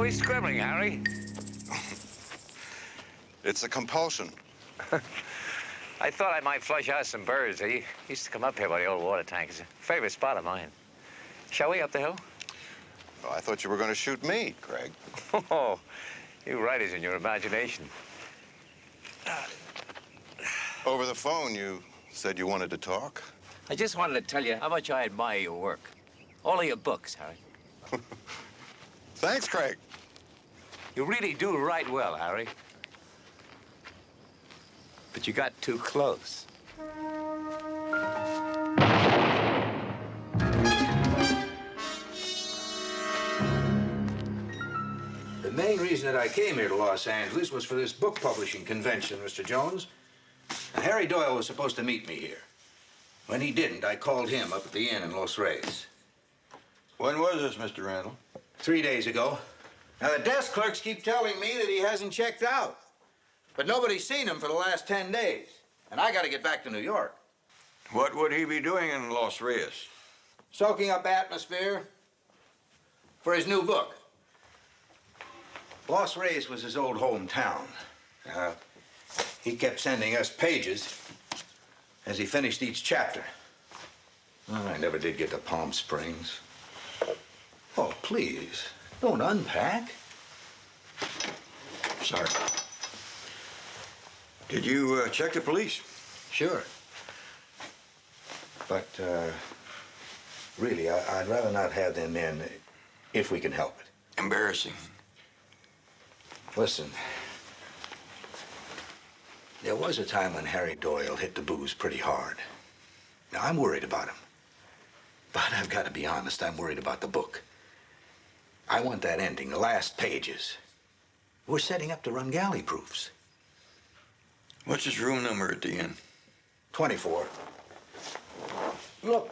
always scribbling, Harry? It's a compulsion. I thought I might flush out some birds. He used to come up here by the old water tank. It's a favorite spot of mine. Shall we up the hill? Well, I thought you were going to shoot me, Craig. Oh, you writers in your imagination. Over the phone, you said you wanted to talk. I just wanted to tell you how much I admire your work. All of your books, Harry. Thanks, Craig. You really do write well, Harry. But you got too close. The main reason that I came here to Los Angeles was for this book publishing convention, Mr. Jones. Now, Harry Doyle was supposed to meet me here. When he didn't, I called him up at the inn in Los Reyes. When was this, Mr. Randall? 3 days ago. Now, the desk clerks keep telling me that he hasn't checked out. But nobody's seen him for the last 10 days. And I got to get back to New York. What would he be doing in Los Reyes? Soaking up atmosphere for his new book. Los Reyes was his old hometown. He kept sending us pages as he finished each chapter. Well, I never did get to Palm Springs. Oh, please, don't unpack. Sorry. Did you check the police? Sure. But, really, I'd rather not have them in if we can help it. Embarrassing. Listen, there was a time when Harry Doyle hit the booze pretty hard. Now, I'm worried about him. But I've got to be honest, I'm worried about the book. I want that ending, the last pages. We're setting up to run galley proofs. What's his room number at the inn? 24. Look,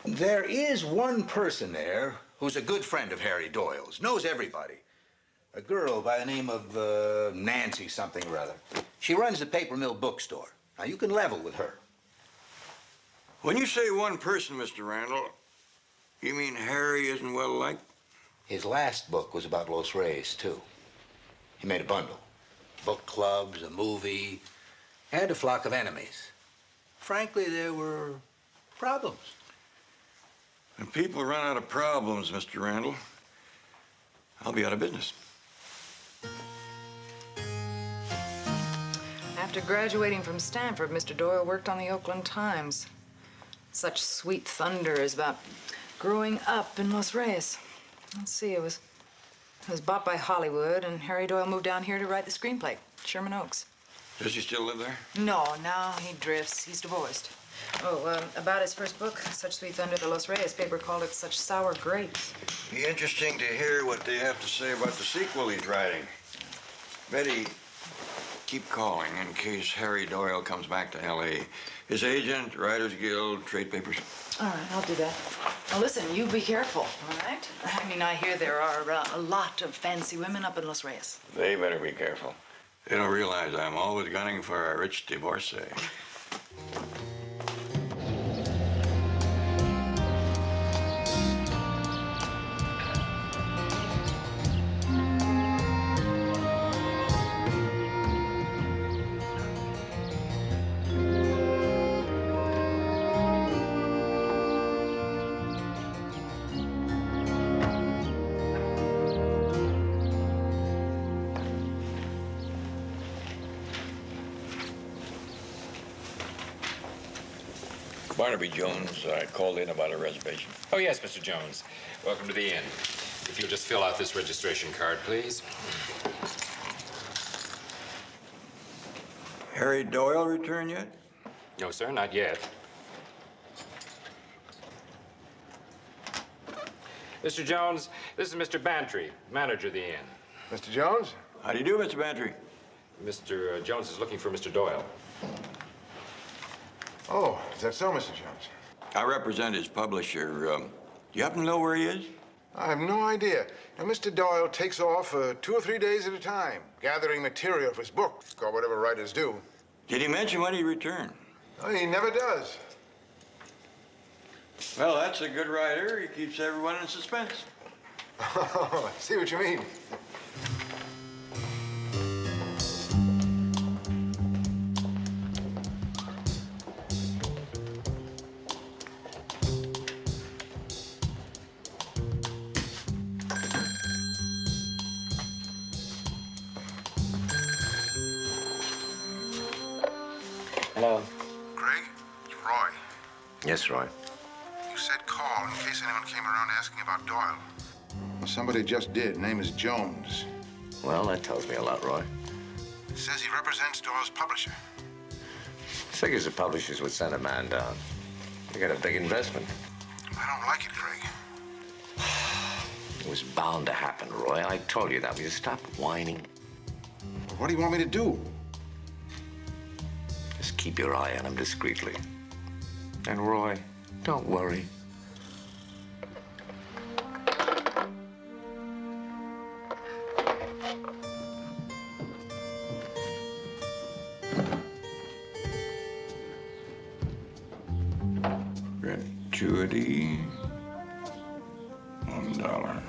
there is one person there who's a good friend of Harry Doyle's, knows everybody. A girl by the name of Nancy something or other. She runs the Paper Mill bookstore. Now, you can level with her. When you say one person, Mr. Randall, you mean Harry isn't well liked? His last book was about Los Reyes, too. He made a bundle. Book clubs, a movie, and a flock of enemies. Frankly, there were problems. When people run out of problems, Mr. Randall, I'll be out of business. After graduating from Stanford, Mr. Doyle worked on the Oakland Times. Such sweet thunder is about growing up in Los Reyes. Let's see, it was bought by Hollywood, and Harry Doyle moved down here to write the screenplay, Sherman Oaks. Does he still live there? No, now he drifts. He's divorced. Oh, about his first book, Such Sweet Thunder, the Los Reyes paper called it Such Sour Grapes. Be interesting to hear what they have to say about the sequel he's writing. Betty, keep calling in case Harry Doyle comes back to L.A. His agent, Writers Guild, trade papers. All right, I'll do that. Now, listen, you be careful, all right? I mean, I hear there are a lot of fancy women up in Los Reyes. They better be careful. They don't realize I'm always gunning for a rich divorcee. Barnaby Jones, I called in about a reservation. Oh, yes, Mr. Jones. Welcome to the inn. If you'll just fill out this registration card, please. Harry Doyle returned yet? No, sir, not yet. Mr. Jones, this is Mr. Bantry, manager of the inn. Mr. Jones? How do you do, Mr. Bantry? Mr. Jones is looking for Mr. Doyle. Oh, is that so, Mr. Jones? I represent his publisher. Do you happen to know where he is? I have no idea. Now, Mr. Doyle takes off 2 or 3 days at a time, gathering material for his book, or whatever writers do. Did he mention when he returned? Oh, he never does. Well, that's a good writer. He keeps everyone in suspense. Oh, I see what you mean. Hello. Craig, it's Roy. Yes, Roy. You said call in case anyone came around asking about Doyle. Well, somebody just did. Name is Jones. Well, that tells me a lot, Roy. Says he represents Doyle's publisher. Figures the publishers would send a man down. They got a big investment. I don't like it, Craig. It was bound to happen, Roy. I told you that. Will you stop whining? Well, what do you want me to do? Just keep your eye on him discreetly. And Roy, don't worry. Gratuity, $1.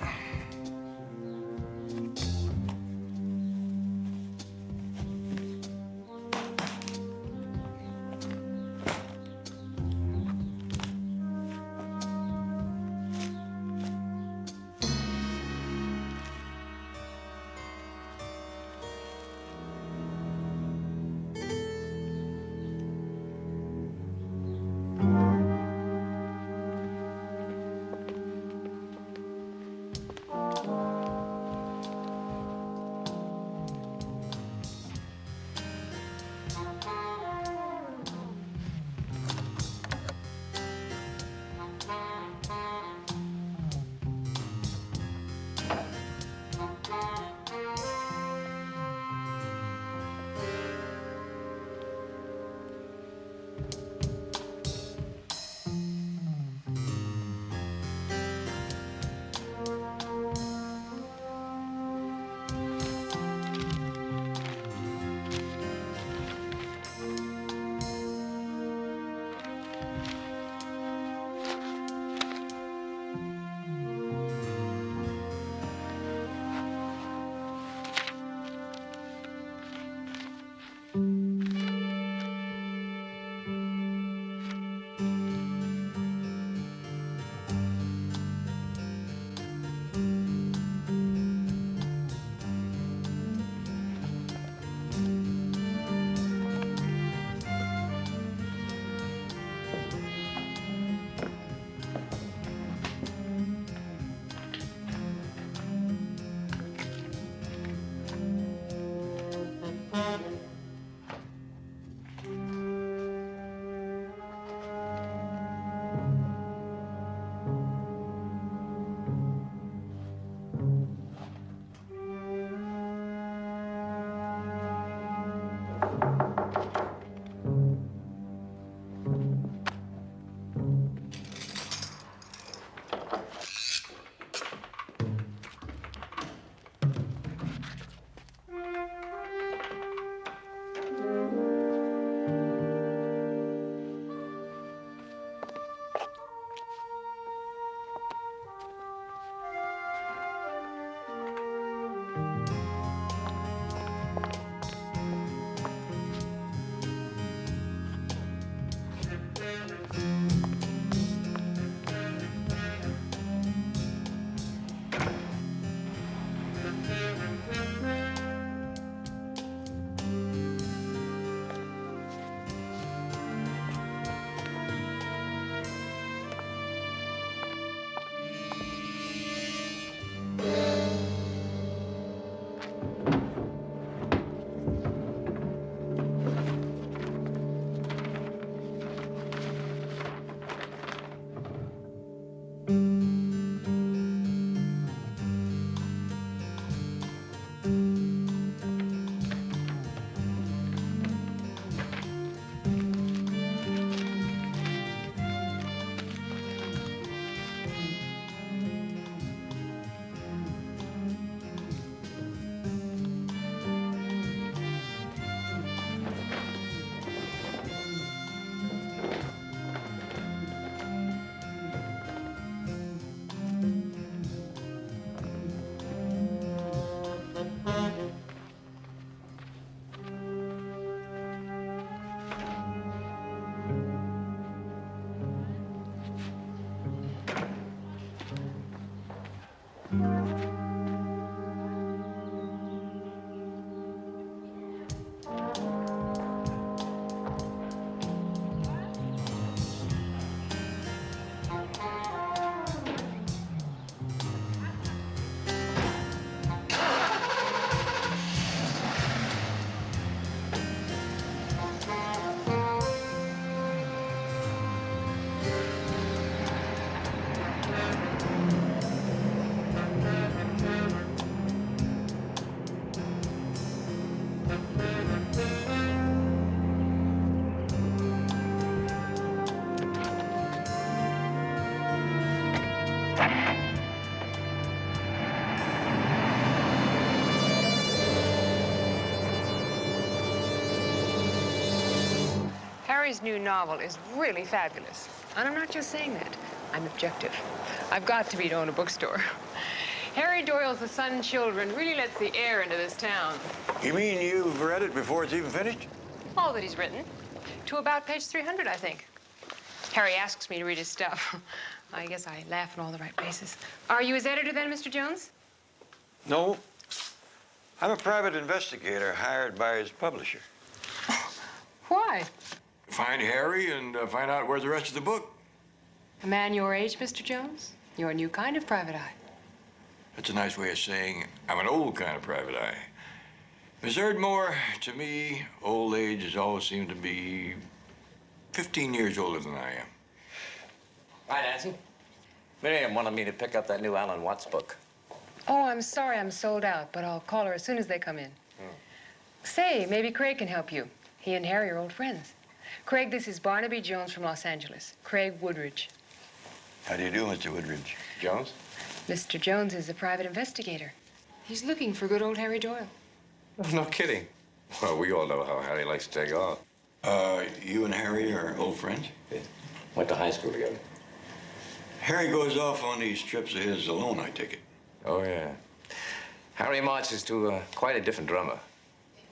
Harry's new novel is really fabulous. And I'm not just saying that. I'm objective. I've got to be to own a bookstore. Harry Doyle's The Sun and Children really lets the air into this town. You mean you've read it before it's even finished? All that he's written. To about page 300, I think. Harry asks me to read his stuff. I guess I laugh in all the right places. Are you his editor then, Mr. Jones? No. I'm a private investigator hired by his publisher. Why? Find Harry and find out where's the rest of the book. A man your age, Mr. Jones? You're a new kind of private eye. That's a nice way of saying I'm an old kind of private eye. Miss Erdmore, to me, old age has always seemed to be 15 years older than I am. Hi, Nancy. Miriam wanted me to pick up that new Alan Watts book. Oh, I'm sorry I'm sold out, but I'll call her as soon as they come in. Say, maybe Craig can help you. He and Harry are old friends. Craig, this is Barnaby Jones from Los Angeles. Craig Woodridge. How do you do, Mr. Woodridge? Jones? Mr. Jones is a private investigator. He's looking for good old Harry Doyle. Oh, no kidding. Well, we all know how Harry likes to take off. You and Harry are old friends? Yeah. Went to high school together. Harry goes off on these trips of his alone, I take it. Oh, yeah. Harry marches to quite a different drummer.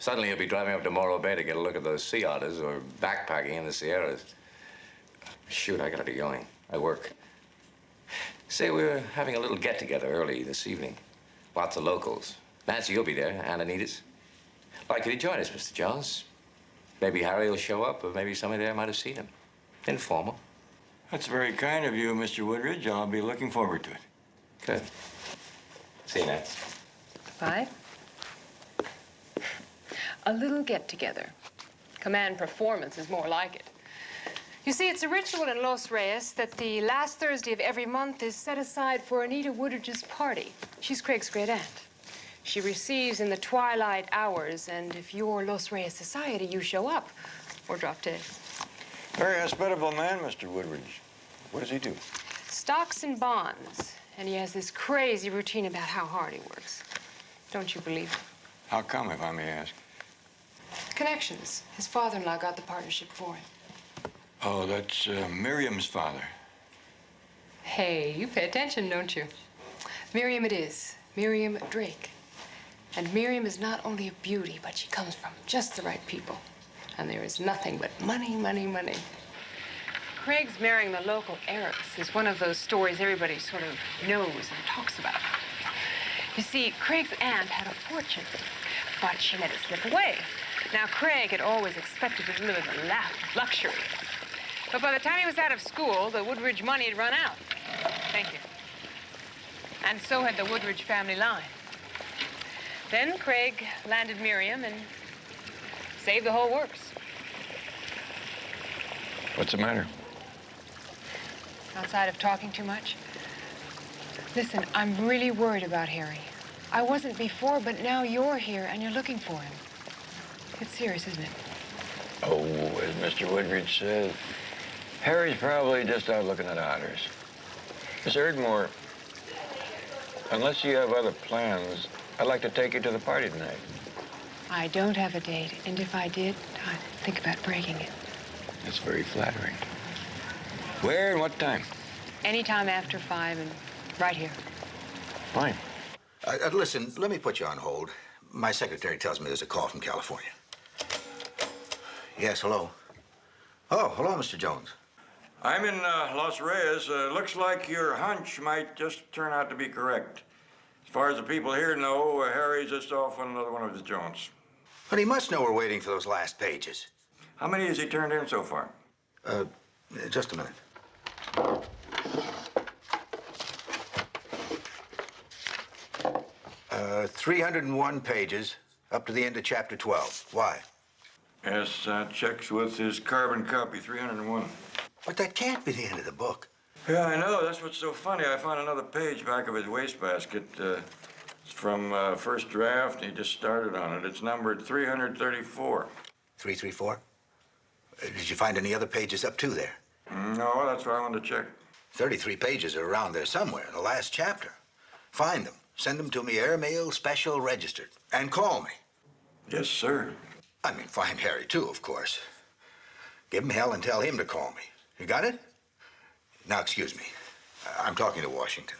Suddenly he'll be driving up to Morro Bay to get a look at those sea otters or backpacking in the Sierras. Shoot, I gotta be going. I work. Say, we're having a little get-together early this evening. Lots of locals. Nancy, you'll be there. Ananitas. Like you to join us, Mr. Jones. Maybe Harry will show up, or maybe somebody there might have seen him. Informal. That's very kind of you, Mr. Woodridge. I'll be looking forward to it. Good. See you, Nance. Bye. A little get-together. Command performance is more like it. You see, it's a ritual in Los Reyes that the last Thursday of every month is set aside for Anita Woodridge's party. She's Craig's great aunt. She receives in the twilight hours, and if you're Los Reyes society, you show up or drop dead. Very hospitable man, Mr. Woodridge. What does he do? Stocks and bonds, and he has this crazy routine about how hard he works. Don't you believe it? How come, if I may ask? Connections. His father-in-law got the partnership for him. Oh, that's Miriam's father. Hey, you pay attention, don't you? Miriam it is. Miriam Drake. And Miriam is not only a beauty, but she comes from just the right people. And there is nothing but money, money, money. Craig's marrying the local heiress is one of those stories everybody sort of knows and talks about. You see, Craig's aunt had a fortune, but she let it slip away. Now, Craig had always expected to live in luxury. But by the time he was out of school, the Woodridge money had run out. Thank you. And so had the Woodridge family line. Then Craig landed Miriam and saved the whole works. What's the matter? Outside of talking too much? Listen, I'm really worried about Harry. I wasn't before, but now you're here and you're looking for him. It's serious, isn't it? Oh, as Mr. Woodridge says, Harry's probably just out looking at otters. Miss Erdmore, unless you have other plans, I'd like to take you to the party tonight. I don't have a date, and if I did, I'd think about breaking it. That's very flattering. Where and what time? Anytime after 5 and right here. Fine. Listen, let me put you on hold. My secretary tells me there's a call from California. Yes, hello. Oh, hello, Mr. Jones. I'm in Los Reyes. Looks like your hunch might just turn out to be correct. As far as the people here know, Harry's just off on another one of his Jones. But he must know we're waiting for those last pages. How many has he turned in so far? Just a minute. 301 pages, up to the end of chapter 12. Why? Yes, that checks with his carbon copy, 301. But that can't be the end of the book. Yeah, I know. That's what's so funny. I found another page back of his wastebasket. As from first draft. He just started on it. It's numbered 334. 334? Did you find any other pages up to there? No, that's what I wanted to check. 33 pages are around there somewhere in the last chapter. Find them. Send them to me airmail special registered. And call me. Yes, sir. I mean, find Harry, too, of course. Give him hell and tell him to call me. You got it? Now, excuse me. I'm talking to Washington.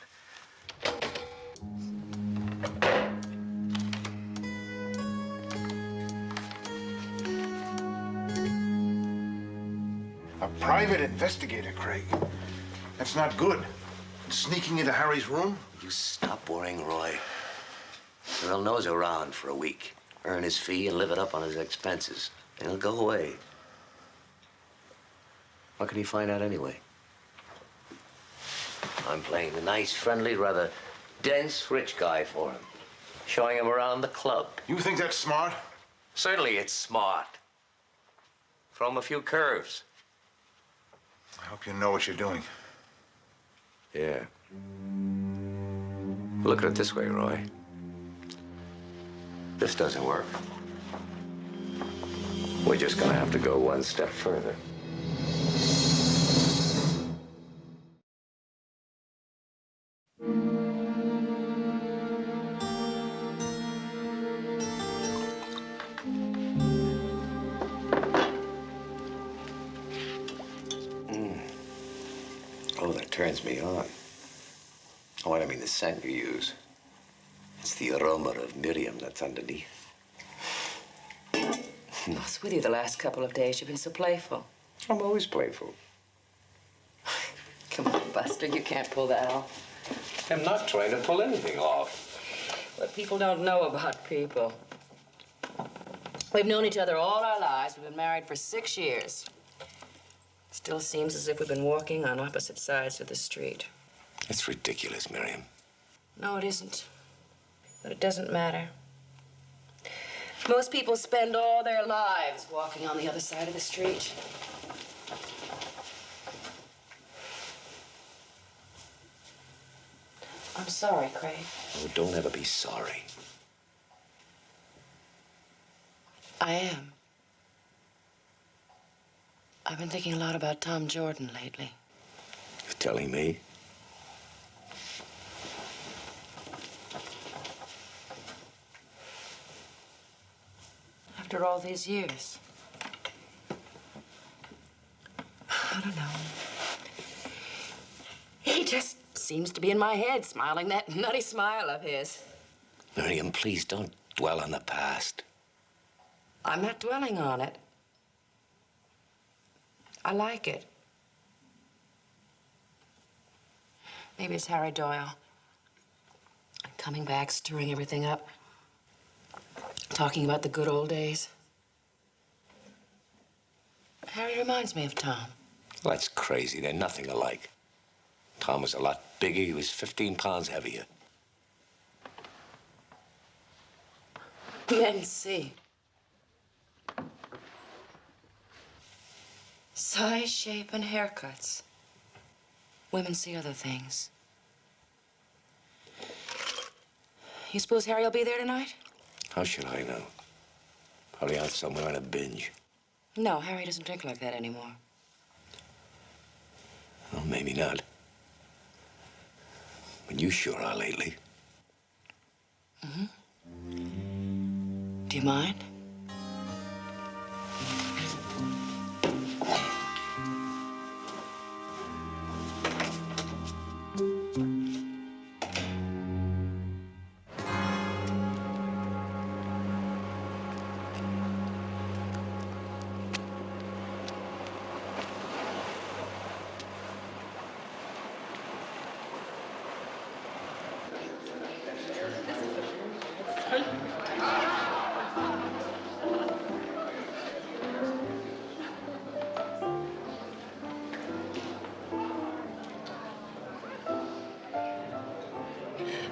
A private investigator, Craig. That's not good. Sneaking into Harry's room? You stop worrying, Roy. Earl knows around for a week. Earn his fee and live it up on his expenses. And he'll go away. What can he find out anyway? I'm playing the nice, friendly, rather dense rich guy for him. Showing him around the club. You think that's smart? Certainly it's smart. Throw him a few curves. I hope you know what you're doing. Yeah. Look at it this way, Roy. This doesn't work. We're just gonna have to go one step further. Oh, that turns me on. Oh, I don't mean the scent you use. It's the aroma of Miriam that's underneath. What's with you the last couple of days? You've been so playful. I'm always playful. Come on, Buster, you can't pull that off. I'm not trying to pull anything off. What people don't know about people. We've known each other all our lives. We've been married for 6 years. Still seems as if we've been walking on opposite sides of the street. It's ridiculous, Miriam. No, it isn't. But it doesn't matter. Most people spend all their lives walking on the other side of the street. I'm sorry, Craig. Oh, don't ever be sorry. I am. I've been thinking a lot about Tom Jordan lately. You're telling me? After all these years. I don't know. He just seems to be in my head, smiling that nutty smile of his. Miriam, please don't dwell on the past. I'm not dwelling on it. I like it. Maybe it's Harry Doyle. Coming back, stirring everything up. Talking about the good old days. Harry reminds me of Tom. Well, that's crazy. They're nothing alike. Tom was a lot bigger. He was 15 pounds heavier. Men see. Size, shape, and haircuts. Women see other things. You suppose Harry will be there tonight? How should I know? Probably out somewhere on a binge. No, Harry doesn't drink like that anymore. Well, maybe not. But you sure are lately. Mm-hmm. Do you mind?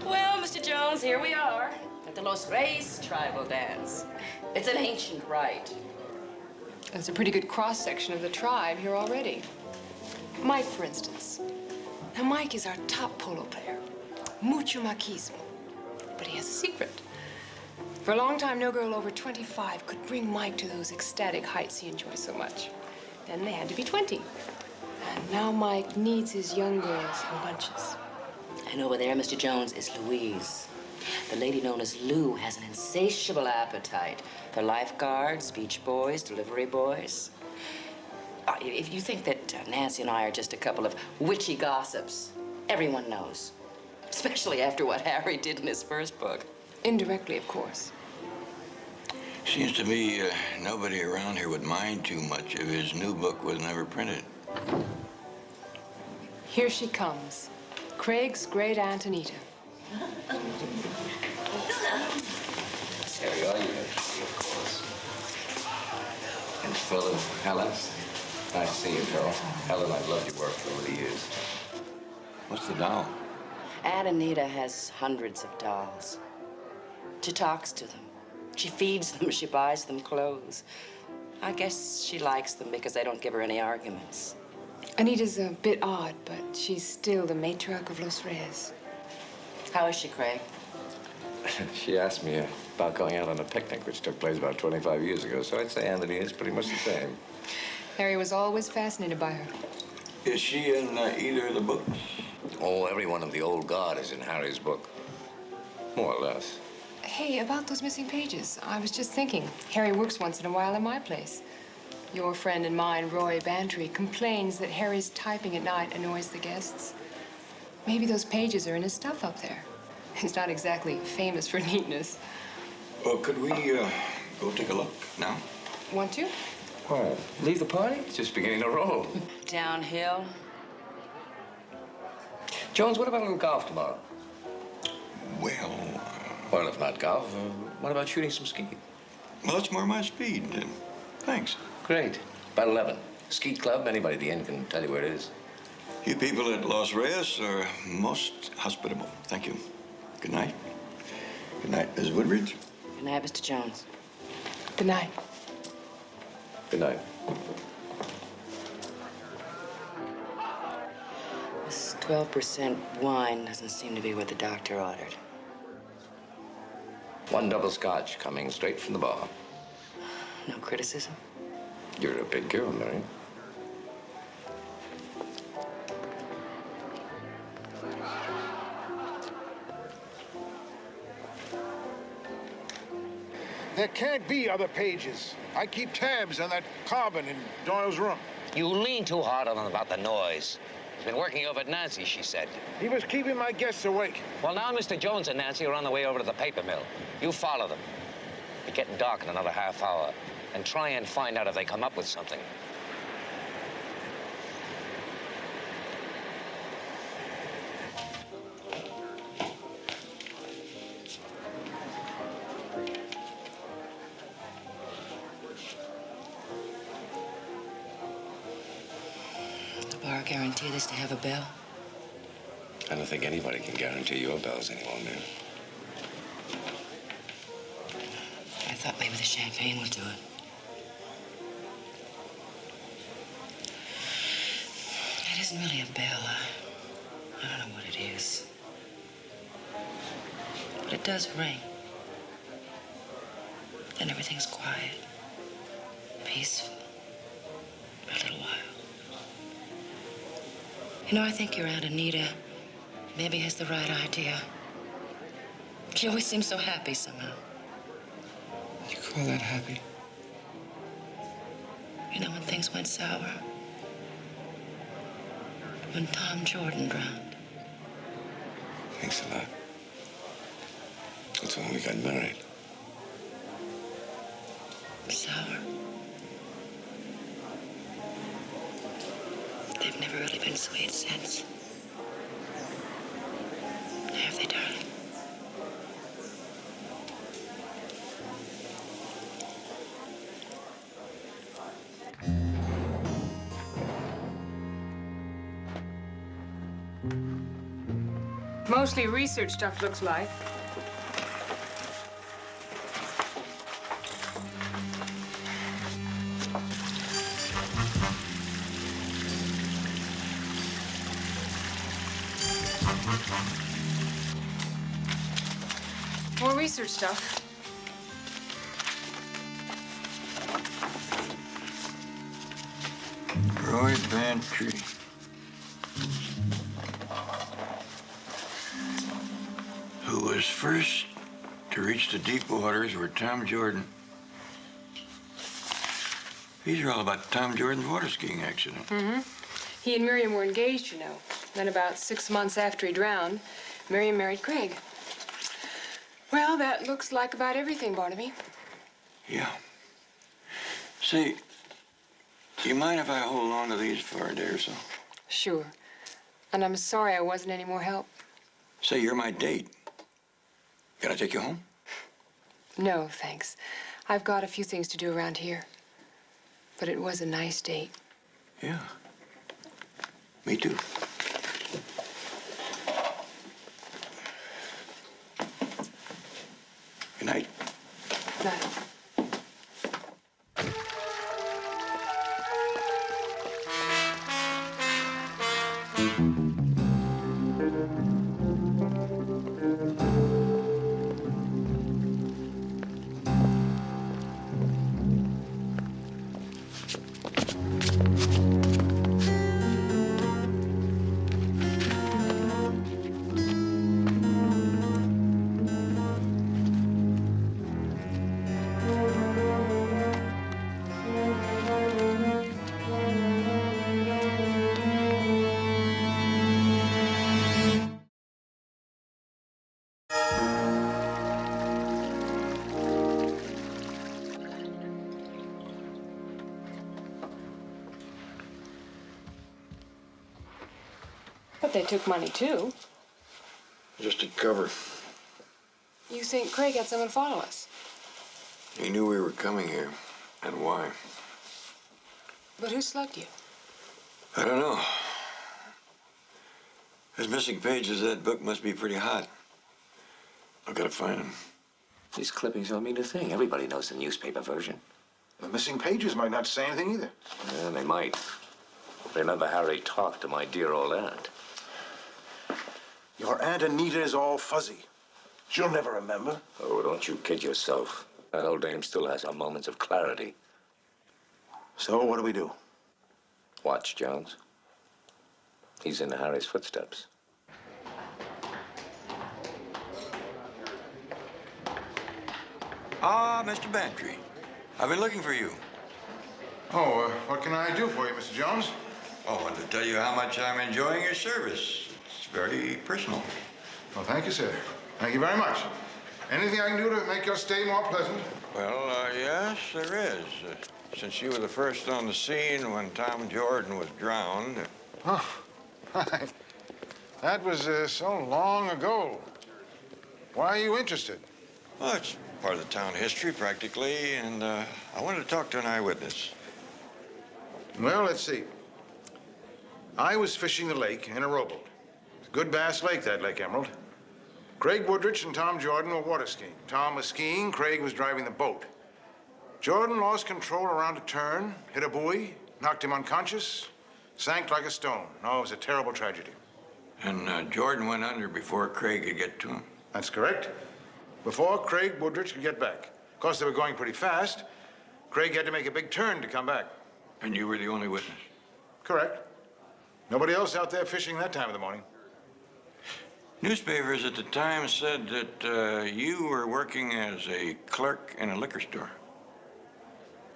Well, Mr. Jones, here we are at the Los Reyes tribal dance. It's an ancient rite. That's a pretty good cross-section of the tribe here already. Mike, for instance. Now, Mike is our top polo player. Mucho machismo. but he has a secret. For a long time, no girl over 25 could bring Mike to those ecstatic heights he enjoys so much. Then they had to be 20. And now Mike needs his young girls in bunches. And over there, Mr. Jones, is Louise. The lady known as Lou has an insatiable appetite for lifeguards, beach boys, delivery boys. If you think that Nancy and I are just a couple of witchy gossips, everyone knows. Especially after what Harry did in his first book. Indirectly, of course. Seems to me nobody around here would mind too much if his new book was never printed. Here she comes. Craig's great Aunt Anita. Harry, are you? Of course. And Phil and Helen. Nice to see you, Phil. Helen, I've loved your work for over the years. What's the doll? Aunt Anita has hundreds of dolls. She talks to them. She feeds them. She buys them clothes. I guess she likes them because they don't give her any arguments. Anita's a bit odd, but she's still the matriarch of Los Reyes. How is she, Craig? She asked me about going out on a picnic, which took place about 25 years ago, so I'd say Anthony is pretty much the same. Harry was always fascinated by her. Is she in either of the books? Oh, every one of the old guard is in Harry's book. More or less. Hey, about those missing pages, I was just thinking. Harry works once in a while in my place. Your friend and mine, Roy Bantry, complains that Harry's typing at night annoys the guests. Maybe those pages are in his stuff up there. He's not exactly famous for neatness. Well, could we go take a look now? Want to? What? Leave the party? It's just beginning to roll. Downhill? Jones, what about a little golf tomorrow? Well, if not golf, what about shooting some ski? Well, that's more my speed. Thanks. Great. About 11. Skeet club, anybody at the inn can tell you where it is. You people at Los Reyes are most hospitable. Thank you. Good night. Good night, Miss Woodbridge. Good night, Mr. Jones. Good night. Good night. This 12% wine doesn't seem to be what the doctor ordered. 1 double scotch coming straight from the bar. No criticism? You're a big girl, Mary. There can't be other pages. I keep tabs on that carbon in Doyle's room. You lean too hard on him about the noise. He's been working over at Nancy's, she said. He was keeping my guests awake. Well, now Mr. Jones and Nancy are on the way over to the paper mill. You follow them. It's getting dark in another half hour. And try and find out if they come up with something. The bar guarantee this to have a bell? I don't think anybody can guarantee your bells any longer. I thought maybe the champagne would do it. It isn't really a bell. I don't know what it is. But it does ring. Then everything's quiet, peaceful, for a little while. You know, I think your Aunt Anita maybe has the right idea. She always seems so happy somehow. You call that happy? You know, when things went sour. When Tom Jordan drowned. Thanks a lot. That's when we got married. Sour. They've never really been sweet since. Have they, darling? Mostly research stuff, looks like. More research stuff. Roy Bantry. Who was first to reach the deep waters were Tom Jordan. These are all about Tom Jordan's water skiing accident. Mm-hmm. He and Miriam were engaged, you know. Then about 6 months after he drowned, Miriam married Craig. Well, that looks like about everything, Barnaby. Yeah. Say, do you mind if I hold on to these for a day or so? Sure. And I'm sorry I wasn't any more help. Say, you're my date. Can I take you home? No, thanks. I've got a few things to do around here. But it was a nice date. Yeah. Me too. Good night. Night. But they took money, too. Just to cover. You think Craig had someone follow us? He knew we were coming here. And why? But who slugged you? I don't know. Those missing pages of that book must be pretty hot. I've got to find them. These clippings don't mean a thing. Everybody knows the newspaper version. The missing pages might not say anything either. Yeah, they might. Remember Harry talked to my dear old aunt. Your Aunt Anita is all fuzzy. She'll never remember. Oh, don't you kid yourself. That old dame still has her moments of clarity. So what do we do? Watch, Jones. He's in Harry's footsteps. Ah, Mr. Bantry. I've been looking for you. Oh, what can I do for you, Mr. Jones? Oh, I wanted to tell you how much I'm enjoying your service. It's very personal. Well, thank you, sir. Thank you very much. Anything I can do to make your stay more pleasant? Well, yes, there is. Since you were the first on the scene when Tom Jordan was drowned. Oh, that was so long ago. Why are you interested? Well, it's part of the town history, practically, and I wanted to talk to an eyewitness. Well, let's see. I was fishing the lake in a rowboat. It's a good bass lake, that Lake Emerald. Craig Woodrich and Tom Jordan were water skiing. Tom was skiing, Craig was driving the boat. Jordan lost control around a turn, hit a buoy, knocked him unconscious, sank like a stone. Oh, it was a terrible tragedy. And Jordan went under before Craig could get to him? That's correct. Before Craig Woodrich could get back. Of course, they were going pretty fast. Craig had to make a big turn to come back. And you were the only witness? Correct. Nobody else out there fishing that time of the morning. Newspapers at the time said that you were working as a clerk in a liquor store.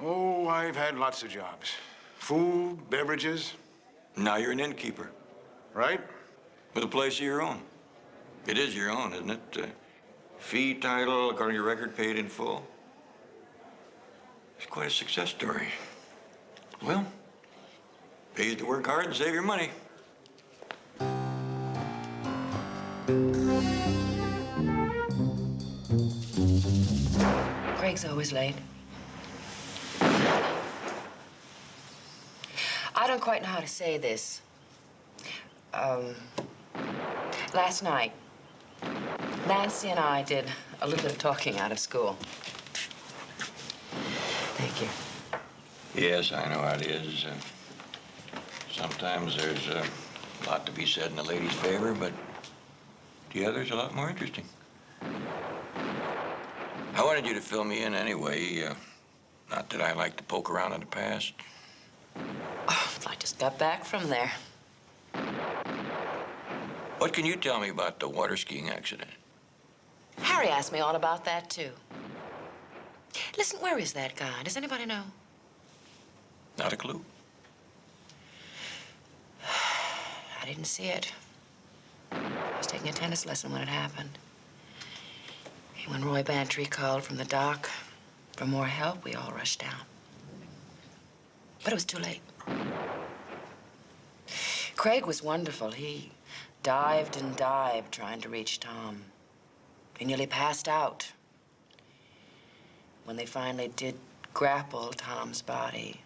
Oh, I've had lots of jobs. Food, beverages. Now you're an innkeeper. Right? With a place of your own. It is your own, isn't it? Fee title, according to your record, paid in full. It's quite a success story. Well, pays to work hard and save your money. Craig's always late. I don't quite know how to say this. Last night, Nancy and I did a little bit of talking out of school. Thank you. Yes, I know how it is. Sometimes there's a lot to be said in a lady's favor, but the other's a lot more interesting. I wanted you to fill me in anyway. Not that I like to poke around in the past. Oh, I just got back from there. What can you tell me about the water skiing accident? Harry asked me all about that, too. Listen, where is that guy? Does anybody know? Not a clue. I didn't see it. I was taking a tennis lesson when it happened. And when Roy Bantry called from the dock for more help, we all rushed down. But it was too late. Craig was wonderful. He dived and dived trying to reach Tom. He nearly passed out. When they finally did grapple Tom's body,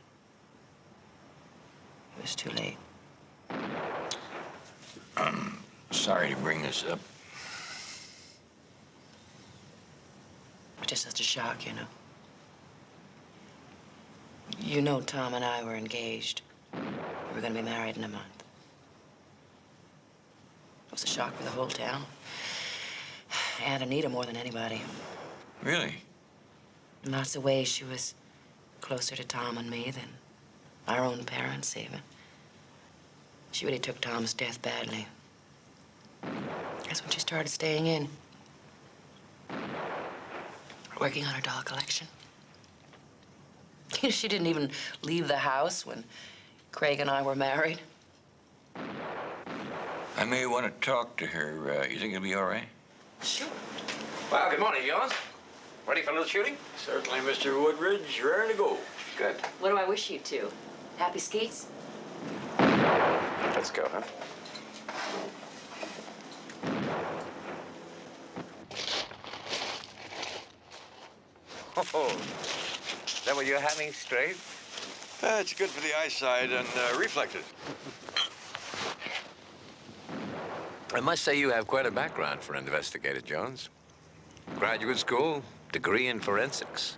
it was too late. I'm sorry to bring this up. Just such a shock, you know. You know Tom and I were engaged. We were going to be married in a month. It was a shock for the whole town. And Anita more than anybody. Really? In lots of ways, she was closer to Tom and me than our own parents, even. She really took Tom's death badly. That's when she started staying in. Working on her doll collection. She didn't even leave the house when Craig and I were married. I may want to talk to her. You think it'll be all right? Sure. Well, good morning, Gyan. Ready for a little shooting? Certainly, Mr. Woodridge. Ready to go. Good. What do I wish you to? Happy skeets? Let's go, huh? Oh, is that what you're having straight? It's good for the eyesight and reflexes. I must say you have quite a background for an investigator, Jones. Graduate school, degree in forensics.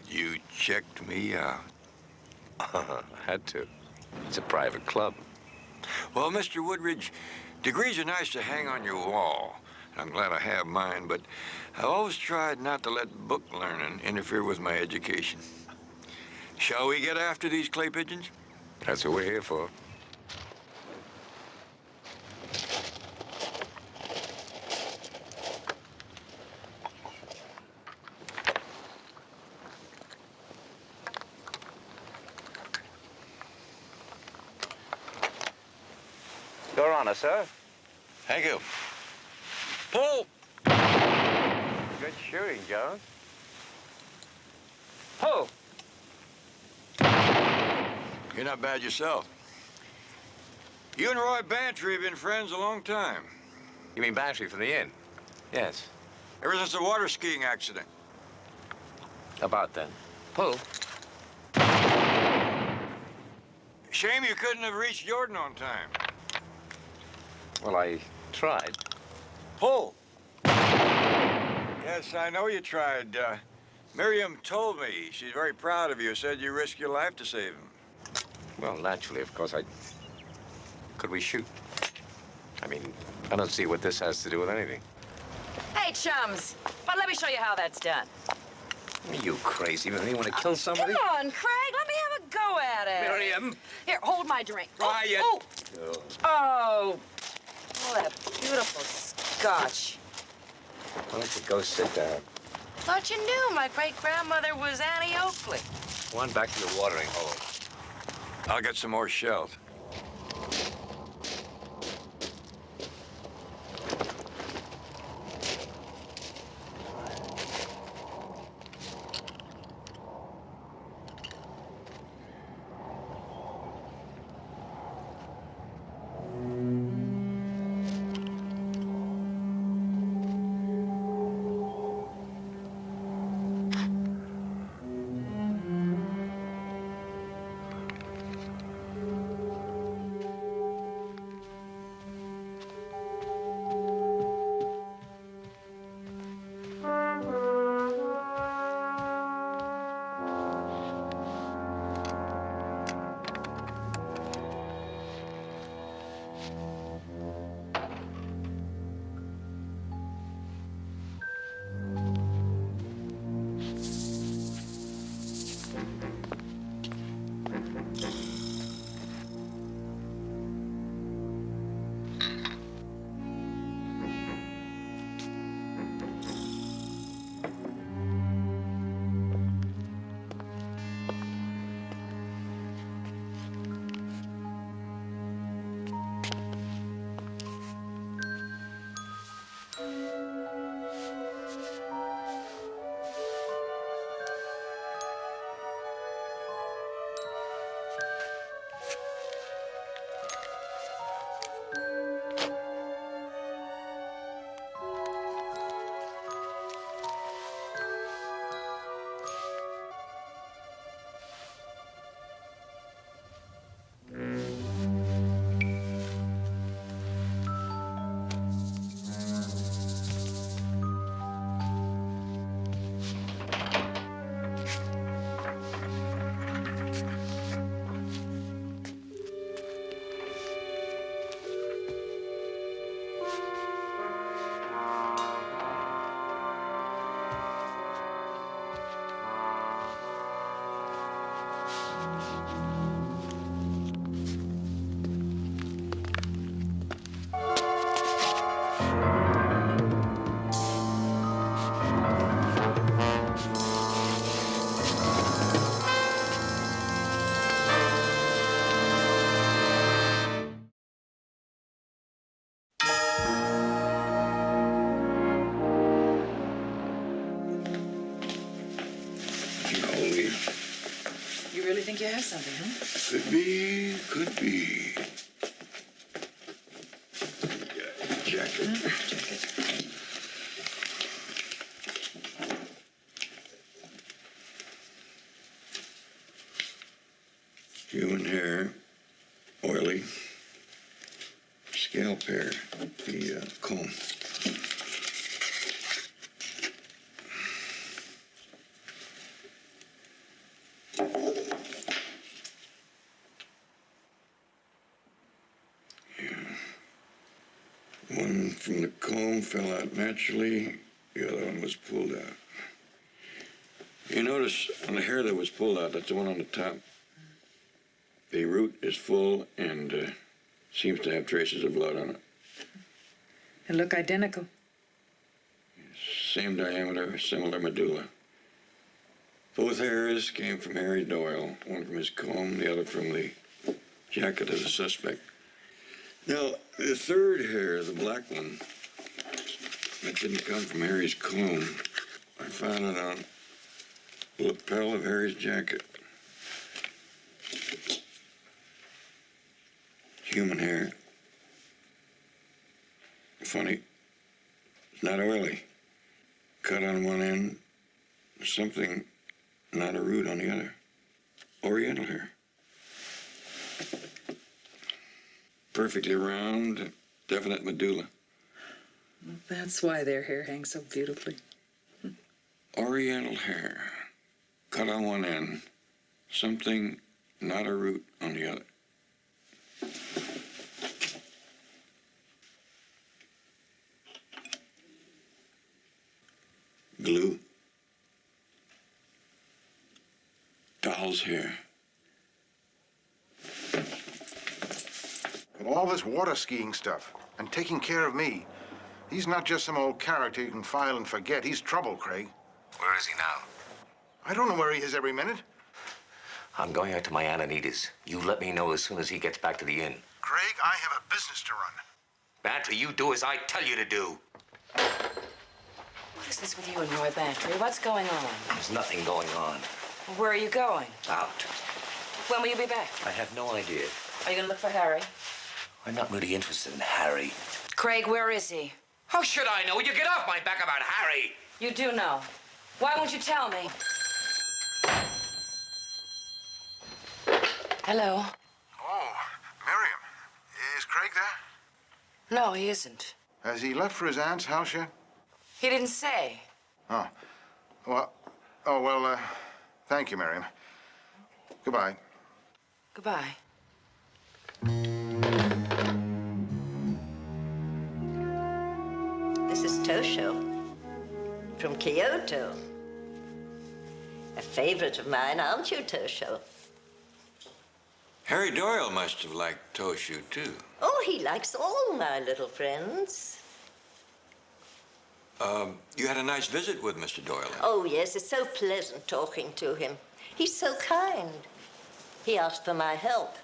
You checked me out. Had to. It's a private club. Well, Mr. Woodridge, degrees are nice to hang on your wall. I'm glad I have mine, but I've always tried not to let book learning interfere with my education. Shall we get after these clay pigeons? That's what we're here for. Your Honor, sir. Thank you. Pull! Good shooting, Jones. Pull! You're not bad yourself. You and Roy Bantry have been friends a long time. You mean Bantry from the inn? Yes. Ever since the water skiing accident. About then. Pull. Shame you couldn't have reached Jordan on time. Well, I tried. Pull! Yes, I know you tried. Miriam told me. She's very proud of you. Said you risked your life to save him. Well, naturally, of course, Could we shoot? I mean, I don't see what this has to do with anything. Hey, chums. But let me show you how that's done. Are you crazy? You want to kill somebody? Come on, Craig. Let me have a go at it. Miriam! Here, hold my drink. Quiet. Oh, oh. Oh, that beautiful scotch. Why don't you go sit down? Thought you knew my great-grandmother was Annie Oakley. Go on back to your watering hole. I'll get some more shells. think you have something, huh? Could be, could be. Jacket. Jacket. Human hair, oily. Scalp hair, the comb. One from the comb fell out naturally, the other one was pulled out. You notice on the hair that was pulled out, that's the one on the top. The root is full and seems to have traces of blood on it. They look identical. Same diameter, similar medulla. Both hairs came from Harry Doyle, one from his comb, the other from the jacket of the suspect. Now, the third hair, the black one, that didn't come from Harry's comb. I found it on the lapel of Harry's jacket. Human hair. Funny, it's not oily. Cut on one end, something, not a root on the other. Oriental hair. Perfectly round, definite medulla. Well, that's why their hair hangs so beautifully. Oriental hair. Cut on one end, something, not a root on the other. Glue. Doll's hair. But all this water skiing stuff and taking care of me, he's not just some old character you can file and forget. He's trouble, Craig. Where is he now? I don't know where he is every minute. I'm going out to my Aunt Anita's. You let me know as soon as he gets back to the inn. Craig, I have a business to run. Bantry, you do as I tell you to do. What is this with you and Roy Bantry? What's going on? There's nothing going on. Well, where are you going? Out. When will you be back? I have no idea. Are you gonna look for Harry? I'm not really interested in Harry. Craig, where is he? How should I know? You get off my back about Harry. You do know. Why won't you tell me? Hello? Oh, Miriam. Is Craig there? No, he isn't. Has he left for his aunt's house yet? He didn't say. Oh. Well, thank you, Miriam. Goodbye. Goodbye. This is Tosho from Kyoto. A favorite of mine, aren't you, Tosho? Harry Doyle must have liked Toshu, too. Oh, he likes all my little friends. You had a nice visit with Mr. Doyle. Oh, yes, it's so pleasant talking to him. He's so kind. He asked for my help.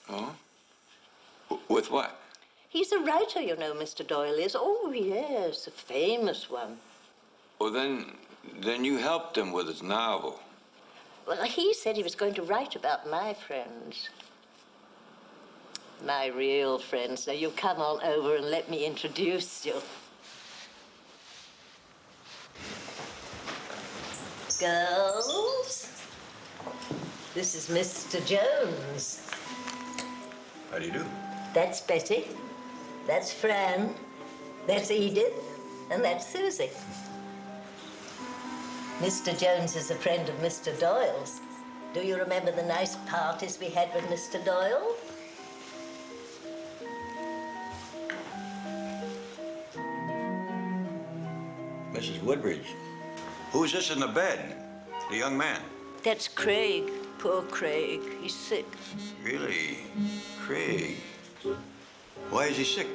Oh? With what? He's a writer, you know, Mr. Doyle is. Oh, yes, a famous one. Well, then you helped him with his novel. Well, he said he was going to write about my friends. My real friends. Now, you come on over and let me introduce you. Girls, this is Mr. Jones. How do you do? That's Betty. That's Fran. That's Edith. And that's Susie. Mr. Jones is a friend of Mr. Doyle's. Do you remember the nice parties we had with Mr. Doyle? Mrs. Woodbridge. Who's this in the bed? The young man. That's Craig. Poor Craig. He's sick. Really? Craig? Why is he sick?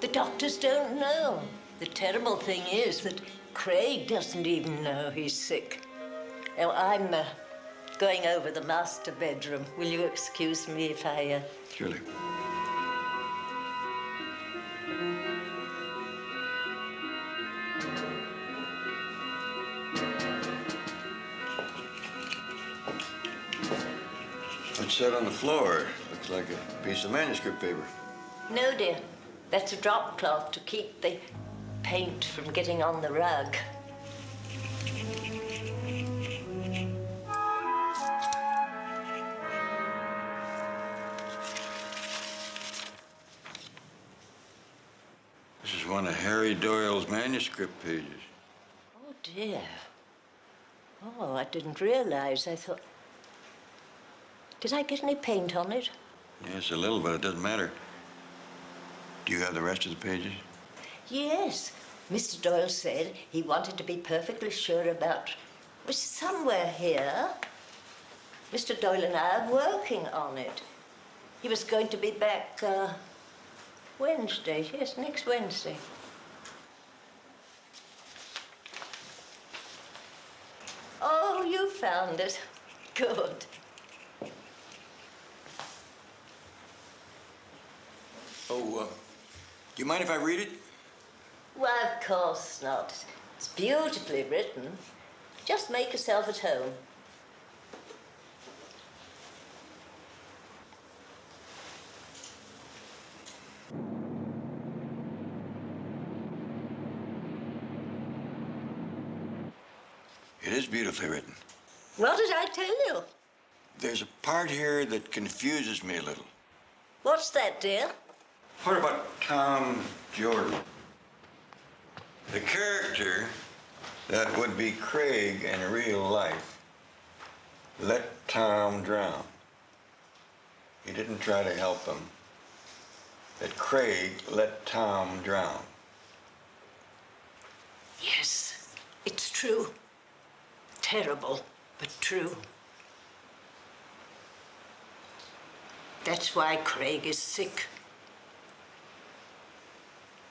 The doctors don't know. The terrible thing is that Craig doesn't even know he's sick. Now, I'm going over the master bedroom. Will you excuse me if I... Surely. What's that on the floor? Looks like a piece of manuscript paper. No, dear. That's a drop cloth to keep the paint from getting on the rug. This is one of Harry Doyle's manuscript pages. Oh, dear. Oh, I didn't realize. I thought... Did I get any paint on it? Yes, a little, but it doesn't matter. Do you have the rest of the pages? Yes. Mr. Doyle said he wanted to be perfectly sure about... It was somewhere here. Mr. Doyle and I are working on it. He was going to be back, Wednesday. Yes, next Wednesday. Oh, you found it. Good. Oh, do you mind if I read it? Why, of course not. It's beautifully written. Just make yourself at home. It is beautifully written. What did I tell you? There's a part here that confuses me a little. What's that, dear? Part about Tom Jordan. The character that would be Craig in real life let Tom drown. He didn't try to help him. That Craig let Tom drown. Yes, it's true. Terrible, but true. That's why Craig is sick.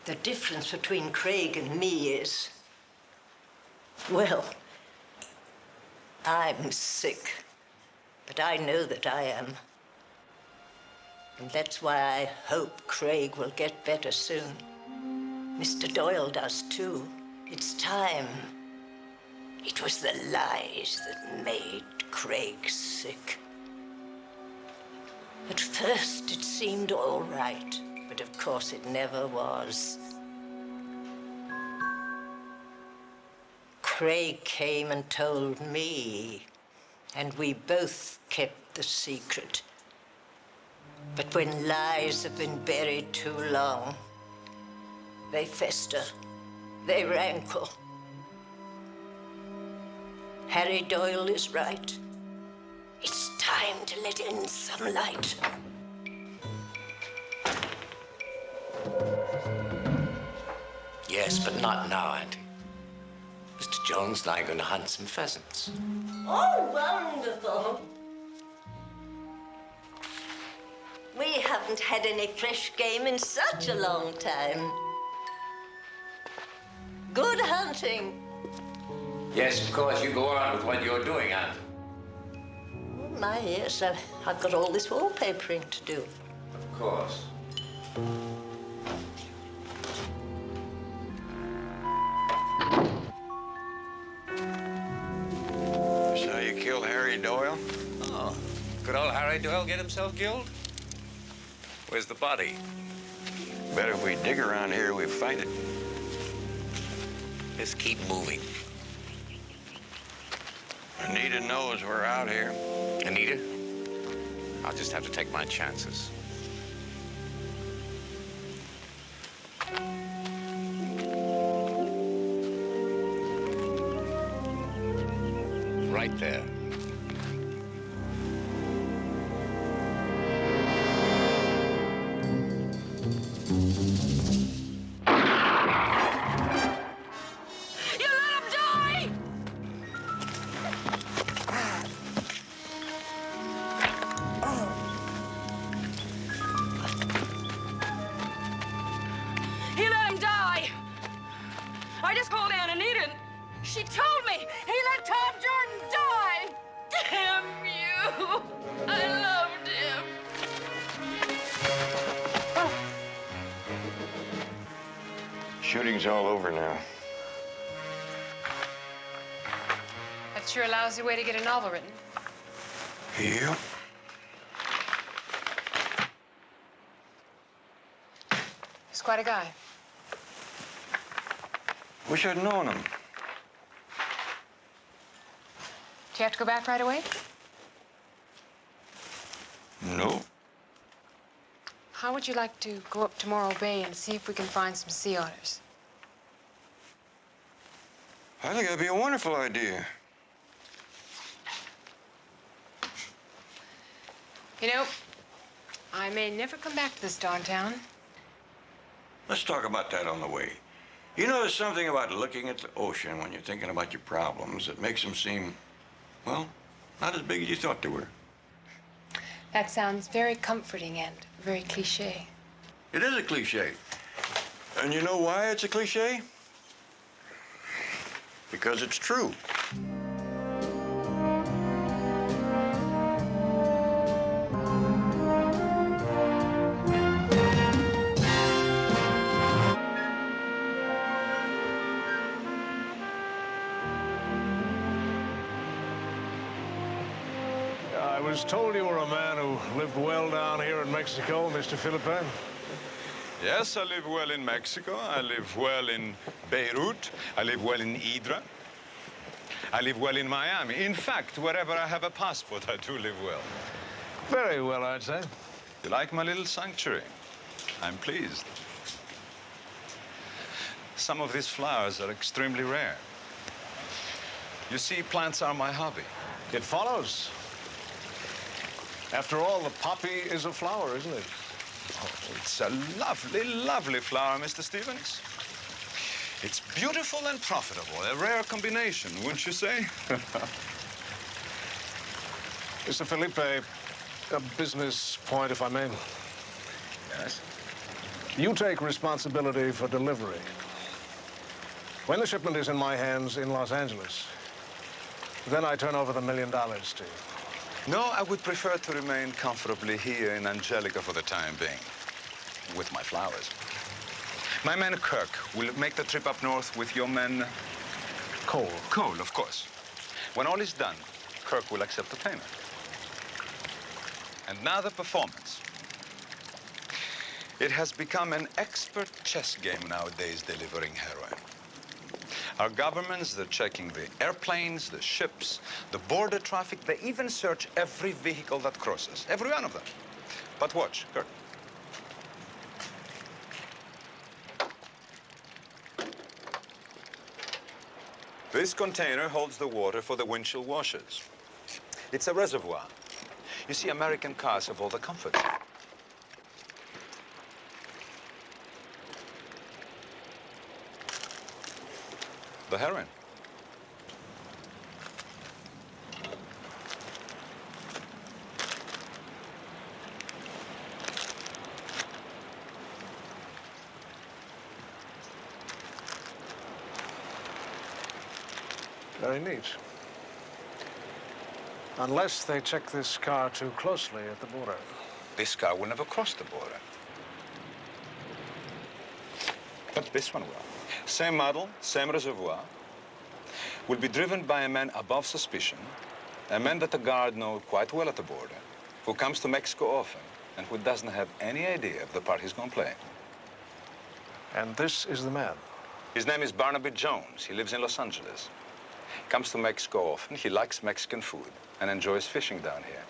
The difference between Craig and me is, well, I'm sick, but I know that I am. And that's why I hope Craig will get better soon. Mr. Doyle does too. It's time. It was the lies that made Craig sick. At first, it seemed all right, but of course it never was. Craig came and told me, and we both kept the secret. But when lies have been buried too long, they fester, they rankle. Harry Doyle is right. It's time to let in some light. Yes, but not now, Auntie. Mr. Jones and I are going to hunt some pheasants. Oh, wonderful. We haven't had any fresh game in such a long time. Good hunting. Yes, of course, you go on with what you're doing, Auntie. Oh, my, yes, I've got all this wallpapering to do. Of course. So you killed Harry Doyle? Oh, could old Harry Doyle get himself killed? Where's the body? Bet if we dig around here, we find it. Just keep moving. Anita knows we're out here. Anita? I'll just have to take my chances. Right there. She told me he let Tom Jordan die. Damn you. I loved him. Shooting's all over now. That's sure a lousy way to get a novel written. Yeah. quite a guy. Wish I'd known him. Do you have to go back right away? No. How would you like to go up to Morro Bay and see if we can find some sea otters? I think that'd be a wonderful idea. You know, I may never come back to this darn town. Let's talk about that on the way. You know, there's something about looking at the ocean when you're thinking about your problems that makes them seem, well, not as big as you thought they were. That sounds very comforting and very cliché. It is a cliche. And you know why it's a cliche? Because it's true. I was told you were a man who lived well down here in Mexico, Mr. Philippe. Yes, I live well in Mexico. I live well in Beirut. I live well in Hydra. I live well in Miami. In fact, wherever I have a passport, I do live well. Very well, I'd say. You like my little sanctuary? I'm pleased. Some of these flowers are extremely rare. You see, plants are my hobby. It follows. After all, the poppy is a flower, isn't it? Oh, it's a lovely, lovely flower, Mr. Stevens. It's beautiful and profitable, a rare combination, wouldn't you say? Mr. Felipe, a business point, if I may. Yes? You take responsibility for delivery. When the shipment is in my hands in Los Angeles, then I turn over the $1 million to you. No, I would prefer to remain comfortably here in Angelica for the time being, with my flowers. My man Kirk will make the trip up north with your man... Cole. Cole, of course. When all is done, Kirk will accept the payment. And now the performance. It has become an expert chess game nowadays, delivering heroin. Our governments, they're checking the airplanes, the ships, the border traffic. They even search every vehicle that crosses, every one of them. But watch, Kirk. This container holds the water for the windshield washers. It's a reservoir. You see, American cars have all the comforts. The heroin. Very neat. Unless they check this car too closely at the border. This car will never cross the border. But this one will. Same model, same reservoir. Will be driven by a man above suspicion, a man that the guard knows quite well at the border, who comes to Mexico often, and who doesn't have any idea of the part he's going to play. And this is the man? His name is Barnaby Jones. He lives in Los Angeles. Comes to Mexico often. He likes Mexican food and enjoys fishing down here.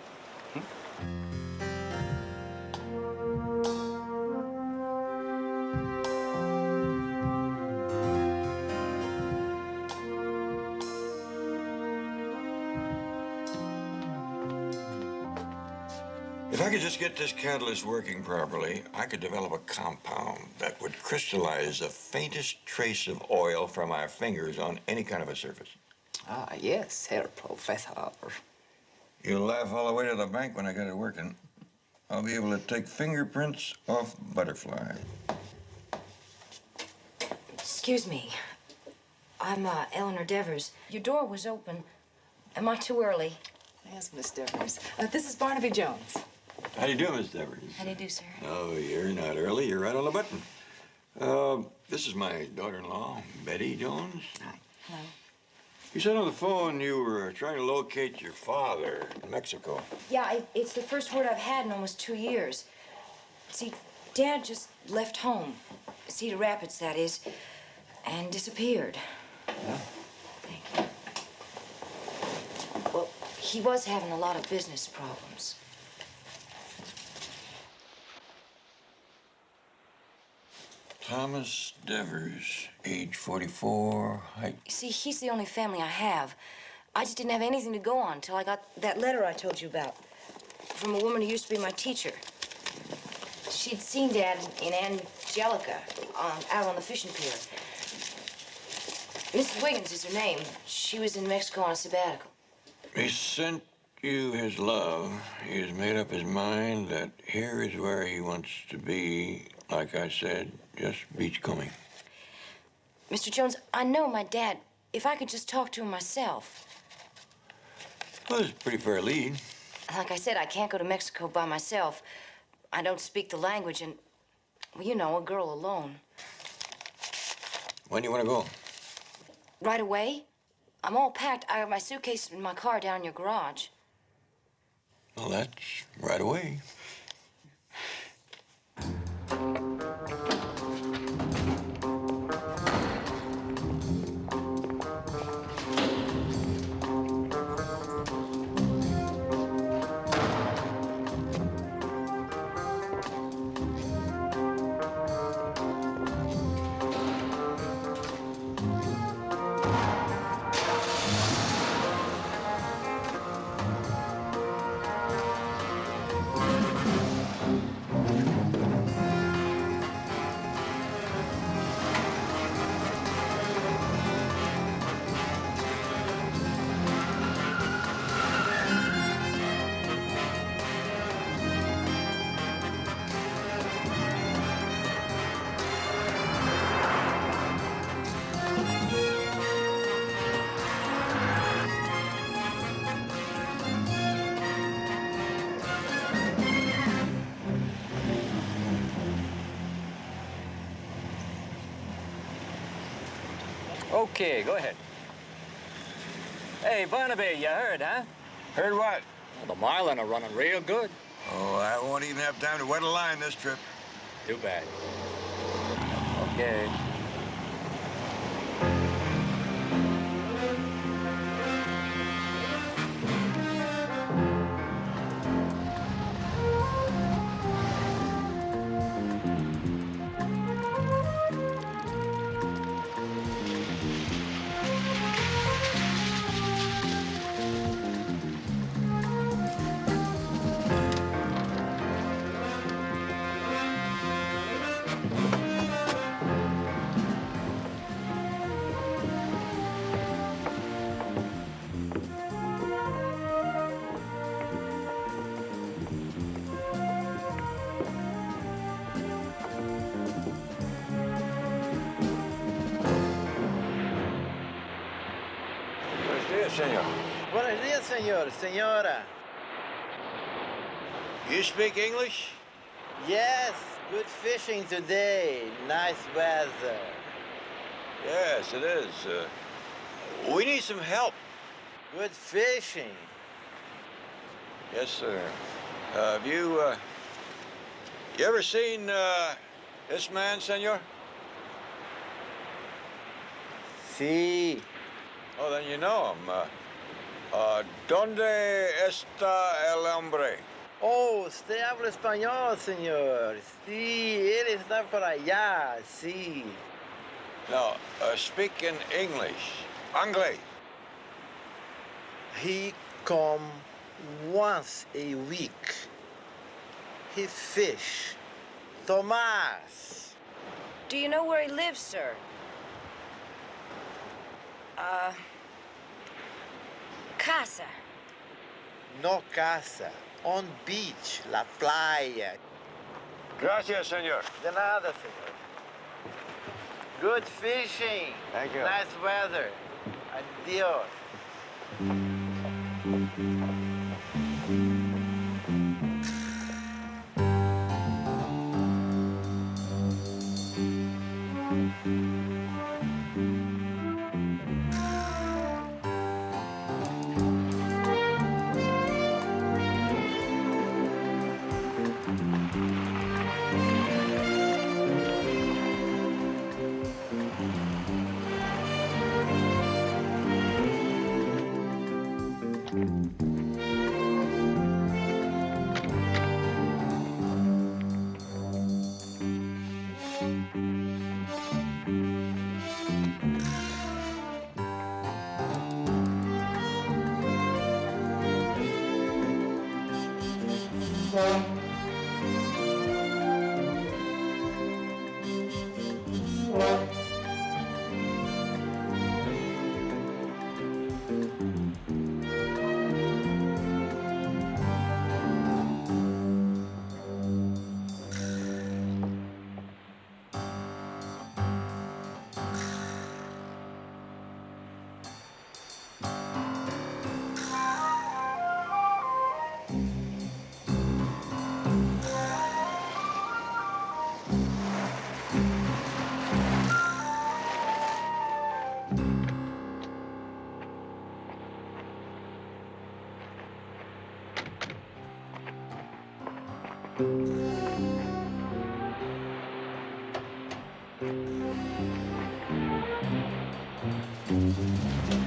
If I could just get this catalyst working properly, I could develop a compound that would crystallize the faintest trace of oil from our fingers on any kind of a surface. Ah, yes, Herr Professor. You'll laugh all the way to the bank when I get it working. I'll be able to take fingerprints off butterflies. Excuse me. I'm Eleanor Devers. Your door was open. Am I too early? Yes, Miss Devers. This is Barnaby Jones. How do you do, Miss Devers? How do you do, sir? Oh, you're not early. You're right on the button. This is my daughter-in-law, Betty Jones. Hi. Hello. You said on the phone you were trying to locate your father in Mexico. Yeah, it's the first word I've had in almost 2 years. See, Dad just left home. Cedar Rapids, that is, and disappeared. Yeah. Thank you. Well, he was having a lot of business problems. Thomas Devers, age 44, height. You see, he's the only family I have. I just didn't have anything to go on until I got that letter I told you about from a woman who used to be my teacher. She'd seen Dad in Angelica out on the fishing pier. Mrs. Wiggins is her name. She was in Mexico on a sabbatical. He sent you his love. He has made up his mind that here is where he wants to be. Like I said, just beachcombing. Mr. Jones, I know my dad. If I could just talk to him myself. Well, it's a pretty fair lead. Like I said, I can't go to Mexico by myself. I don't speak the language, and, well, you know, a girl alone. When do you want to go? Right away? I'm all packed. I have my suitcase in my car down in your garage. Well, that's right away. Okay, go ahead. Hey, Barnaby, you heard, huh? Heard what? Well, the Marlin are running real good. Oh, I won't even have time to wet a line this trip. Too bad. Okay. Senor. Buenos dias, senor, senora. You speak English? Yes, good fishing today. Nice weather. Yes, it is. We need some help. Good fishing. Yes, sir. Have you ever seen this man, senor? Sí. Oh, then you know him. ¿Dónde está el hombre? Oh, usted habla español, señor. Sí, él está por allá, sí. No, speak in English. Anglais. He come once a week. He fish. Tomás. Do you know where he lives, sir? Casa. No casa. On beach, la playa. Gracias, senor. De nada, senor. Good fishing. Thank you. Nice weather. Adios.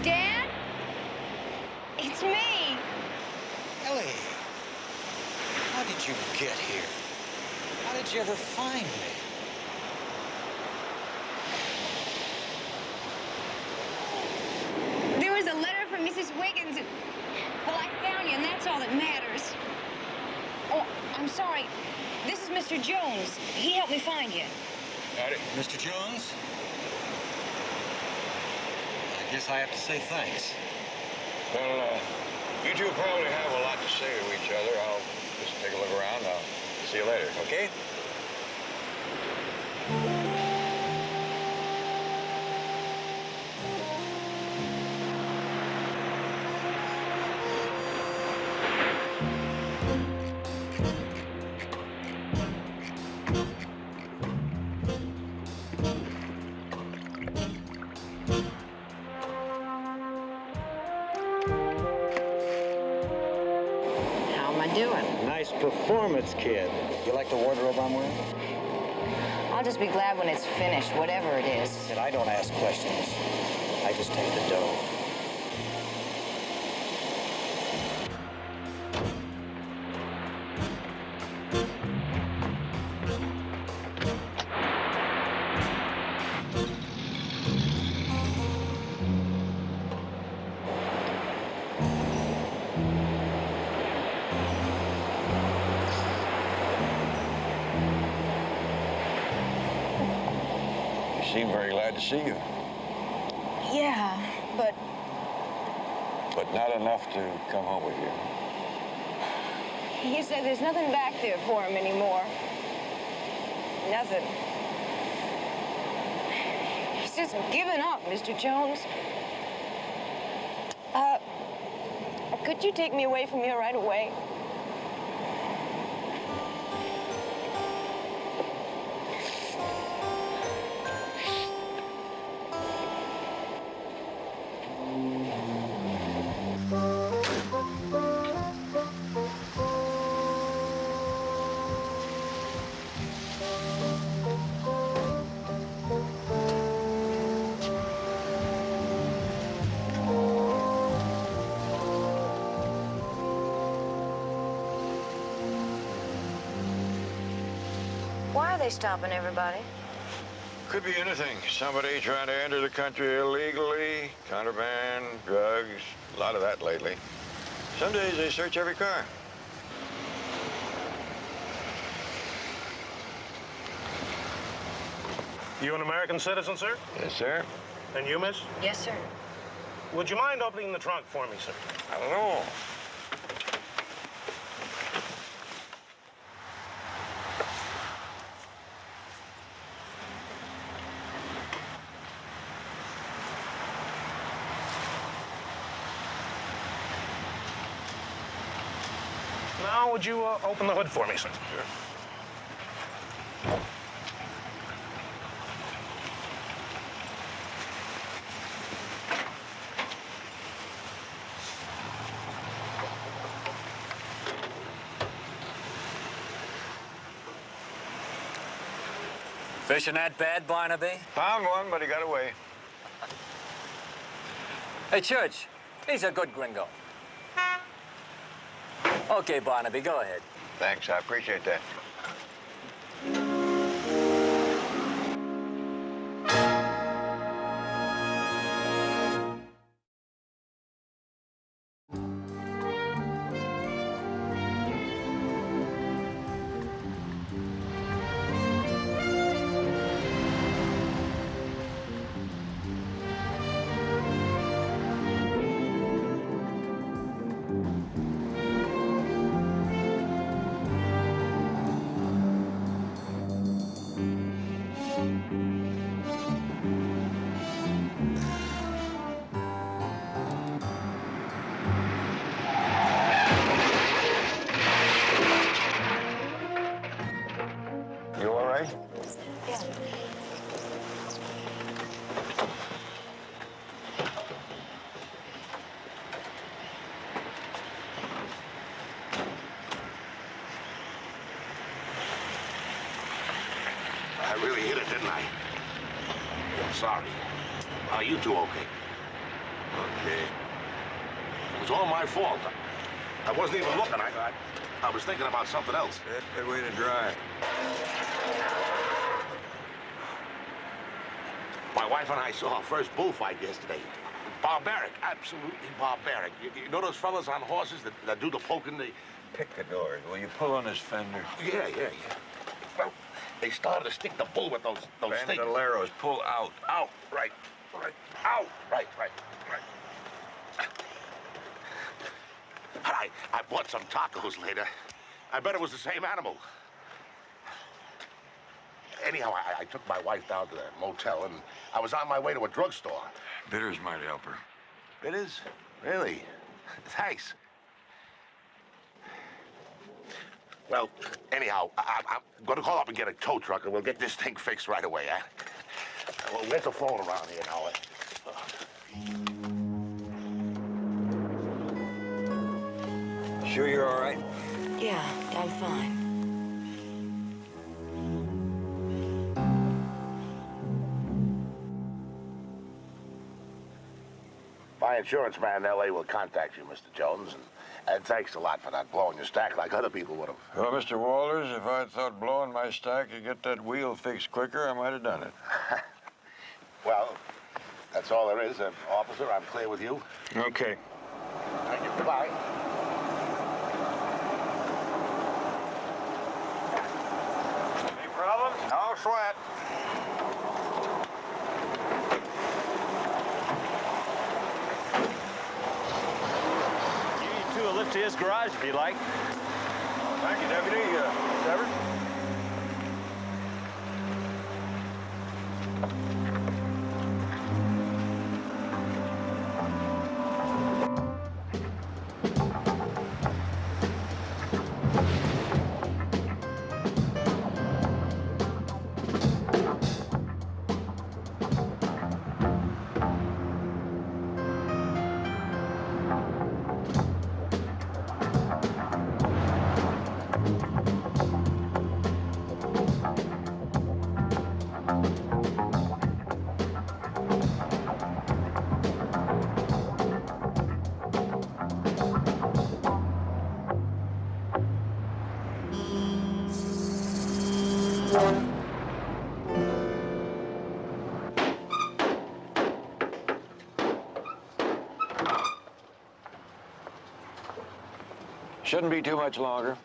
Dad? It's me. Ellie, how did you get here? How did you ever find me? There was a letter from Mrs. Wiggins. Well, I found you, and that's all that matters. Oh, I'm sorry. This is Mr. Jones. He helped me find you. Got it. Mr. Jones? I guess I have to say thanks. Well, you two probably have a lot to say to each other. I'll just take a look around. I'll see you later, okay? Nice performance, kid. You like the wardrobe I'm wearing? I'll just be glad when it's finished, whatever it is. Kid, I don't ask questions. I just take the dough. You seem very glad to see you. Yeah, but... But not enough to come home with you. You said there's nothing back there for him anymore. Nothing. He's just given up, Mr. Jones. Could you take me away from here right away? Why are they stopping everybody? Could be anything. Somebody trying to enter the country illegally, contraband, drugs, a lot of that lately. Some days they search every car. You an American citizen, sir? Yes, sir. And you, miss? Yes, sir. Would you mind opening the trunk for me, sir? I don't know. Now, would you open the hood for me, sir? Sure. Fishing that bad, Barnaby? Found one, but he got away. Hey, Church, he's a good gringo. Okay, Barnaby, go ahead. Thanks, I appreciate that. didn't I? I'm sorry. Are you two okay? Okay. It was all my fault. I wasn't even looking. I was thinking about something else. That's a good way to drive. My wife and I saw our first bullfight yesterday. Barbaric, absolutely barbaric. You know those fellas on horses that do the poking? Picadors. Will you pull on this fender? Yeah. Well, they started to stick the bull with those things. Bandoleros, pull out. Out, right. Out, right. I bought some tacos later. I bet it was the same animal. Anyhow, I took my wife down to the motel, and I was on my way to a drugstore. Bitters might help her. Bitters? Really? Thanks. Well, anyhow, I'm going to call up and get a tow truck, and we'll get this thing fixed right away, huh? Well, where's the phone around here now? Sure you're all right? Yeah, I'm fine. My insurance man in L.A. will contact you, Mr. Jones, and thanks a lot for not blowing your stack like other people would have. Well, Mr. Walters, if I'd thought blowing my stack could get that wheel fixed quicker, I might have done it. Well, that's all there is. Officer, I'm clear with you. Okay. Thank you. Goodbye. Any problems? No sweat. A lift to his garage if you like. Thank you, Deputy. Trevor? Shouldn't be too much longer.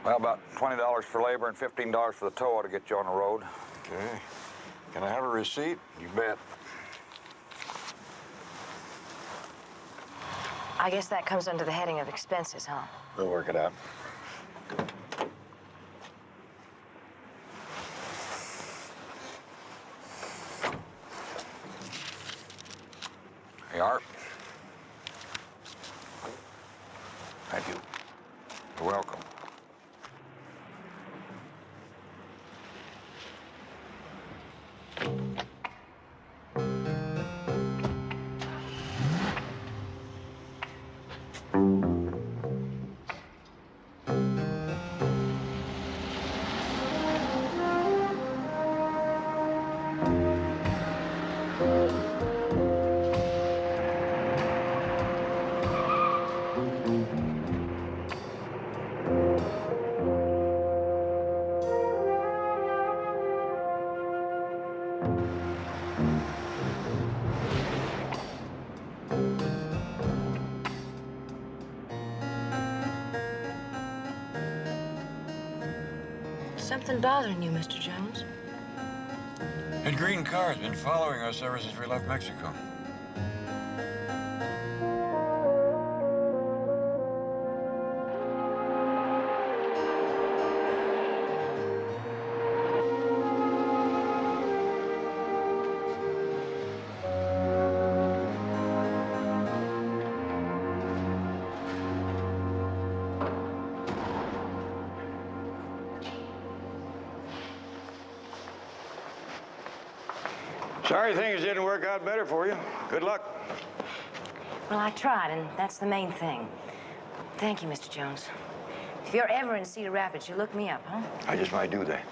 Well, about $20 for labor and $15 for the tow ought to get you on the road. Okay. Can I have a receipt? You bet. I guess that comes under the heading of expenses, huh? We'll work it out. Hey, Art. Thank you. You're welcome. Something bothering you, Mr. Jones? That green car's been following us ever since we left Mexico. Sorry things didn't work out better for you. Good luck. Well, I tried, and that's the main thing. Thank you, Mr. Jones. If you're ever in Cedar Rapids, you look me up, huh? I just might do that.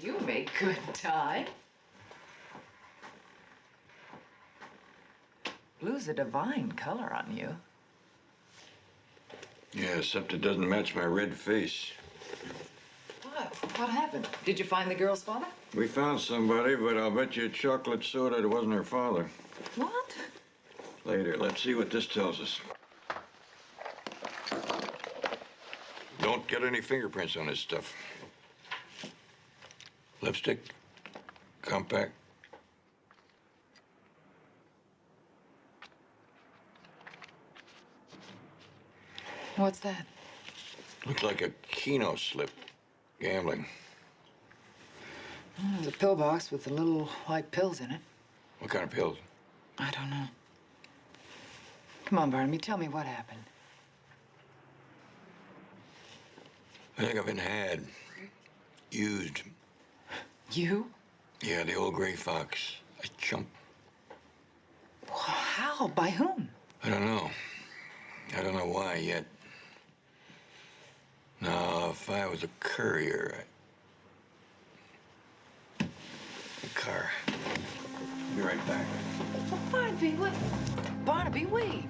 You make good time. Blue's a divine color on you. Yeah, except it doesn't match my red face. What? What happened? Did you find the girl's father? We found somebody, but I'll bet you a chocolate soda it wasn't her father. What? Later, let's see what this tells us. Don't get any fingerprints on this stuff. Lipstick, compact. What's that? Looks like a Keno slip. Gambling. Oh, there's a pill box with the little white pills in it. What kind of pills? I don't know. Come on, Barnaby, tell me what happened. I think I've been had. Used. You? Yeah, the old gray fox. A chump. Well, how? By whom? I don't know. I don't know why yet. No, if I was a courier, The car. Be right back. Well, Barnaby, what? Barnaby, wait.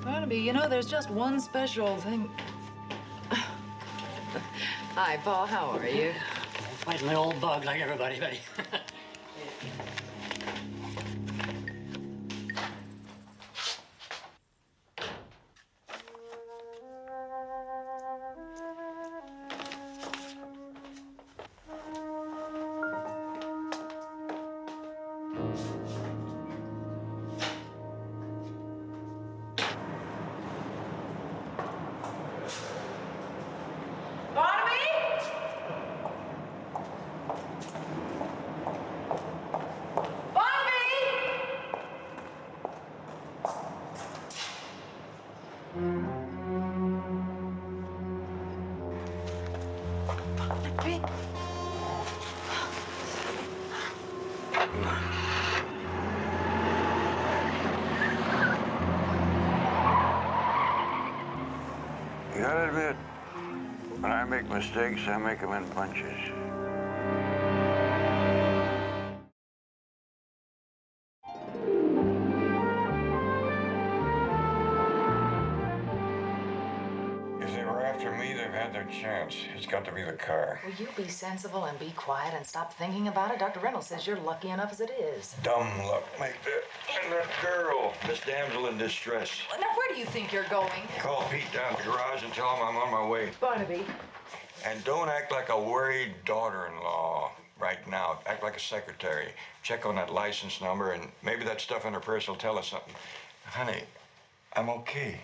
Barnaby, you know, there's just one special thing. Hi, Paul, how are you? Fighting my old bug like everybody, Betty. You gotta admit, when I make mistakes, I make them in bunches. If they were after me, they've had their chance. It's got to be the car. Will you be sensible and be quiet and stop thinking about it? Dr. Reynolds says you're lucky enough as it is. Dumb luck make that. And that girl, this damsel in distress. Now, where do you think you're going? Call Pete down to the garage and tell him I'm on my way. Barnaby. And don't act like a worried daughter-in-law right now. Act like a secretary. Check on that license number, and maybe that stuff in her purse will tell us something. Honey, I'm okay.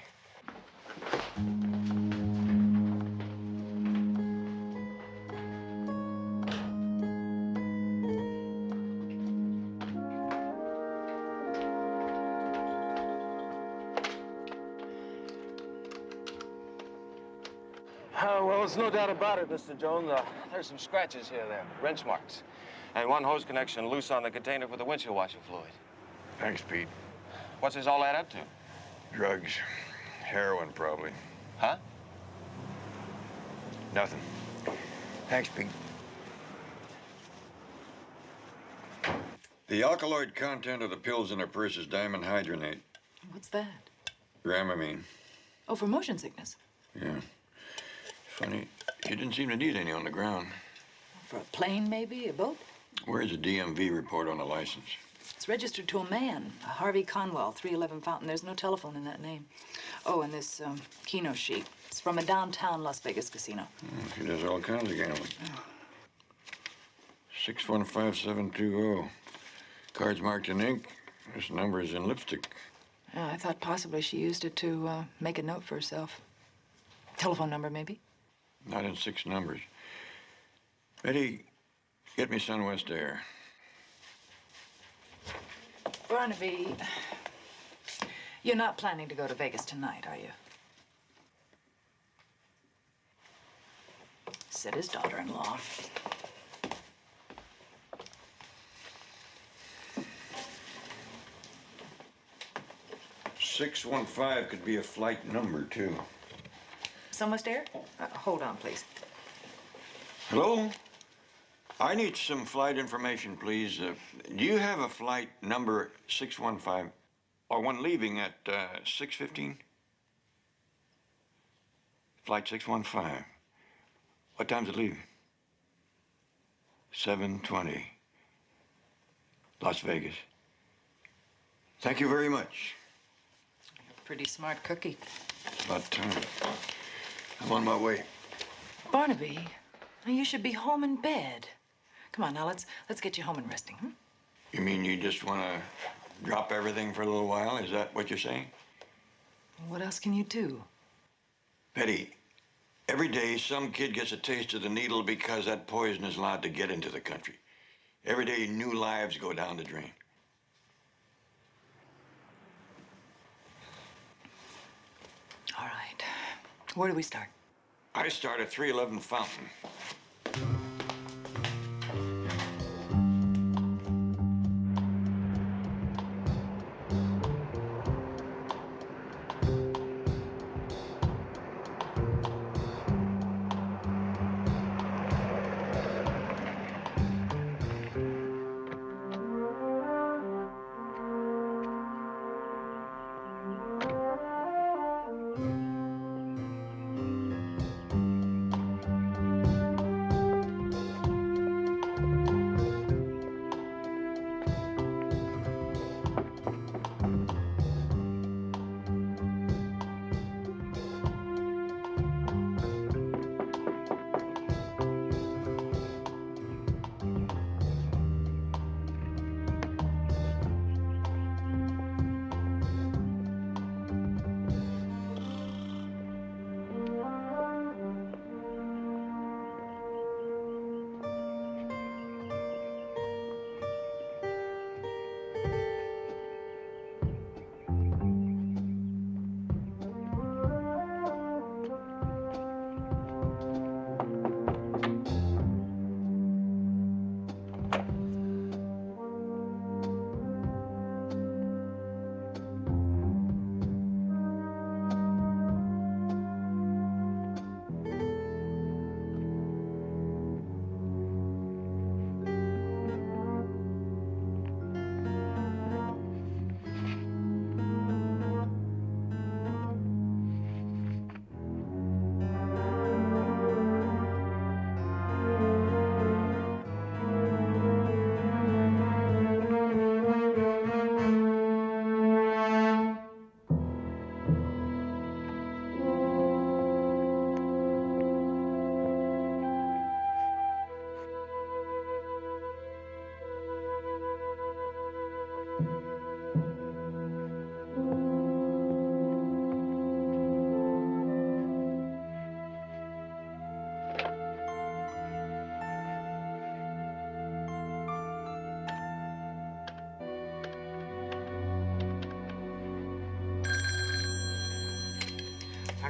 Well, there's no doubt about it, Mr. Jones. There's some scratches here and there, wrench marks. And one hose connection loose on the container for the windshield washer fluid. Thanks, Pete. What's this all add up to? Drugs. Heroin, probably. Huh? Nothing. Thanks, Pete. The alkaloid content of the pills in her purse is diamond hydronate. What's that? Dramamine. Oh, for motion sickness. Yeah. Funny, you didn't seem to need any on the ground. For a plane, maybe? A boat? Where's the DMV report on the license? It's registered to a man, a Harvey Conwell, 311 Fountain. There's no telephone in that name. Oh, and this Keno sheet. It's from a downtown Las Vegas casino. She does all kinds of gambling. 615720. Cards marked in ink. This number is in lipstick. Yeah, I thought possibly she used it to make a note for herself. Telephone number, maybe? Not in 6 numbers. Betty, get me Sunwest Air. Barnaby, you're not planning to go to Vegas tonight, are you? Said his daughter-in-law. "615 could be a flight number, too. Sunwest Air? Hold on, please. Hello? I need some flight information, please. Do you have a flight number 615? Or one leaving at 6:15? Flight 615. What time's it leaving? 7:20. Las Vegas. Thank you very much. Pretty smart cookie. About time. I'm on my way. Barnaby, you should be home in bed. Come on, now, let's get you home and resting, hmm? You mean you just want to drop everything for a little while? Is that what you're saying? What else can you do? Betty, every day some kid gets a taste of the needle because that poison is allowed to get into the country. Every day new lives go down the drain. All right. Where do we start? I start at 311 Fountain.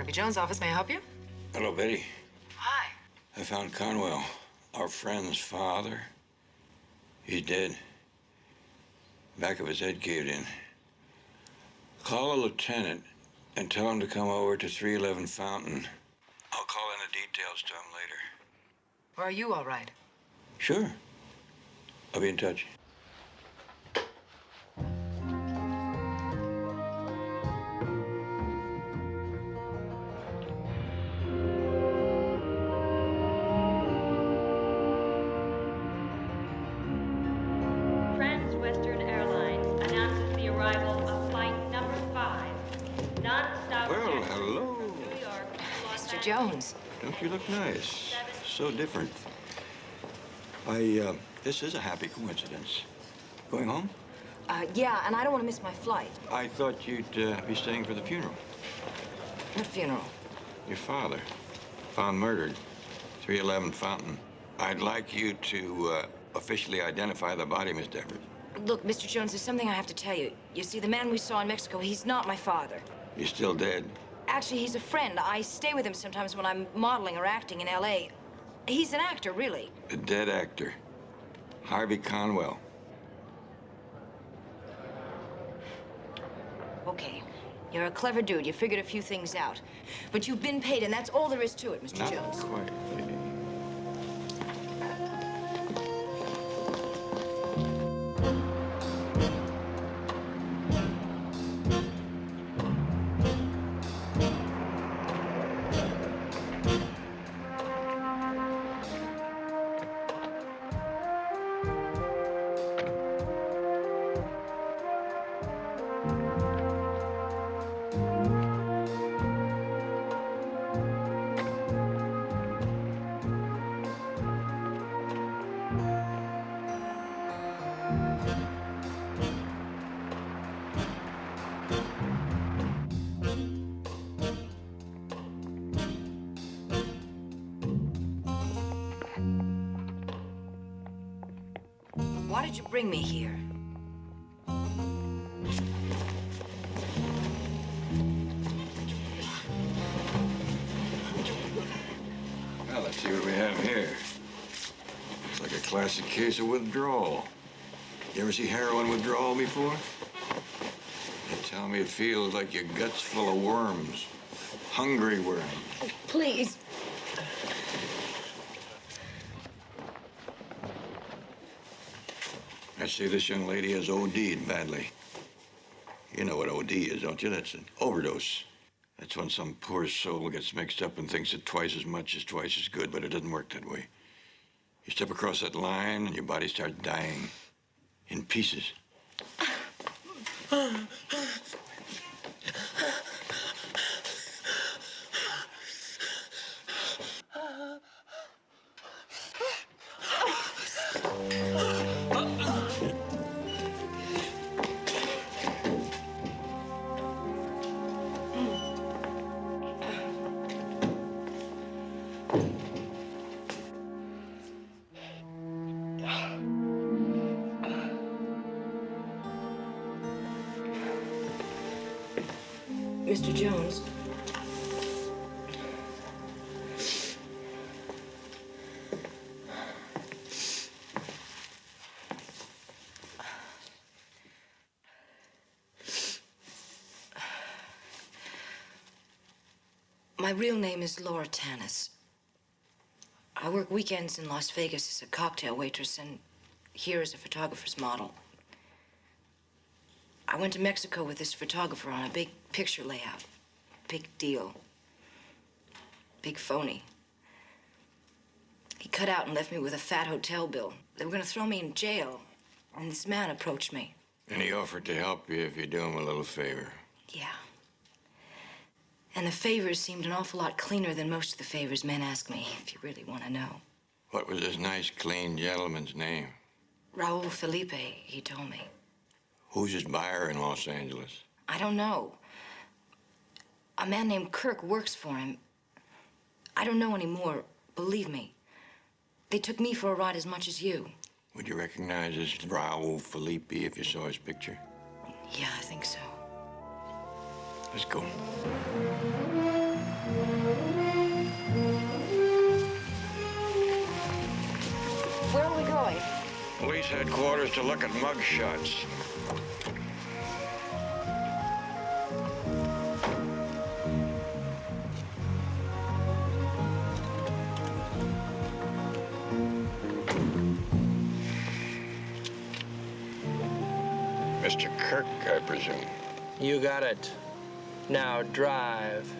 Barnaby Jones' office. May I help you? Hello, Betty. Hi. I found Conwell, our friend's father. He's dead. Back of his head caved in. Call a lieutenant and tell him to come over to 311 Fountain. I'll call in the details to him later. Or are you all right? Sure. I'll be in touch. Trans-Western Airlines announces the arrival of flight number 5, non-stop. Well, hello. Mr. Jones. Don't you look nice? So different. This is a happy coincidence. Going home? Yeah, and I don't want to miss my flight. I thought you'd be staying for the funeral. What funeral? Your father, found murdered, 311 Fountain. I'd like you to officially identify the body, Miss Devereux. Look, Mr. Jones, there's something I have to tell you. You see, the man we saw in Mexico, he's not my father. He's still dead. Actually, he's a friend. I stay with him sometimes when I'm modeling or acting in L.A. He's an actor, really. A dead actor. Harvey Conwell. Okay. You're a clever dude. You figured a few things out. But you've been paid, and that's all there is to it, Mr. Jones. Not quite. Why did you bring me here? Well, let's see what we have here. Looks like a classic case of withdrawal. You ever see heroin withdrawal before? They tell me it feels like your gut's full of worms. Hungry worms. Oh, please. I see this young lady has OD'd badly. You know what OD is, don't you? That's an overdose. That's when some poor soul gets mixed up and thinks that twice as much is twice as good, but it doesn't work that way. You step across that line and your body starts dying in pieces. Mr. Jones. My real name is Laura Tanis. I work weekends in Las Vegas as a cocktail waitress and here as a photographer's model. I went to Mexico with this photographer on a big picture layout. Big deal. Big phony. He cut out and left me with a fat hotel bill. They were going to throw me in jail. And this man approached me. And he offered to help you if you do him a little favor. Yeah. And the favors seemed an awful lot cleaner than most of the favors men ask me, if you really want to know. What was this nice, clean gentleman's name? Raul Felipe, he told me. Who's his buyer in Los Angeles? I don't know. A man named Kirk works for him. I don't know anymore, believe me. They took me for a ride as much as you. Would you recognize this Raul Felipe if you saw his picture? Yeah, I think so. Let's go. Where are we going? Police headquarters to look at mug shots. Mr. Kirk, I presume. You got it. Now drive.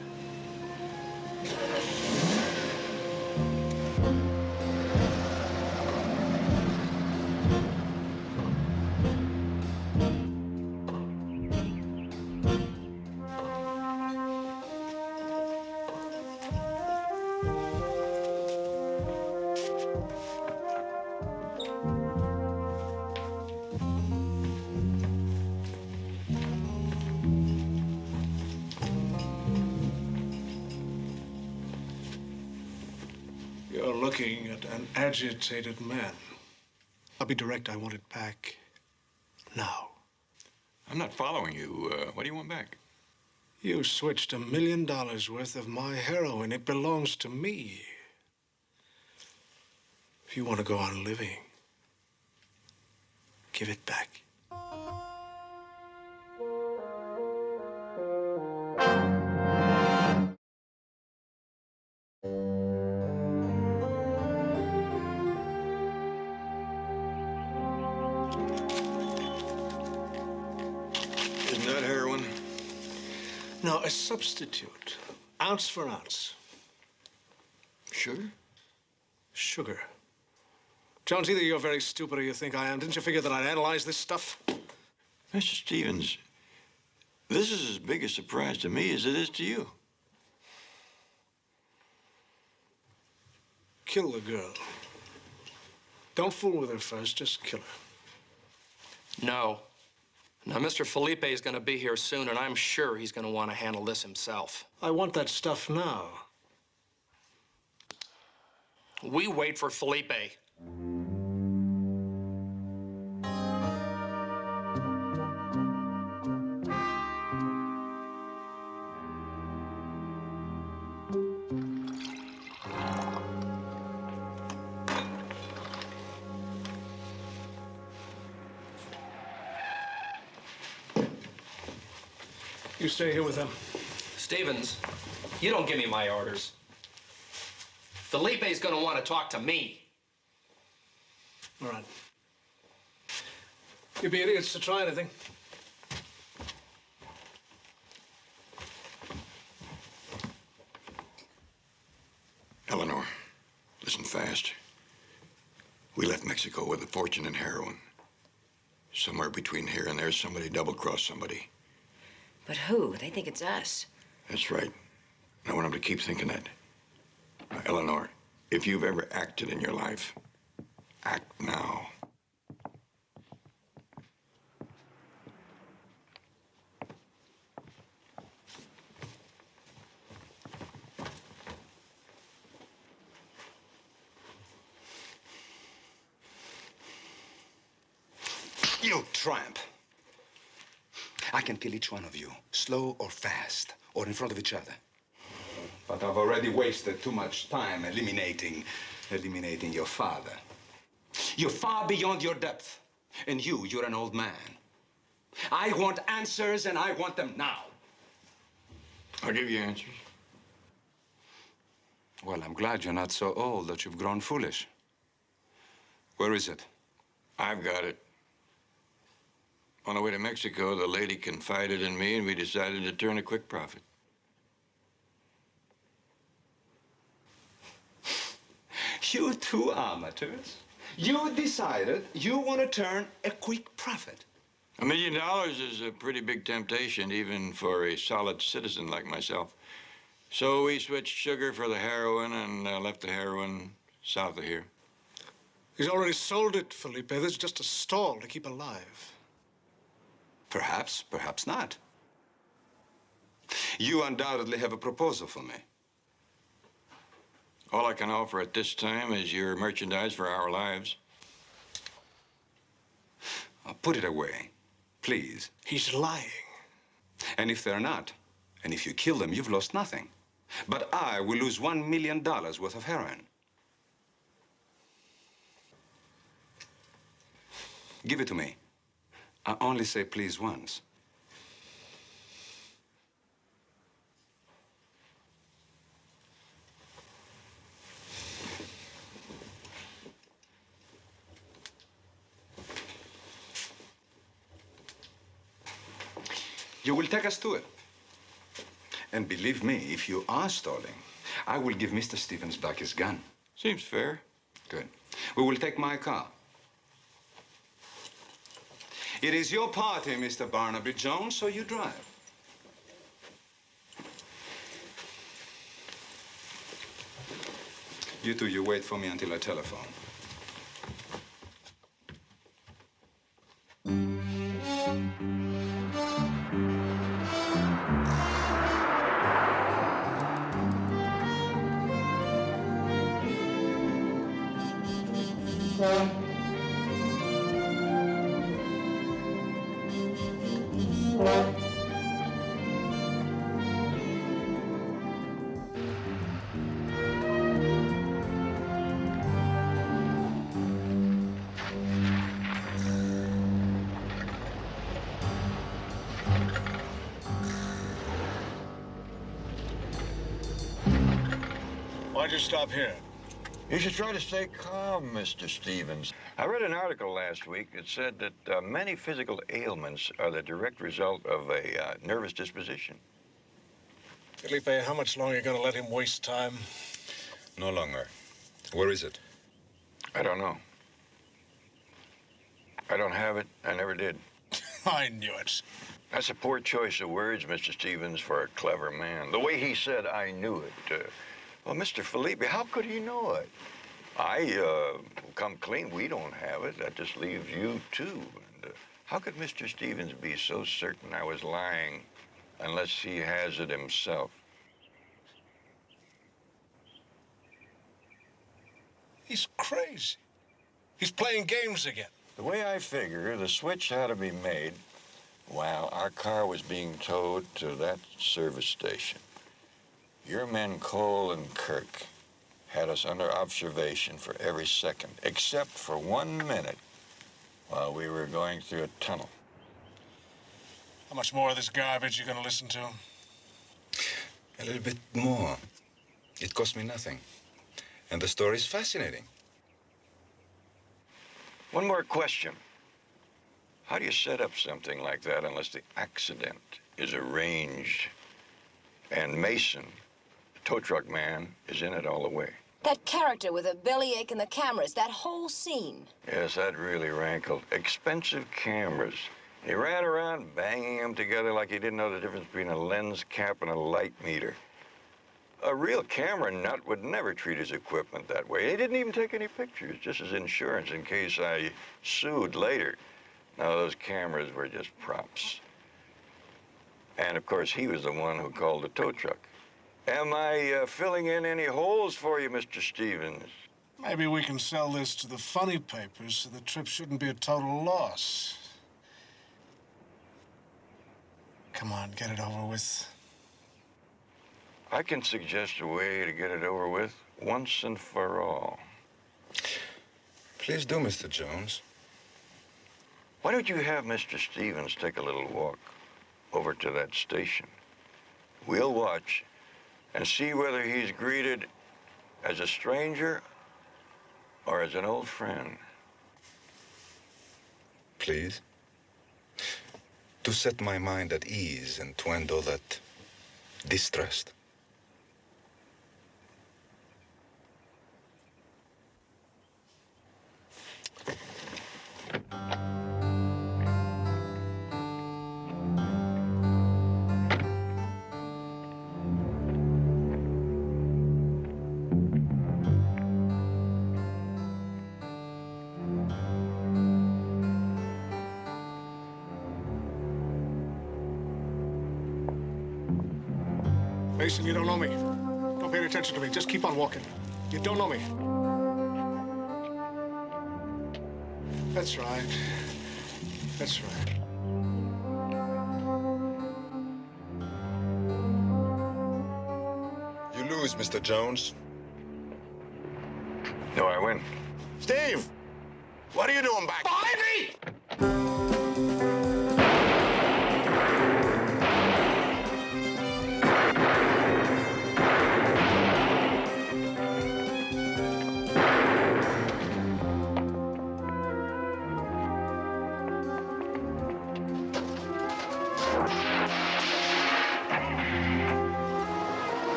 You're looking at an agitated man. I'll be direct. I want it back now. I'm not following you. What do you want back? You switched $1 million worth of my heroin. It belongs to me. If you want to go on living, give it back. Isn't that heroin? No, a substitute. Ounce for ounce. Sugar? Sugar. Jones, either you're very stupid or you think I am. Didn't you figure that I'd analyze this stuff? Mr. Stevens, this is as big a surprise to me as it is to you. Kill the girl. Don't fool with her first, just kill her. No. Now, Mr. Felipe is going to be here soon, and I'm sure he's going to want to handle this himself. I want that stuff now. We wait for Felipe. You stay here with them. Stevens, you don't give me my orders. Felipe's going to want to talk to me. All right. You'd be idiots to try anything. Eleanor, listen fast. We left Mexico with a fortune in heroin. Somewhere between here and there, somebody double-crossed somebody. But who? They think it's us. That's right. I want them to keep thinking that. Now, Eleanor, if you've ever acted in your life, act now. You tramp. I can kill each one of you, slow or fast, or in front of each other. But I've already wasted too much time eliminating your father. You're far beyond your depth. And you're an old man. I want answers, and I want them now. I'll give you answers. Well, I'm glad you're not so old that you've grown foolish. Where is it? I've got it. On the way to Mexico, the lady confided in me, and we decided to turn a quick profit. You two amateurs. You decided you want to turn a quick profit. $1 million is a pretty big temptation, even for a solid citizen like myself. So we switched sugar for the heroin and left the heroin south of here. He's already sold it, Felipe. This is just a stall to keep alive. Perhaps, perhaps not. You undoubtedly have a proposal for me. All I can offer at this time is your merchandise for our lives. Put it away, please. He's lying. And if they're not, And if you kill them, you've lost nothing. But I will lose $1 million worth of heroin. Give it to me. I only say please once. You will take us to it. And believe me, if you are stalling, I will give Mr. Stevens back his gun. Seems fair. Good. We will take my car. It is your party, Mr. Barnaby Jones, so you drive. You two, you wait for me until I telephone. Why'd you stop here? You should try to stay calm, Mr. Stevens. I read an article last week that said that many physical ailments are the direct result of a nervous disposition. Felipe, how much longer are you going to let him waste time? No longer. Where is it? I don't know. I don't have it. I never did. I knew it. That's a poor choice of words, Mr. Stevens, for a clever man. The way he said, I knew it. Well, Mr. Felipe, how could he know it? Come clean, we don't have it. That just leaves you, too. And, how could Mr. Stevens be so certain I was lying unless he has it himself? He's crazy. He's playing games again. The way I figure, the switch had to be made while our car was being towed to that service station. Your men, Cole and Kirk, had us under observation for every second, except for 1 minute while we were going through a tunnel. How much more of this garbage you going to listen to? A little bit more. It cost me nothing. And the story's fascinating. One more question. How do you set up something like that unless the accident is arranged and Mason, the tow truck man, is in it all the way? That character with a bellyache and the cameras, that whole scene. Yes, that really rankled. Expensive cameras. He ran around banging them together like he didn't know the difference between a lens cap and a light meter. A real camera nut would never treat his equipment that way. He didn't even take any pictures, just as insurance in case I sued later. No, those cameras were just props. And, of course, he was the one who called the tow truck. Am I filling in any holes for you, Mr. Stevens? Maybe we can sell this to the funny papers so the trip shouldn't be a total loss. Come on, get it over with. I can suggest a way to get it over with once and for all. Please do, Mr. Jones. Why don't you have Mr. Stevens take a little walk over to that station? We'll watch and see whether he's greeted as a stranger or as an old friend. Please? To set my mind at ease and to end all that distrust. Mason, you don't know me. Don't pay any attention to me. Just keep on walking. You don't know me. That's right. That's right. lose, Mr. Jones. No, I win. Steve! What are you doing back? Behind me!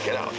Get out.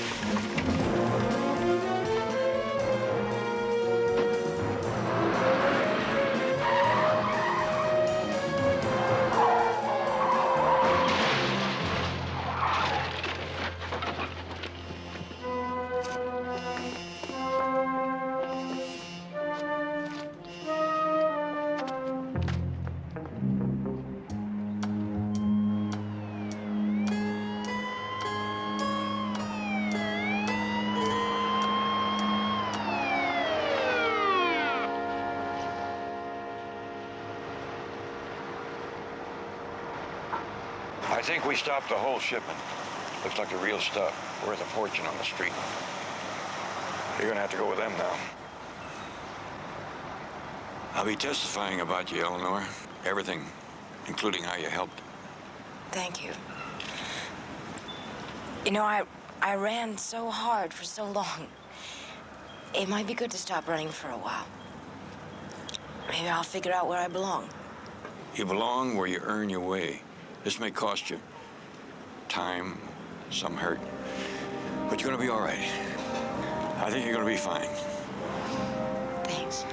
I think we stopped the whole shipment. Looks like the real stuff. Worth a fortune on the street. You're gonna have to go with them now. I'll be testifying about you, Eleanor. Everything, including how you helped. Thank you. You know, I ran so hard for so long. It might be good to stop running for a while. Maybe I'll figure out where I belong. You belong where you earn your way. This may cost you time, some hurt, but you're gonna be all right. I think you're gonna be fine. Thanks.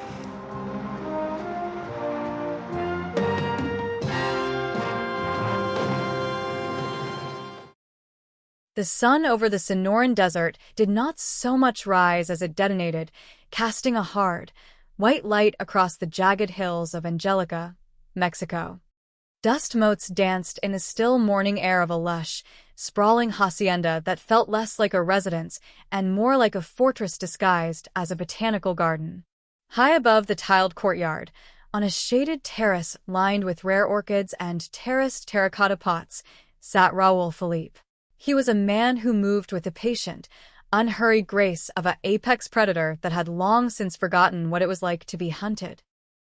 The sun over the Sonoran Desert did not so much rise as it detonated, casting a hard, white light across the jagged hills of Angelica, Mexico. Dust motes danced in the still morning air of a lush, sprawling hacienda that felt less like a residence and more like a fortress disguised as a botanical garden. High above the tiled courtyard, on a shaded terrace lined with rare orchids and terraced terracotta pots, sat Raoul Philippe. He was a man who moved with the patient, unhurried grace of an apex predator that had long since forgotten what it was like to be hunted.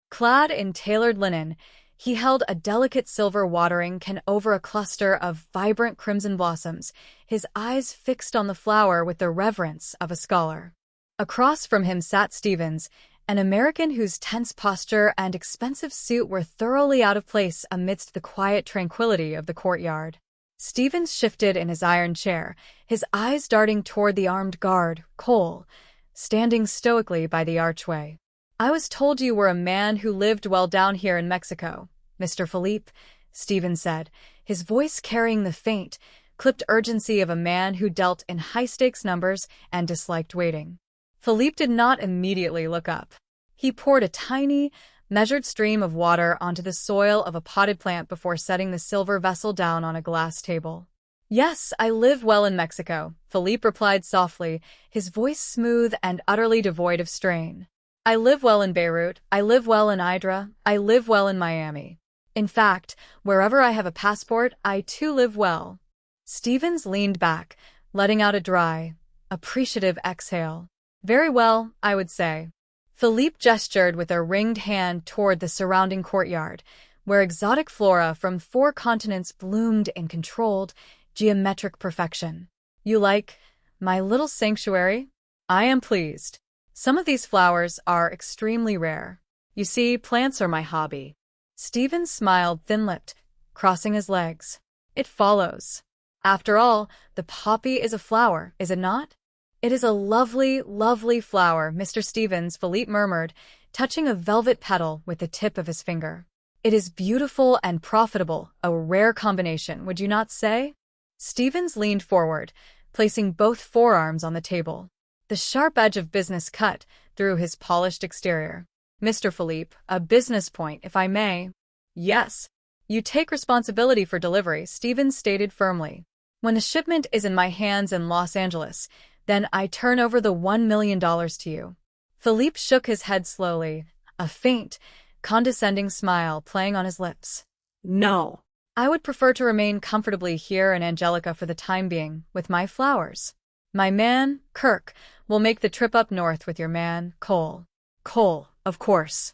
Clad in tailored linen, he held a delicate silver watering can over a cluster of vibrant crimson blossoms, his eyes fixed on the flower with the reverence of a scholar. Across from him sat Stevens, an American whose tense posture and expensive suit were thoroughly out of place amidst the quiet tranquility of the courtyard. Stevens shifted in his iron chair, his eyes darting toward the armed guard, Cole, standing stoically by the archway. "I was told you were a man who lived well down here in Mexico, Mr. Philippe," Stevens said, his voice carrying the faint, clipped urgency of a man who dealt in high-stakes numbers and disliked waiting. Philippe did not immediately look up. He poured a tiny, measured stream of water onto the soil of a potted plant before setting the silver vessel down on a glass table. "Yes, I live well in Mexico," Philippe replied softly, his voice smooth and utterly devoid of strain. "I live well in Beirut, I live well in Hydra, I live well in Miami. In fact, wherever I have a passport, I too live well." Stevens leaned back, letting out a dry, appreciative exhale. "Very well, I would say." Philippe gestured with a ringed hand toward the surrounding courtyard, where exotic flora from 4 continents bloomed in controlled, geometric perfection. "You like my little sanctuary? I am pleased. Some of these flowers are extremely rare. You see, plants are my hobby." Stevens smiled thin-lipped, crossing his legs. "It follows. After all, the poppy is a flower, is it not?" "It is a lovely, lovely flower," Mr. Stevens, Philippe murmured, touching a velvet petal with the tip of his finger. "It is beautiful and profitable, a rare combination, would you not say?" Stevens leaned forward, placing both forearms on the table. The sharp edge of business cut through his polished exterior. "Mr. Philippe, a business point, if I may." "Yes. You take responsibility for delivery," Stevens stated firmly. "When the shipment is in my hands in Los Angeles, then I turn over the $1 million to you." Philippe shook his head slowly, a faint, condescending smile playing on his lips. "No." I would prefer to remain comfortably here in Angelica for the time being, with my flowers. My man, Kirk, will make the trip up north with your man, Cole. Cole, of course.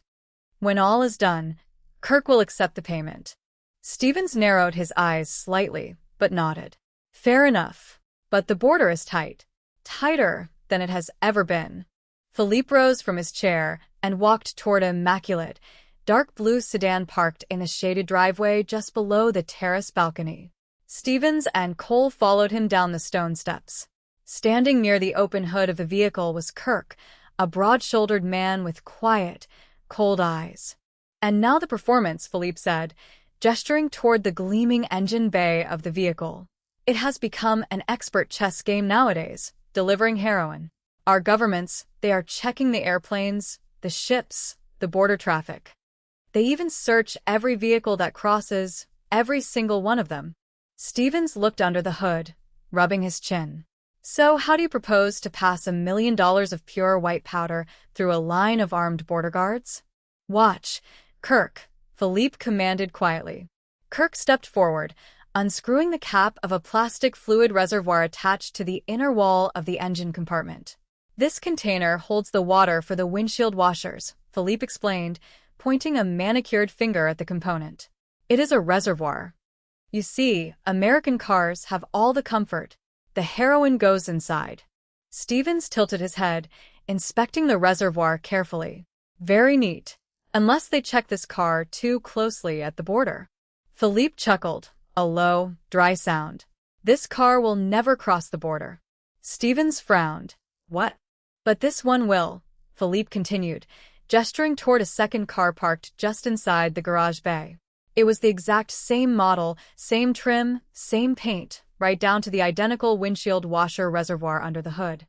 When all is done, Kirk will accept the payment. Stevens narrowed his eyes slightly, but nodded. Fair enough. But the border is tight. Tighter than it has ever been. Philippe rose from his chair and walked toward an immaculate, dark blue sedan parked in a shaded driveway just below the terrace balcony. Stevens and Cole followed him down the stone steps. Standing near the open hood of the vehicle was Kirk, a broad-shouldered man with quiet, cold eyes. And now the performance, Philippe said, gesturing toward the gleaming engine bay of the vehicle. It has become an expert chess game nowadays, delivering heroin. Our governments, they are checking the airplanes, the ships, the border traffic. They even search every vehicle that crosses, every single one of them. Stevens looked under the hood, rubbing his chin. So how do you propose to pass $1 million of pure white powder through a line of armed border guards? Watch, Kirk, Philippe commanded quietly. Kirk stepped forward, unscrewing the cap of a plastic fluid reservoir attached to the inner wall of the engine compartment. This container holds the water for the windshield washers, Philippe explained, pointing a manicured finger at the component. It is a reservoir. You see, American cars have all the comfort. The heroin goes inside. Stevens tilted his head, inspecting the reservoir carefully. Very neat. Unless they check this car too closely at the border. Philippe chuckled, a low, dry sound. This car will never cross the border. Stevens frowned. What? But this one will, Philippe continued, gesturing toward a second car parked just inside the garage bay. It was the exact same model, same trim, same paint, right down to the identical windshield washer reservoir under the hood.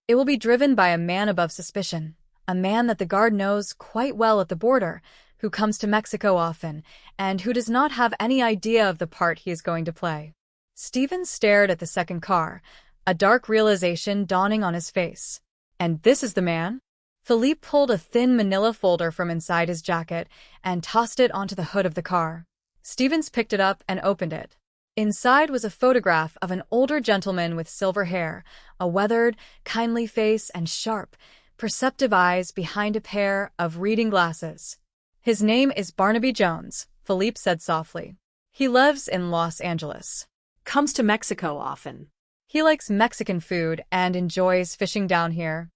It will be driven by a man above suspicion, a man that the guard knows quite well at the border, who comes to Mexico often, and who does not have any idea of the part he is going to play. Stevens stared at the second car, a dark realization dawning on his face. And this is the man? Philippe pulled a thin manila folder from inside his jacket and tossed it onto the hood of the car. Stevens picked it up and opened it. Inside was a photograph of an older gentleman with silver hair, a weathered, kindly face, and sharp, perceptive eyes behind a pair of reading glasses. His name is Barnaby Jones, Philippe said softly. He lives in Los Angeles. Comes to Mexico often. He likes Mexican food and enjoys fishing down here.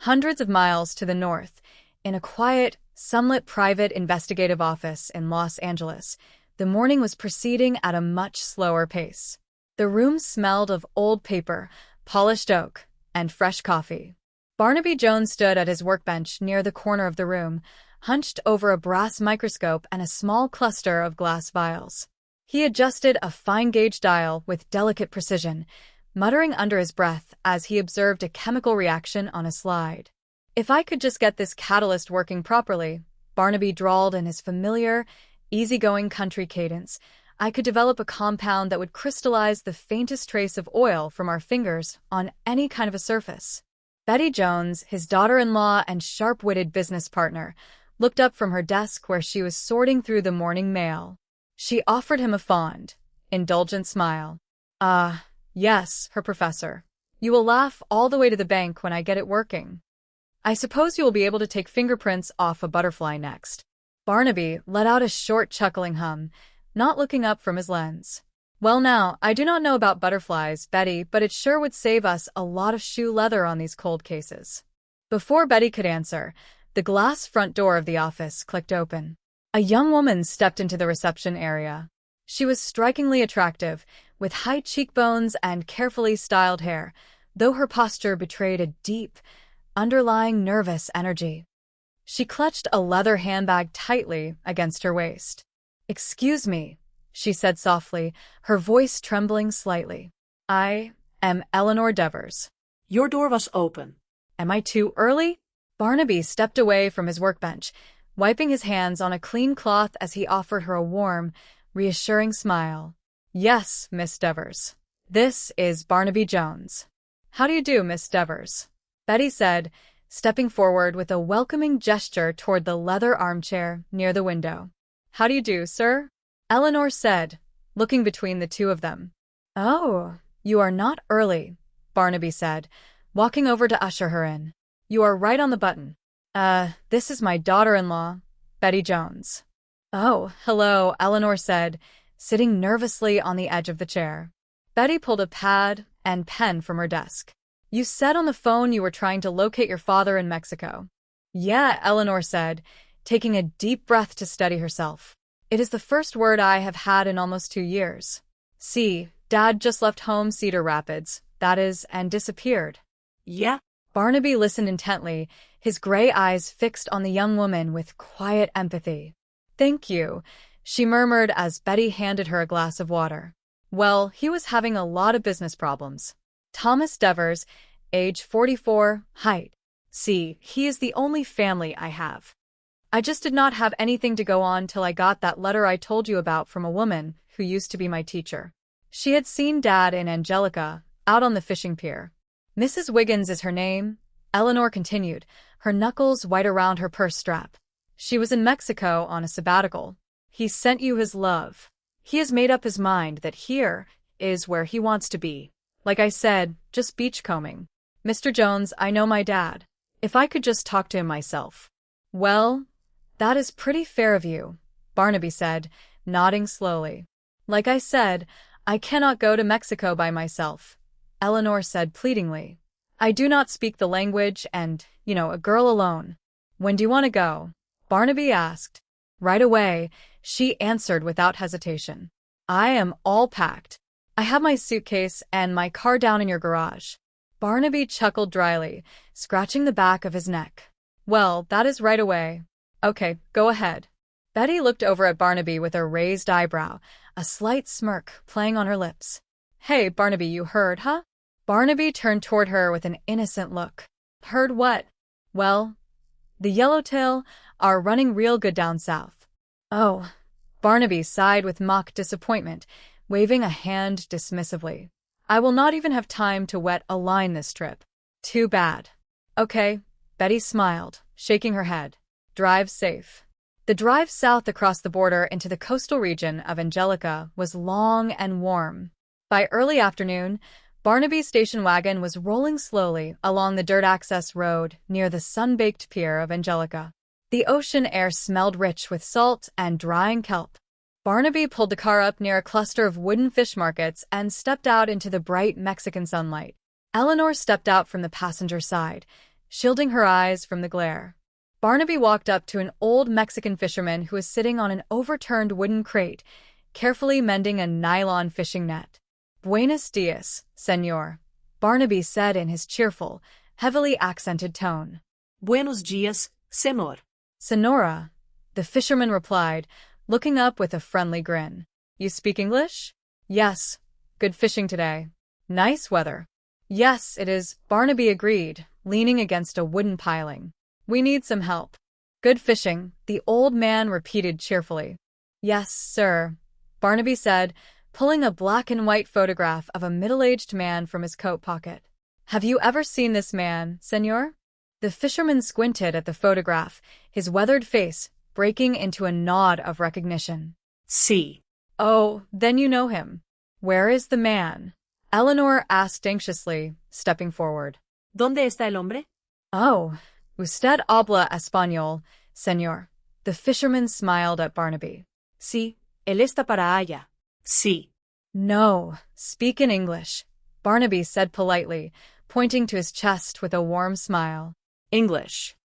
Hundreds of miles to the north, in a quiet, sunlit private investigative office in Los Angeles, the morning was proceeding at a much slower pace. The room smelled of old paper, polished oak, and fresh coffee. Barnaby Jones stood at his workbench near the corner of the room, hunched over a brass microscope and a small cluster of glass vials. He adjusted a fine-gauge dial with delicate precision, muttering under his breath as he observed a chemical reaction on a slide. If I could just get this catalyst working properly, Barnaby drawled in his familiar, easygoing country cadence, I could develop a compound that would crystallize the faintest trace of oil from our fingers on any kind of a surface. Betty Jones, his daughter-in-law and sharp-witted business partner, looked up from her desk where she was sorting through the morning mail. She offered him a fond, indulgent smile. Yes, her professor. You will laugh all the way to the bank when I get it working. I suppose you will be able to take fingerprints off a butterfly next. Barnaby let out a short chuckling hum, not looking up from his lens. Well now, I do not know about butterflies, Betty, but it sure would save us a lot of shoe leather on these cold cases. Before Betty could answer, the glass front door of the office clicked open. A young woman stepped into the reception area. She was strikingly attractive, with high cheekbones and carefully styled hair, though her posture betrayed a deep, underlying nervous energy. She clutched a leather handbag tightly against her waist. "Excuse me," she said softly, her voice trembling slightly. "I am Eleanor Devers." Your door was open. Am I too early? Barnaby stepped away from his workbench, wiping his hands on a clean cloth as he offered her a warm, reassuring smile. "Yes, Miss Devers. This is Barnaby Jones." "How do you do, Miss Devers?" Betty said, stepping forward with a welcoming gesture toward the leather armchair near the window. "How do you do, sir?" Eleanor said, looking between the two of them. "Oh, you are not early," Barnaby said, walking over to usher her in. "You are right on the button. This is my daughter-in-law, Betty Jones." "Oh, hello," Eleanor said, sitting nervously on the edge of the chair. Betty pulled a pad and pen from her desk. "You said on the phone you were trying to locate your father in Mexico." "Yeah," Eleanor said, taking a deep breath to steady herself. "It is the first word I have had in almost 2 years. See, Dad just left home Cedar Rapids, that is, and disappeared." "Yeah?" Barnaby listened intently, his gray eyes fixed on the young woman with quiet empathy. "Thank you," she murmured as Betty handed her a glass of water. "Well, he was having a lot of business problems. Thomas Devers, age 44, height. See, he is the only family I have. I just did not have anything to go on till I got that letter I told you about from a woman who used to be my teacher. She had seen Dad and Angelica out on the fishing pier. Mrs. Wiggins is her name," Eleanor continued, her knuckles white around her purse strap. "She was in Mexico on a sabbatical. He sent you his love. He has made up his mind that here is where he wants to be. Like I said, just beachcombing. Mr. Jones, I know my dad. If I could just talk to him myself." "Well, that is pretty fair of you," Barnaby said, nodding slowly. "Like I said, I cannot go to Mexico by myself," Eleanor said pleadingly. "I do not speak the language and, a girl alone." "When do you want to go?" Barnaby asked. "Right away," she answered without hesitation. "I am all packed. I have my suitcase and my car down in your garage." Barnaby chuckled dryly, scratching the back of his neck. "Well, that is right away. Okay, go ahead." Betty looked over at Barnaby with a raised eyebrow, a slight smirk playing on her lips. "Hey, Barnaby, you heard, huh?" Barnaby turned toward her with an innocent look. "Heard what?" "Well, the Yellowtail are running real good down south." "Oh," Barnaby sighed with mock disappointment, waving a hand dismissively. "I will not even have time to wet a line this trip. Too bad." "Okay," Betty smiled, shaking her head. "Drive safe." The drive south across the border into the coastal region of Angelica was long and warm. By early afternoon, Barnaby's station wagon was rolling slowly along the dirt access road near the sun-baked pier of Angelica. The ocean air smelled rich with salt and drying kelp. Barnaby pulled the car up near a cluster of wooden fish markets and stepped out into the bright Mexican sunlight. Eleanor stepped out from the passenger side, shielding her eyes from the glare. Barnaby walked up to an old Mexican fisherman who was sitting on an overturned wooden crate, carefully mending a nylon fishing net. "Buenos dias, señor," Barnaby said in his cheerful, heavily accented tone. "Buenos dias, señor." "Senora," the fisherman replied, looking up with a friendly grin. "You speak English?" "Yes. Good fishing today." "Nice weather." "Yes, it is," Barnaby agreed, leaning against a wooden piling. "We need some help." "Good fishing," the old man repeated cheerfully. "Yes, sir," Barnaby said, pulling a black and white photograph of a middle-aged man from his coat pocket. "Have you ever seen this man, senor?" The fisherman squinted at the photograph, his weathered face breaking into a nod of recognition. "Sí." "Oh, then you know him. Where is the man?" Eleanor asked anxiously, stepping forward. ¿Dónde está el hombre? "Oh, usted habla español, señor." The fisherman smiled at Barnaby. Sí, él está para allá. Sí. "No, speak in English," Barnaby said politely, pointing to his chest with a warm smile. English.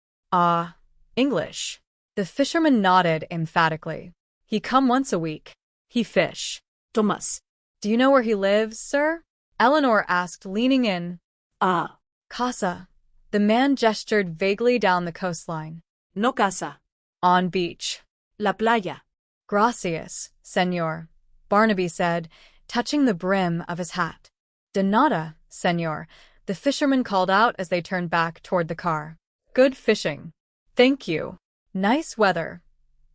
English. The fisherman nodded emphatically. "He come once a week. He fish." Thomas. "Do you know where he lives, sir?" Eleanor asked, leaning in. Casa. The man gestured vaguely down the coastline. No casa. On beach. La playa. Gracias, señor, Barnaby said, touching the brim of his hat. De nada, señor, the fisherman called out as they turned back toward the car. Good fishing. Thank you. Nice weather,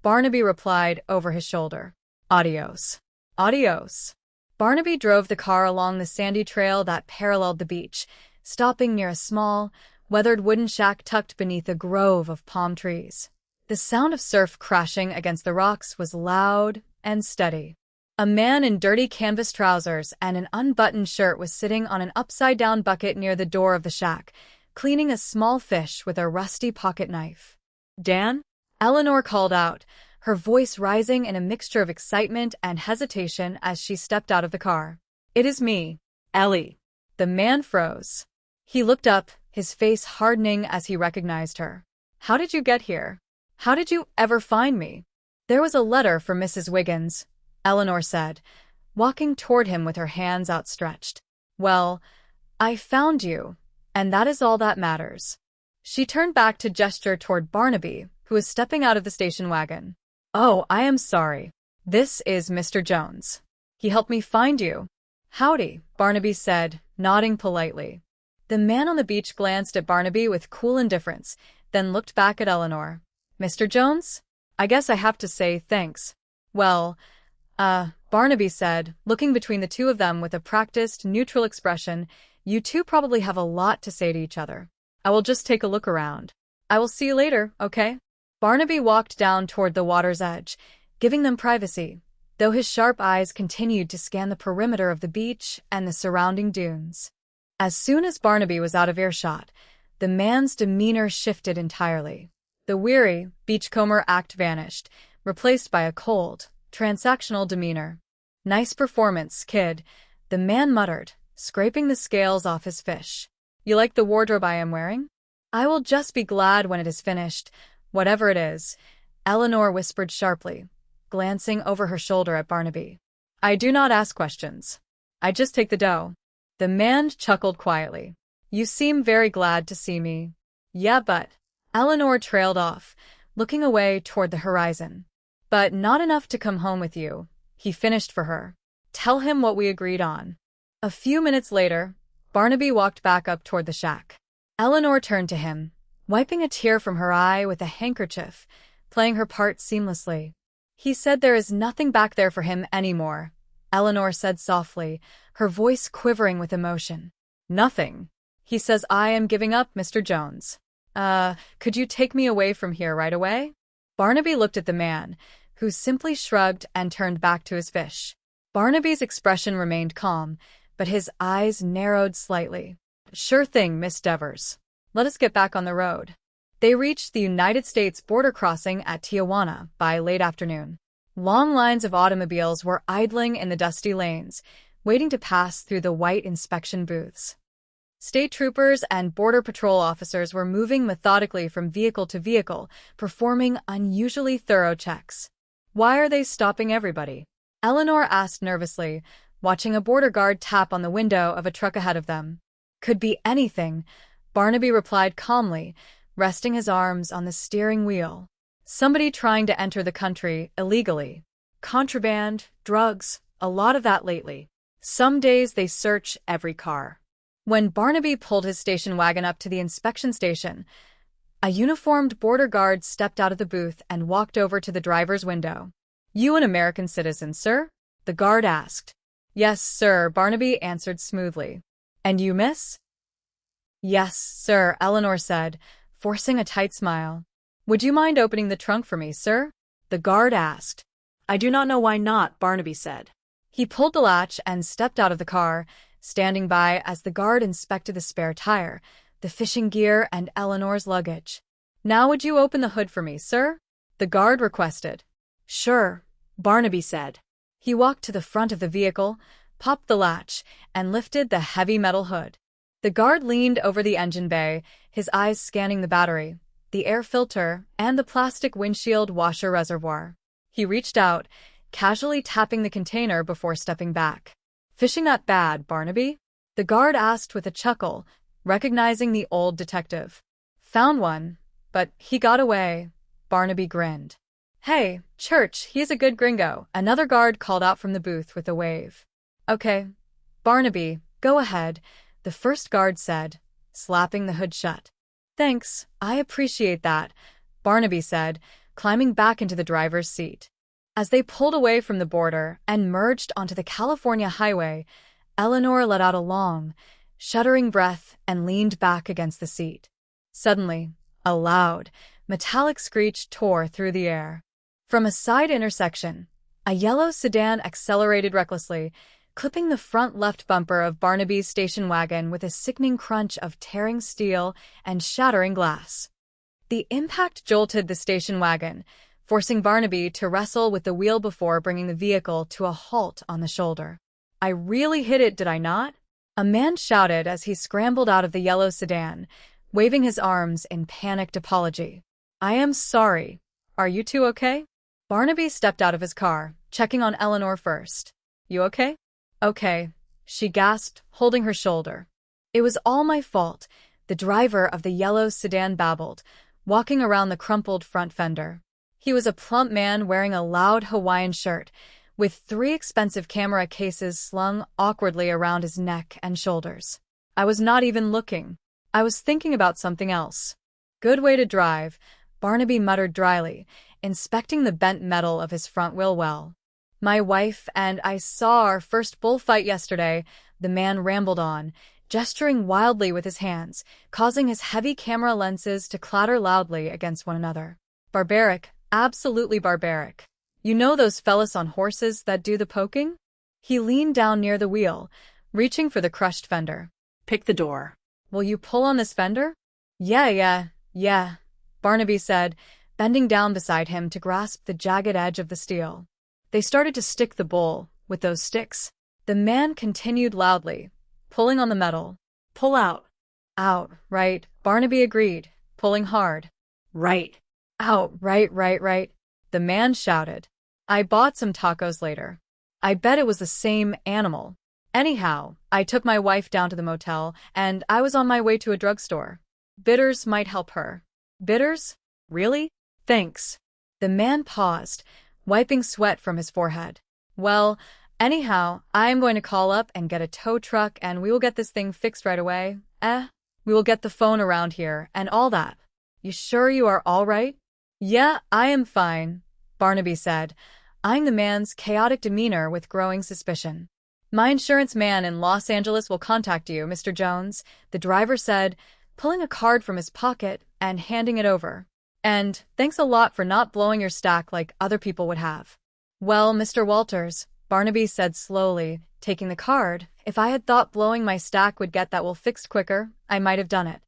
Barnaby replied over his shoulder. Adios. Adios. Barnaby drove the car along the sandy trail that paralleled the beach, stopping near a small, weathered wooden shack tucked beneath a grove of palm trees. The sound of surf crashing against the rocks was loud and steady. A man in dirty canvas trousers and an unbuttoned shirt was sitting on an upside-down bucket near the door of the shack, cleaning a small fish with a rusty pocket knife. Dan? Eleanor called out, her voice rising in a mixture of excitement and hesitation as she stepped out of the car. It is me, Ellie. The man froze. He looked up, his face hardening as he recognized her. How did you get here? How did you ever find me? There was a letter for Mrs. Wiggins, Eleanor said, walking toward him with her hands outstretched. Well, I found you, and that is all that matters. She turned back to gesture toward Barnaby, who was stepping out of the station wagon. Oh, I am sorry. This is Mr. Jones. He helped me find you. Howdy, Barnaby said, nodding politely. The man on the beach glanced at Barnaby with cool indifference, then looked back at Eleanor. Mr. Jones? I guess I have to say thanks. Well, Barnaby said, looking between the two of them with a practiced, neutral expression, you two probably have a lot to say to each other. I will just take a look around. I will see you later, okay? Barnaby walked down toward the water's edge, giving them privacy, though his sharp eyes continued to scan the perimeter of the beach and the surrounding dunes. As soon as Barnaby was out of earshot, the man's demeanor shifted entirely. The weary, beachcomber act vanished, replaced by a cold, transactional demeanor. Nice performance, kid, the man muttered, scraping the scales off his fish. You like the wardrobe I am wearing? I will just be glad when it is finished, whatever it is, Eleanor whispered sharply, glancing over her shoulder at Barnaby. I do not ask questions. I just take the dough. The man chuckled quietly. You seem very glad to see me. Yeah, but... Eleanor trailed off, looking away toward the horizon. But not enough to come home with you, he finished for her. Tell him what we agreed on. A few minutes later, Barnaby walked back up toward the shack. Eleanor turned to him, wiping a tear from her eye with a handkerchief, playing her part seamlessly. He said there is nothing back there for him anymore, Eleanor said softly, her voice quivering with emotion. Nothing. He says I am giving up, Mr. Jones. Could you take me away from here right away? Barnaby looked at the man, who simply shrugged and turned back to his fish. Barnaby's expression remained calm, but his eyes narrowed slightly. Sure thing, Miss Devers. Let us get back on the road. They reached the United States border crossing at Tijuana by late afternoon. Long lines of automobiles were idling in the dusty lanes, waiting to pass through the white inspection booths. State troopers and Border Patrol officers were moving methodically from vehicle to vehicle, performing unusually thorough checks. Why are they stopping everybody? Eleanor asked nervously, watching a border guard tap on the window of a truck ahead of them. Could be anything, Barnaby replied calmly, resting his arms on the steering wheel. Somebody trying to enter the country illegally. Contraband, drugs, a lot of that lately. Some days they search every car. When Barnaby pulled his station wagon up to the inspection station, a uniformed border guard stepped out of the booth and walked over to the driver's window. You an American citizen, sir? The guard asked. Yes, sir, Barnaby answered smoothly. And you, miss? Yes, sir, Eleanor said, forcing a tight smile. Would you mind opening the trunk for me, sir? The guard asked. I do not know why not, Barnaby said. He pulled the latch and stepped out of the car, standing by as the guard inspected the spare tire, the fishing gear, and Eleanor's luggage. Now would you open the hood for me, sir? The guard requested. Sure, Barnaby said. He walked to the front of the vehicle, popped the latch, and lifted the heavy metal hood. The guard leaned over the engine bay, his eyes scanning the battery, the air filter, and the plastic windshield washer reservoir. He reached out, casually tapping the container before stepping back. Fishing that bad, Barnaby? The guard asked with a chuckle, recognizing the old detective. Found one, but he got away. Barnaby grinned. Hey, Church, he's a good gringo, another guard called out from the booth with a wave. Okay, Barnaby, go ahead, the first guard said, slapping the hood shut. Thanks, I appreciate that, Barnaby said, climbing back into the driver's seat. As they pulled away from the border and merged onto the California highway, Eleanor let out a long, shuddering breath and leaned back against the seat. Suddenly, a loud, metallic screech tore through the air. From a side intersection, A yellow sedan accelerated recklessly, clipping the front left bumper of Barnaby's station wagon with a sickening crunch of tearing steel and shattering glass. The impact jolted the station wagon, forcing Barnaby to wrestle with the wheel before bringing the vehicle to a halt on the shoulder. "I really hit it, did I not?" a man shouted as he scrambled out of the yellow sedan, waving his arms in panicked apology. "I am sorry. Are you two okay?" Barnaby stepped out of his car, checking on Eleanor first. "You okay?" "Okay," she gasped, holding her shoulder. "It was all my fault," the driver of the yellow sedan babbled, walking around the crumpled front fender. He was a plump man wearing a loud Hawaiian shirt, with 3 expensive camera cases slung awkwardly around his neck and shoulders. "I was not even looking. I was thinking about something else." "Good way to drive," Barnaby muttered dryly, inspecting the bent metal of his front wheel well. "My wife and I saw our first bullfight yesterday," the man rambled on, gesturing wildly with his hands, causing his heavy camera lenses to clatter loudly against one another. "Barbaric, absolutely barbaric. You know those fellas on horses that do the poking?" He leaned down near the wheel, reaching for the crushed fender. Pick the door. "Will you pull on this fender?" Yeah, Barnaby said, bending down beside him to grasp the jagged edge of the steel. They started to stick the bull with those sticks. The man continued loudly, pulling on the metal. "Pull out." "Out, right," Barnaby agreed, pulling hard. "Right." "Out, right," the man shouted. "I bought some tacos later. I bet it was the same animal. Anyhow, I took my wife down to the motel, and I was on my way to a drugstore. Bitters might help her." "Bitters? Really? Thanks." The man paused, wiping sweat from his forehead. "Well, anyhow, I am going to call up and get a tow truck, and we will get this thing fixed right away. We will get the phone around here, and all that. You sure you are all right?" "Yeah, I am fine," Barnaby said, eyeing the man's chaotic demeanor with growing suspicion. "My insurance man in Los Angeles will contact you, Mr. Jones," the driver said, pulling a card from his pocket and handing it over. "And thanks a lot for not blowing your stack like other people would have." "Well, Mr. Walters," Barnaby said slowly, taking the card, "if I had thought blowing my stack would get that will fixed quicker, I might have done it."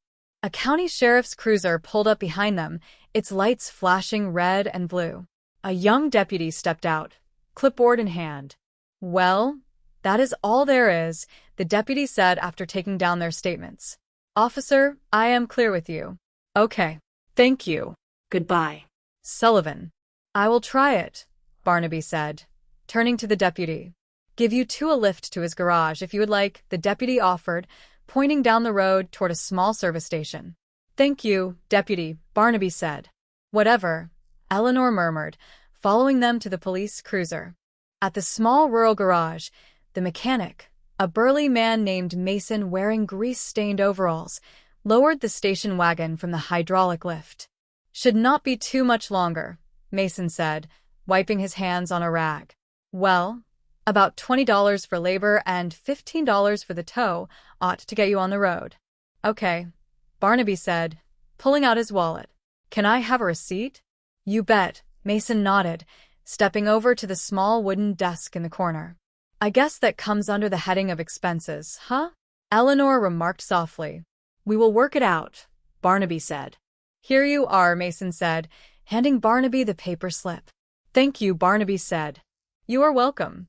A county sheriff's cruiser pulled up behind them, its lights flashing red and blue. A young deputy stepped out, clipboard in hand. "Well, that is all there is," the deputy said after taking down their statements. "Officer, I am clear with you." "Okay. Thank you." "Goodbye." "Sullivan." "I will try it," Barnaby said, turning to the deputy. "Give you two a lift to his garage if you would like," the deputy offered, pointing down the road toward a small service station. "Thank you, deputy," Barnaby said. "Whatever," Eleanor murmured, following them to the police cruiser. At the small rural garage, the mechanic, a burly man named Mason wearing grease-stained overalls, lowered the station wagon from the hydraulic lift. "Should not be too much longer," Mason said, wiping his hands on a rag. "Well, about $20 for labor and $15 for the tow ought to get you on the road." "Okay," Barnaby said, pulling out his wallet. "Can I have a receipt?" "You bet," Mason nodded, stepping over to the small wooden desk in the corner. "I guess that comes under the heading of expenses, huh?" Eleanor remarked softly. "We will work it out," Barnaby said. "Here you are," Mason said, handing Barnaby the paper slip. "Thank you," Barnaby said. "You are welcome."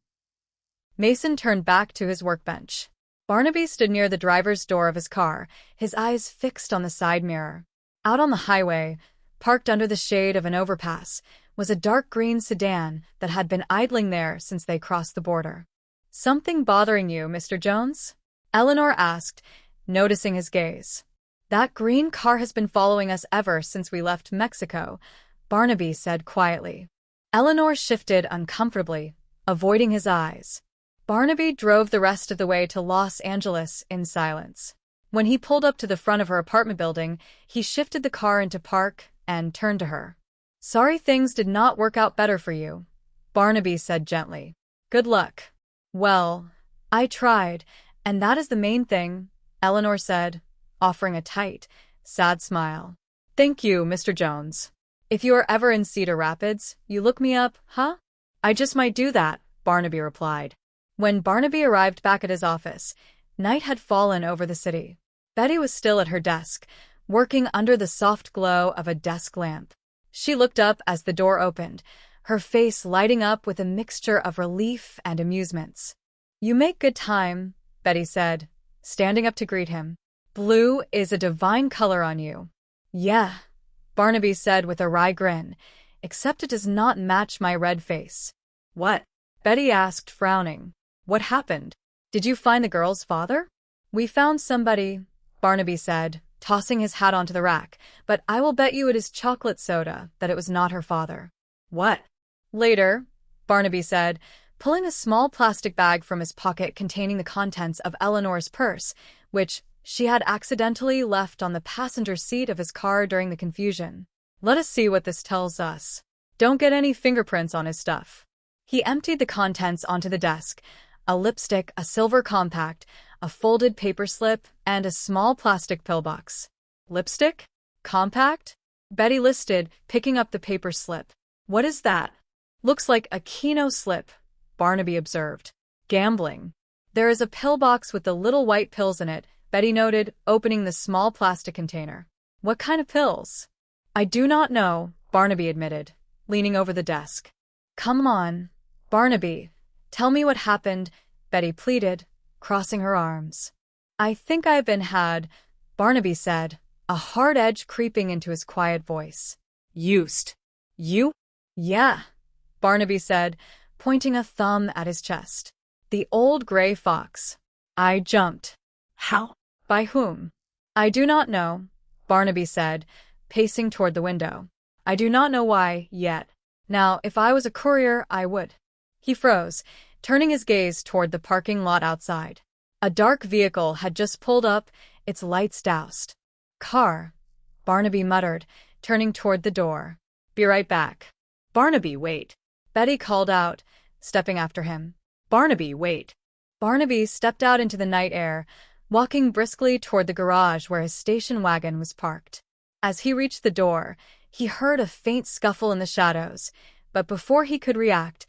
Mason turned back to his workbench. Barnaby stood near the driver's door of his car, his eyes fixed on the side mirror. Out on the highway, parked under the shade of an overpass, was a dark green sedan that had been idling there since they crossed the border. "Something bothering you, Mr. Jones?" Eleanor asked, noticing his gaze. "That green car has been following us ever since we left Mexico," Barnaby said quietly. Eleanor shifted uncomfortably, avoiding his eyes. Barnaby drove the rest of the way to Los Angeles in silence. When he pulled up to the front of her apartment building, he shifted the car into park and turned to her. "Sorry things did not work out better for you," Barnaby said gently. "Good luck." "Well, I tried, and that is the main thing," Eleanor said, offering a tight, sad smile. "Thank you, Mr. Jones. If you are ever in Cedar Rapids, you look me up, huh?" I just might do that, Barnaby replied. When Barnaby arrived back at his office, night had fallen over the city. Betty was still at her desk, working under the soft glow of a desk lamp. She looked up as the door opened, her face lighting up with a mixture of relief and amusements. You make good time, Betty said, standing up to greet him. Blue is a divine color on you. Yeah, Barnaby said with a wry grin, except it does not match my red face. What? Betty asked, frowning. What happened? Did you find the girl's father? We found somebody, Barnaby said, tossing his hat onto the rack, but I will bet you it is chocolate soda that it was not her father. What? Later, Barnaby said, pulling a small plastic bag from his pocket containing the contents of Eleanor's purse, which she had accidentally left on the passenger seat of his car during the confusion. Let us see what this tells us. Don't get any fingerprints on his stuff. He emptied the contents onto the desk, a lipstick, a silver compact, a folded paper slip, and a small plastic pillbox. Lipstick? Compact? Betty listed, picking up the paper slip. What is that? Looks like a Keno slip, Barnaby observed. Gambling. There is a pillbox with the little white pills in it, Betty noted, opening the small plastic container. What kind of pills? I do not know, Barnaby admitted, leaning over the desk. Come on, Barnaby. Tell me what happened, Betty pleaded, crossing her arms. I think I've been had, Barnaby said, a hard edge creeping into his quiet voice. Used. You? Yeah, Barnaby said, pointing a thumb at his chest. The old gray fox. I jumped. How? By whom? I do not know, Barnaby said, pacing toward the window. I do not know why, yet. Now, if I was a courier, I would. He froze, turning his gaze toward the parking lot outside. A dark vehicle had just pulled up, its lights doused. Car, Barnaby muttered, turning toward the door. Be right back. Barnaby, wait. Betty called out, stepping after him. Barnaby, wait. Barnaby stepped out into the night air, walking briskly toward the garage where his station wagon was parked. As he reached the door, he heard a faint scuffle in the shadows, but before he could react,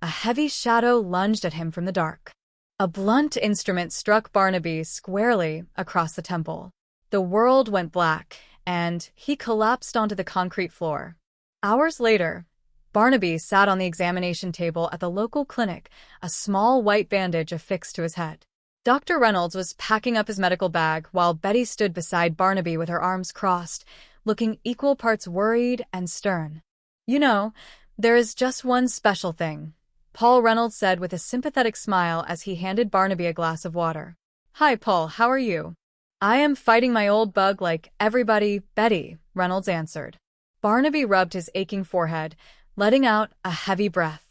a heavy shadow lunged at him from the dark. A blunt instrument struck Barnaby squarely across the temple. The world went black, and he collapsed onto the concrete floor. Hours later, Barnaby sat on the examination table at the local clinic, a small white bandage affixed to his head. Dr. Reynolds was packing up his medical bag while Betty stood beside Barnaby with her arms crossed, looking equal parts worried and stern. You know, there is just one special thing, Paul Reynolds said with a sympathetic smile as he handed Barnaby a glass of water. Hi, Paul, how are you? I am fighting my old bug like everybody, Betty, Reynolds answered. Barnaby rubbed his aching forehead, letting out a heavy breath.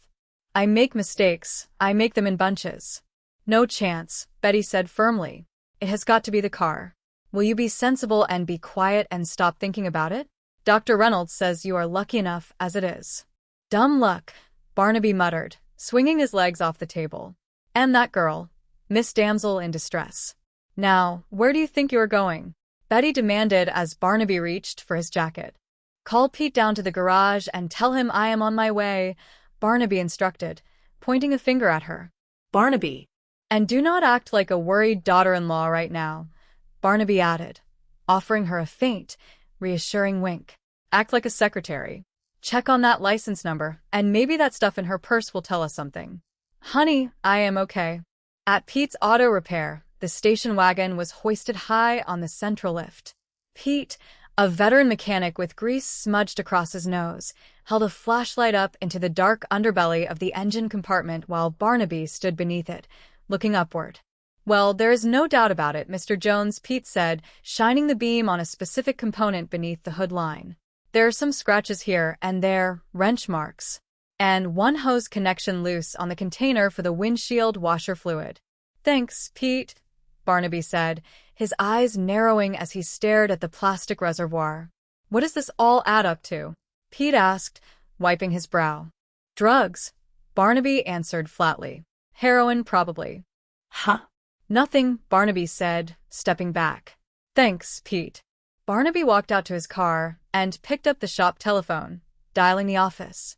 I make mistakes. I make them in bunches. No chance, Betty said firmly. It has got to be the car. Will you be sensible and be quiet and stop thinking about it? Dr. Reynolds says you are lucky enough as it is. Dumb luck, Barnaby muttered, swinging his legs off the table. And that girl, Miss Damsel in Distress. Now, where do you think you are going? Betty demanded as Barnaby reached for his jacket. Call Pete down to the garage and tell him I am on my way, Barnaby instructed, pointing a finger at her. Barnaby. And do not act like a worried daughter-in-law right now, Barnaby added, offering her a faint, reassuring wink. Act like a secretary. Check on that license number, and maybe that stuff in her purse will tell us something. Honey, I am okay. At Pete's auto repair, the station wagon was hoisted high on the central lift. Pete, a veteran mechanic with grease smudged across his nose, held a flashlight up into the dark underbelly of the engine compartment while Barnaby stood beneath it, looking upward. Well, there is no doubt about it, Mr. Jones, Pete said, shining the beam on a specific component beneath the hood line. There are some scratches here and there, wrench marks, and one hose connection loose on the container for the windshield washer fluid. Thanks, Pete, Barnaby said, his eyes narrowing as he stared at the plastic reservoir. What does this all add up to? Pete asked, wiping his brow. Drugs, Barnaby answered flatly. Heroin, probably. Huh? Nothing, Barnaby said, stepping back. Thanks, Pete. Barnaby walked out to his car and picked up the shop telephone, dialing the office.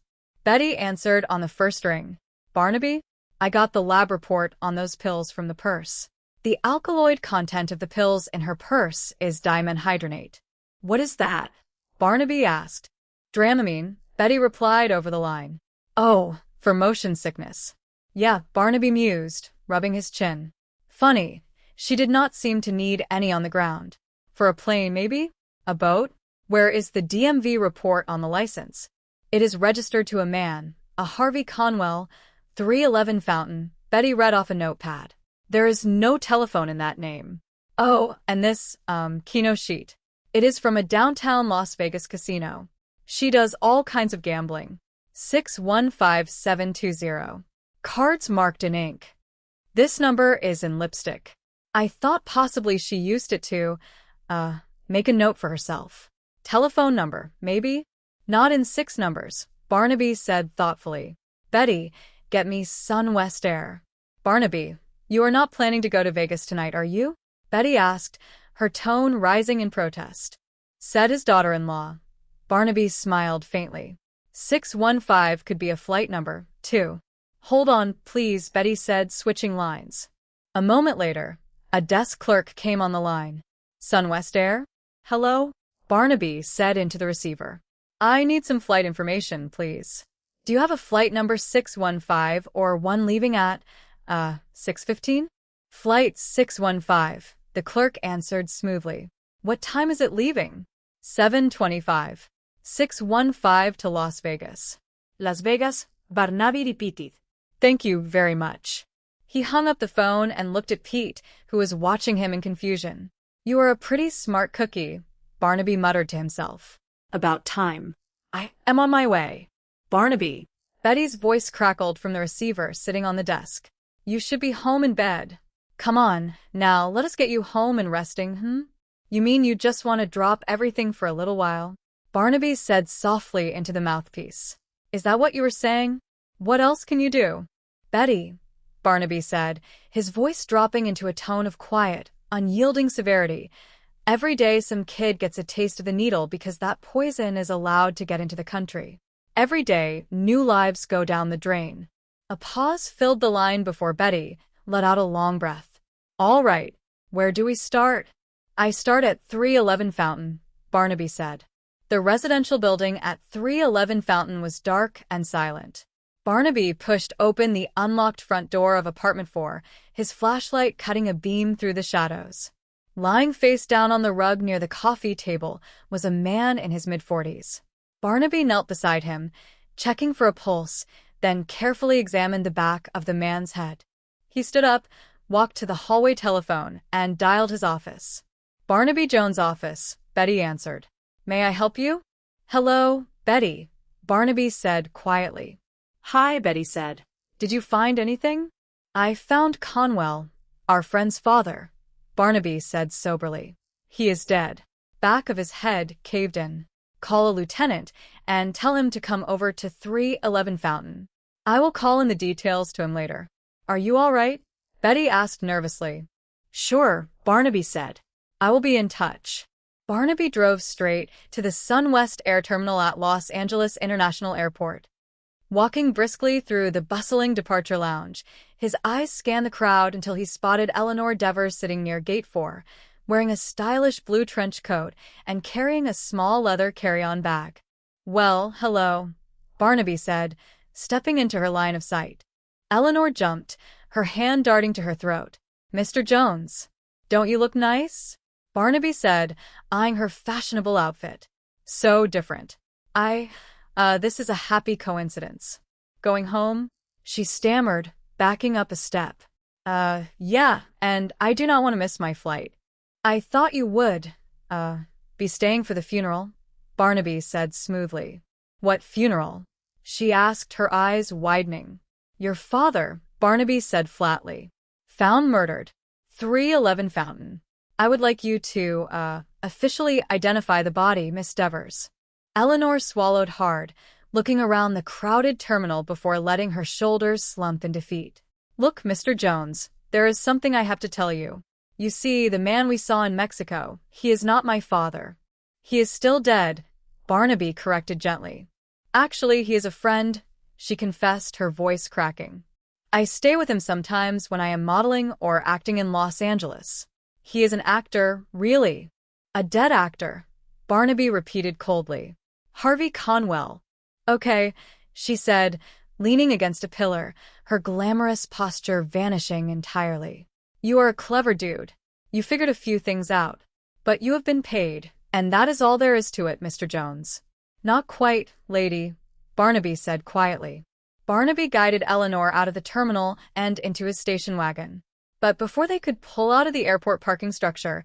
Betty answered on the first ring. Barnaby, I got the lab report on those pills from the purse. The alkaloid content of the pills in her purse is dimenhydrinate. What is that? Barnaby asked. Dramamine, Betty replied over the line. Oh, for motion sickness. Yeah, Barnaby mused, rubbing his chin. Funny, she did not seem to need any on the ground. For a plane, maybe? A boat? Where is the DMV report on the license? It is registered to a man, a Harvey Conwell, 311 Fountain. Betty read off a notepad. There is no telephone in that name. Oh, and this, Keno sheet. It is from a downtown Las Vegas casino. She does all kinds of gambling. 615720. Cards marked in ink. This number is in lipstick. I thought possibly she used it to, make a note for herself. Telephone number, maybe? Not in 6 numbers, Barnaby said thoughtfully. Betty, get me Sunwest Air. Barnaby, you are not planning to go to Vegas tonight, are you? Betty asked, her tone rising in protest. Said his daughter-in-law. Barnaby smiled faintly. 615 could be a flight number, too. Hold on, please, Betty said, switching lines. A moment later, a desk clerk came on the line. Sunwest Air? Hello? Barnaby said into the receiver. I need some flight information, please. Do you have a flight number 615 or one leaving at, 6:15? Flight 615, the clerk answered smoothly. What time is it leaving? 7:25. 615 to Las Vegas. Las Vegas, Barnaby repeated. Thank you very much. He hung up the phone and looked at Pete, who was watching him in confusion. You are a pretty smart cookie, Barnaby muttered to himself. About time. I am on my way. Barnaby. Betty's voice crackled from the receiver sitting on the desk. You should be home in bed. Come on, now let us get you home and resting, You mean you just want to drop everything for a little while? Barnaby said softly into the mouthpiece. Is that what you were saying? What else can you do? Betty, Barnaby said, his voice dropping into a tone of quiet, unyielding severity. Every day some kid gets a taste of the needle because that poison is allowed to get into the country. Every day, new lives go down the drain. A pause filled the line before Betty let out a long breath. All right, where do we start? I start at 311 Fountain, Barnaby said. The residential building at 311 Fountain was dark and silent. Barnaby pushed open the unlocked front door of apartment 4, his flashlight cutting a beam through the shadows. Lying face down on the rug near the coffee table was a man in his mid-40s. Barnaby knelt beside him, checking for a pulse, then carefully examined the back of the man's head. He stood up, walked to the hallway telephone, and dialed his office. Barnaby Jones' office, Betty answered. May I help you? Hello, Betty, Barnaby said quietly. Hi, Betty said. Did you find anything? I found Conwell, our friend's father, Barnaby said soberly. He is dead. Back of his head caved in. Call a lieutenant and tell him to come over to 311 Fountain. I will call in the details to him later. Are you all right? Betty asked nervously. Sure, Barnaby said. I will be in touch. Barnaby drove straight to the Sunwest Air Terminal at Los Angeles International Airport. Walking briskly through the bustling departure lounge, his eyes scanned the crowd until he spotted Eleanor Devers sitting near Gate 4, wearing a stylish blue trench coat and carrying a small leather carry-on bag. Well, hello, Barnaby said, stepping into her line of sight. Eleanor jumped, her hand darting to her throat. Mr. Jones, don't you look nice? Barnaby said, eyeing her fashionable outfit. So different. This is a happy coincidence. Going home? She stammered, backing up a step. Yeah, and I do not want to miss my flight. I thought you would, be staying for the funeral, Barnaby said smoothly. What funeral? She asked, her eyes widening. Your father, Barnaby said flatly. Found murdered. 311 Fountain. I would like you to, officially identify the body, Miss Devers. Eleanor swallowed hard, looking around the crowded terminal before letting her shoulders slump in defeat. Look, Mr. Jones, there is something I have to tell you. You see, the man we saw in Mexico, he is not my father. He is still dead, Barnaby corrected gently. Actually, he is a friend, she confessed, her voice cracking. I stay with him sometimes when I am modeling or acting in Los Angeles. He is an actor, really. A dead actor, Barnaby repeated coldly. Harvey Conwell. Okay, she said, leaning against a pillar, her glamorous posture vanishing entirely. You are a clever dude. You figured a few things out. But you have been paid, and that is all there is to it, Mr. Jones. Not quite, lady, Barnaby said quietly. Barnaby guided Eleanor out of the terminal and into his station wagon. But before they could pull out of the airport parking structure,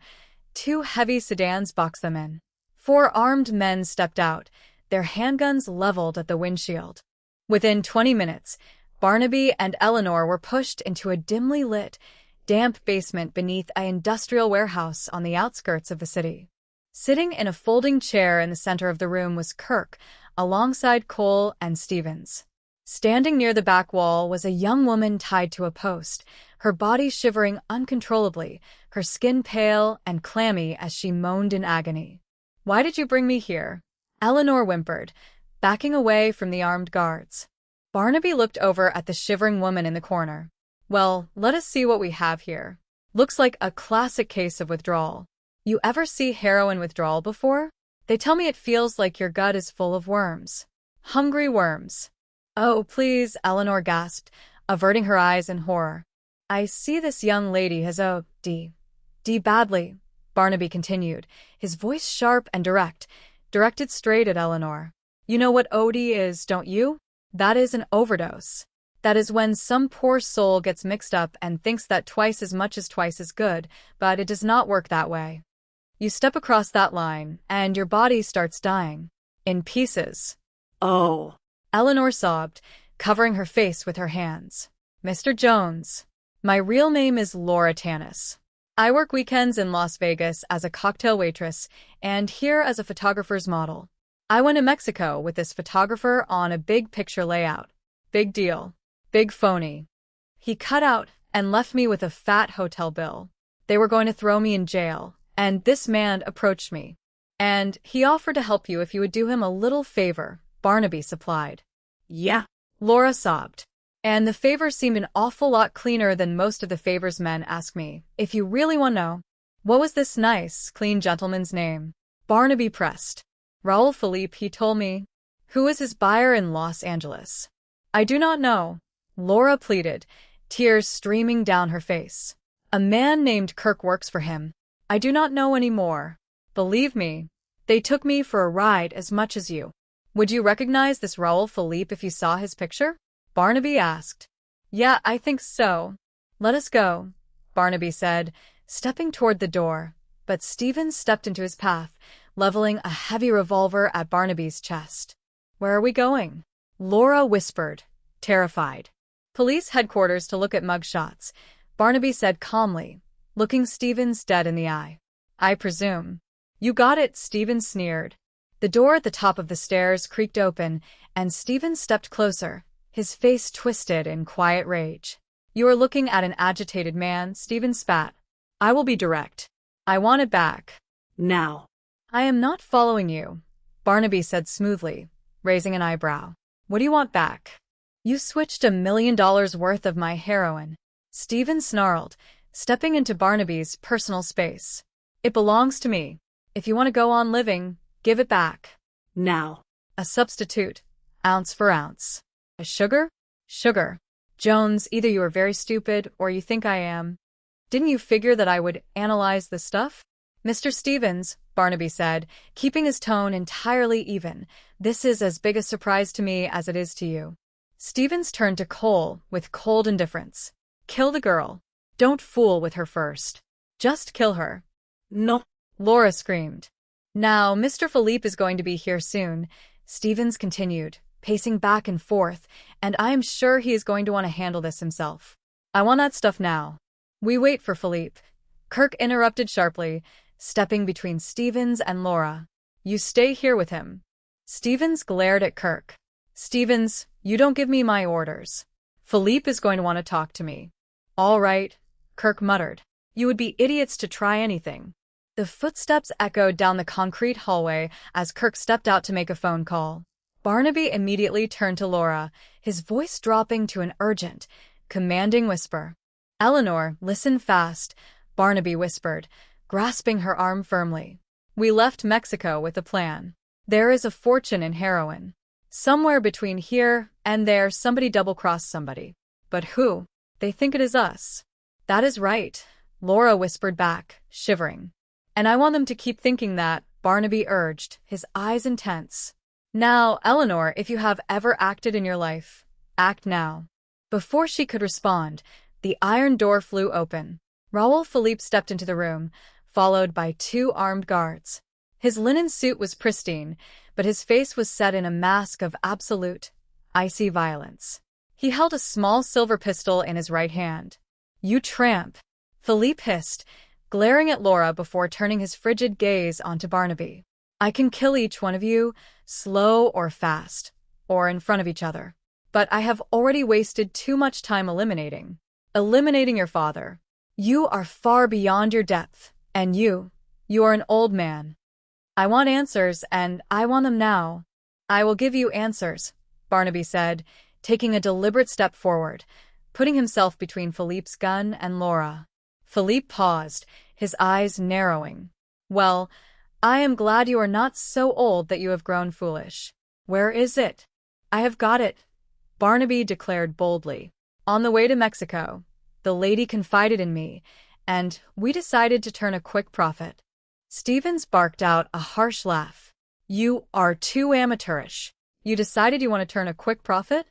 2 heavy sedans boxed them in. 4 armed men stepped out, their handguns leveled at the windshield. Within 20 minutes, Barnaby and Eleanor were pushed into a dimly lit, damp basement beneath an industrial warehouse on the outskirts of the city. Sitting in a folding chair in the center of the room was Kirk, alongside Cole and Stevens. Standing near the back wall was a young woman tied to a post, her body shivering uncontrollably, her skin pale and clammy as she moaned in agony. Why did you bring me here? Eleanor whimpered, backing away from the armed guards. Barnaby looked over at the shivering woman in the corner. Well, let us see what we have here. Looks like a classic case of withdrawal. You ever see heroin withdrawal before? They tell me it feels like your gut is full of worms. Hungry worms. Oh, please, Eleanor gasped, averting her eyes in horror. I see this young lady has OD badly, Barnaby continued, his voice sharp and direct, directed straight at Eleanor. You know what OD is, don't you? That is an overdose. That is when some poor soul gets mixed up and thinks that twice as much is twice as good, but it does not work that way. You step across that line, and your body starts dying. In pieces. Oh. Eleanor sobbed, covering her face with her hands. Mr. Jones. My real name is Laura Tanis. I work weekends in Las Vegas as a cocktail waitress and here as a photographer's model. I went to Mexico with this photographer on a big picture layout. Big deal. Big phony. He cut out and left me with a fat hotel bill. They were going to throw me in jail, and this man approached me. And he offered to help you if you would do him a little favor, Barnaby supplied. Yeah. Laura sobbed. And the favor seemed an awful lot cleaner than most of the favors men ask me. If you really want to know, what was this nice, clean gentleman's name? Barnaby pressed. Raul Philippe, he told me. Who is his buyer in Los Angeles? I do not know. Laura pleaded, tears streaming down her face. A man named Kirk works for him. I do not know any more. Believe me, they took me for a ride as much as you. Would you recognize this Raul Philippe if you saw his picture? Barnaby asked. Yeah, I think so. Let us go, Barnaby said, stepping toward the door, but Stevens stepped into his path, leveling a heavy revolver at Barnaby's chest. Where are we going? Laura whispered, terrified. Police headquarters to look at mugshots, Barnaby said calmly, looking Stevens dead in the eye. I presume. You got it, Stevens sneered. The door at the top of the stairs creaked open, and Stevens stepped closer, his face twisted in quiet rage. You are looking at an agitated man, Stevens spat. I will be direct. I want it back. Now. I am not following you, Barnaby said smoothly, raising an eyebrow. What do you want back? You switched $1 million worth of my heroin. Stevens snarled, stepping into Barnaby's personal space. It belongs to me. If you want to go on living, give it back. Now. A substitute, ounce for ounce. A sugar? Sugar. Jones, either you are very stupid or you think I am. Didn't you figure that I would analyze the stuff? Mr. Stevens, Barnaby said, keeping his tone entirely even, this is as big a surprise to me as it is to you. Stevens turned to Cole with cold indifference. Kill the girl. Don't fool with her first. Just kill her. No. Laura screamed. Now, Mr. Philippe is going to be here soon, Stevens continued, pacing back and forth, and I am sure he is going to want to handle this himself. I want that stuff now. We wait for Philippe. Kirk interrupted sharply, stepping between Stevens and Laura. You stay here with him. Stevens glared at Kirk. Stevens, you don't give me my orders. Philippe is going to want to talk to me. All right, Kirk muttered. You would be idiots to try anything. The footsteps echoed down the concrete hallway as Kirk stepped out to make a phone call. Barnaby immediately turned to Laura, his voice dropping to an urgent, commanding whisper. "Eleanor, listen fast," Barnaby whispered, grasping her arm firmly. "We left Mexico with a plan. There is a fortune in heroin. Somewhere between here and there somebody double-crossed somebody. But who? They think it is us." "That is right," Laura whispered back, shivering. "And I want them to keep thinking that," Barnaby urged, his eyes intense. "Now, Eleanor, if you have ever acted in your life, act now." Before she could respond, the iron door flew open. Raoul Philippe stepped into the room, followed by 2 armed guards. His linen suit was pristine, but his face was set in a mask of absolute, icy violence. He held a small silver pistol in his right hand. "You tramp," Philippe hissed, glaring at Laura before turning his frigid gaze onto Barnaby. "I can kill each one of you, slow or fast, or in front of each other. But I have already wasted too much time eliminating your father. You are far beyond your depth, and you are an old man. I want answers, and I want them now." "I will give you answers," Barnaby said, taking a deliberate step forward, putting himself between Philippe's gun and Laura. Philippe paused, his eyes narrowing. "Well, I am glad you are not so old that you have grown foolish. Where is it?" "I have got it," Barnaby declared boldly. "On the way to Mexico. The lady confided in me, and we decided to turn a quick profit." Stevens barked out a harsh laugh. "You are too amateurish. You decided you want to turn a quick profit?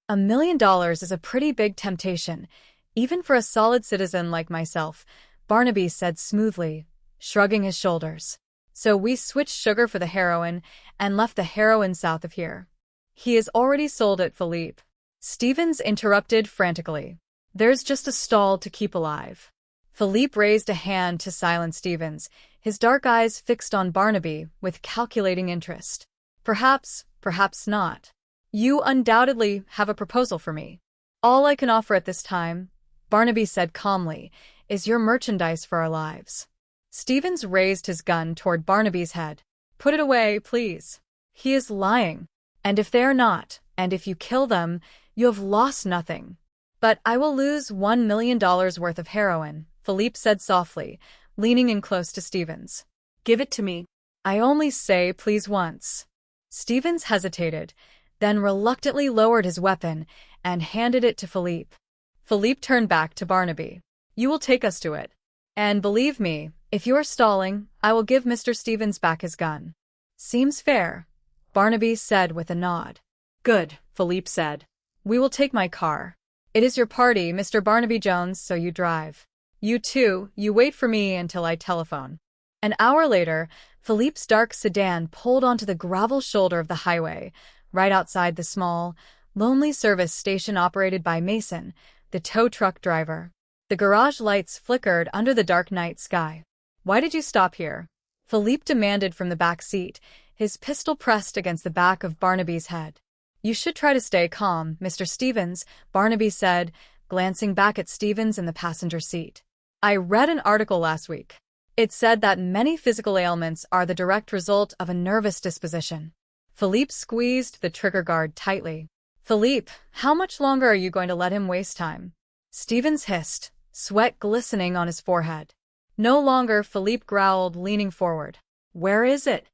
$1 million is a pretty big temptation, even for a solid citizen like myself," Barnaby said smoothly, shrugging his shoulders. "So we switched sugar for the heroin and left the heroin south of here." "He has already sold it, Philippe," Stevens interrupted frantically. "There's just a stall to keep alive." Philippe raised a hand to silence Stevens, his dark eyes fixed on Barnaby with calculating interest. "Perhaps, perhaps not. You undoubtedly have a proposal for me." "All I can offer at this time," Barnaby said calmly, "is your merchandise for our lives." Stevens raised his gun toward Barnaby's head. "Put it away, please. He is lying. And if they are not, and if you kill them, you have lost nothing." "But I will lose $1 million worth of heroin," Philippe said softly, leaning in close to Stevens. "Give it to me." "I only say please once." Stevens hesitated, then reluctantly lowered his weapon and handed it to Philippe. Philippe turned back to Barnaby. "You will take us to it. And believe me, if you are stalling, I will give Mr. Stevens back his gun." "Seems fair," Barnaby said with a nod. "Good," Philippe said. "We will take my car. It is your party, Mr. Barnaby Jones, so you drive. You two, you wait for me until I telephone." An hour later, Philippe's dark sedan pulled onto the gravel shoulder of the highway, right outside the small, lonely service station operated by Mason, the tow truck driver. The garage lights flickered under the dark night sky. "Why did you stop here?" Philippe demanded from the back seat, his pistol pressed against the back of Barnaby's head. "You should try to stay calm, Mr. Stevens," Barnaby said, glancing back at Stevens in the passenger seat. "I read an article last week. It said that many physical ailments are the direct result of a nervous disposition." Philippe squeezed the trigger guard tightly. "Philippe, how much longer are you going to let him waste time?" Stevens hissed, sweat glistening on his forehead. "No longer," Philippe growled, leaning forward. "Where is it?"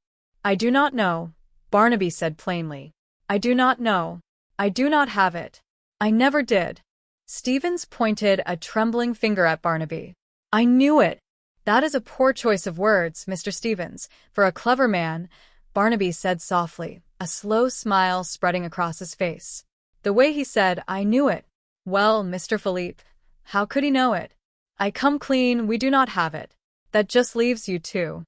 "I do not know," Barnaby said plainly. "I do not know. I do not have it. I never did." Stevens pointed a trembling finger at Barnaby. "I knew it." "That is a poor choice of words, Mr. Stevens, for a clever man," Barnaby said softly, a slow smile spreading across his face. "The way he said, 'I knew it.' Well, Mr. Philippe, how could he know it? I come clean, we do not have it. That just leaves you two."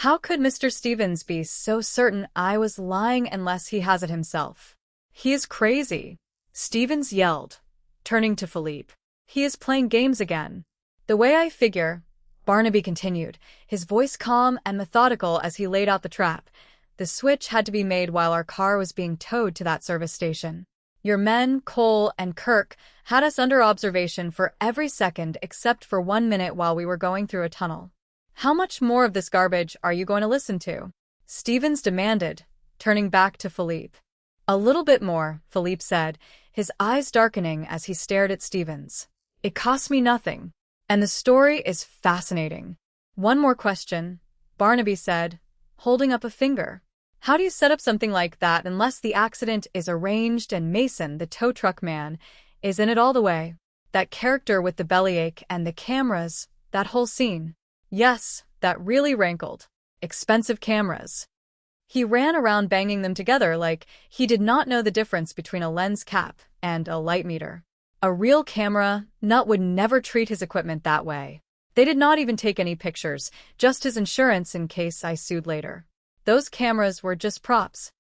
"How could Mr. Stevens be so certain I was lying unless he has it himself?" "He is crazy," Stevens yelled, turning to Philippe. "He is playing games again." "The way I figure," Barnaby continued, his voice calm and methodical as he laid out the trap, "the switch had to be made while our car was being towed to that service station. Your men, Cole and Kirk, had us under observation for every second except for 1 minute while we were going through a tunnel. How much more of this garbage are you going to listen to?" Stevens demanded, turning back to Philippe. A little bit more, Philippe said, his eyes darkening as he stared at Stevens. It cost me nothing. And the story is fascinating. One more question, Barnaby said, holding up a finger. How do you set up something like that unless the accident is arranged and Mason, the tow truck man, is in it all the way? That character with the bellyache and the cameras, that whole scene. Yes, that really rankled. Expensive cameras. He ran around banging them together like he did not know the difference between a lens cap and a light meter. A real camera nut would never treat his equipment that way. They did not even take any pictures, just his insurance in case I sued later. Those cameras were just props.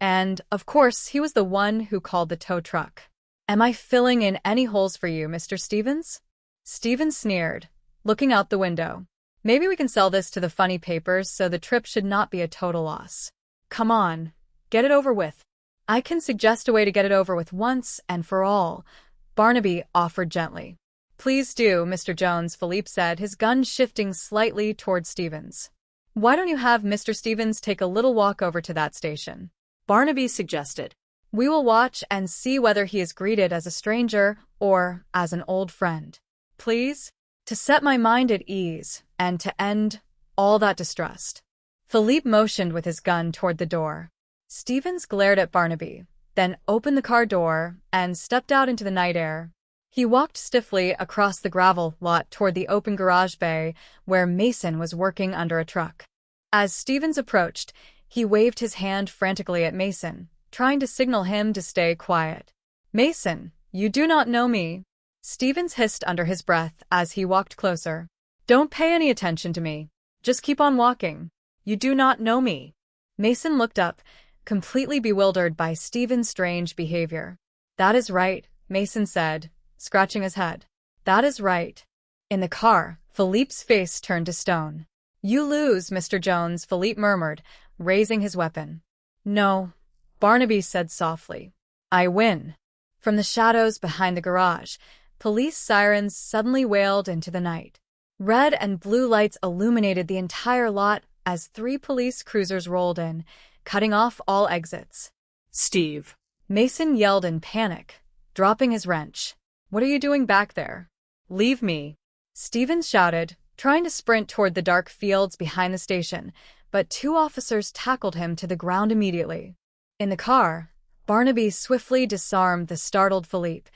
And, of course, he was the one who called the tow truck. Am I filling in any holes for you, Mr. Stevens? Stevens sneered, looking out the window. Maybe we can sell this to the funny papers so the trip should not be a total loss. Come on, get it over with. I can suggest a way to get it over with once and for all, Barnaby offered gently. Please do, Mr. Jones, Philippe said, his gun shifting slightly toward Stevens. Why don't you have Mr. Stevens take a little walk over to that station? Barnaby suggested. We will watch and see whether he is greeted as a stranger or as an old friend. Please? To set my mind at ease and to end all that distrust. Philippe motioned with his gun toward the door. Stevens glared at Barnaby, then opened the car door and stepped out into the night air. He walked stiffly across the gravel lot toward the open garage bay where Mason was working under a truck. As Stevens approached, he waved his hand frantically at Mason, trying to signal him to stay quiet. Mason, you do not know me. Stevens hissed under his breath as he walked closer. Don't pay any attention to me. Just keep on walking. You do not know me. Mason looked up, completely bewildered by Stevens' strange behavior. That is right, Mason said, scratching his head. That is right. In the car, Philippe's face turned to stone. You lose, Mr. Jones, Philippe murmured, raising his weapon. No, Barnaby said softly. I win. From the shadows behind the garage, police sirens suddenly wailed into the night. Red and blue lights illuminated the entire lot as 3 police cruisers rolled in, cutting off all exits. Steve. Mason yelled in panic, dropping his wrench. What are you doing back there? Leave me. Stevens shouted, trying to sprint toward the dark fields behind the station, but 2 officers tackled him to the ground immediately. In the car, Barnaby swiftly disarmed the startled Philippe,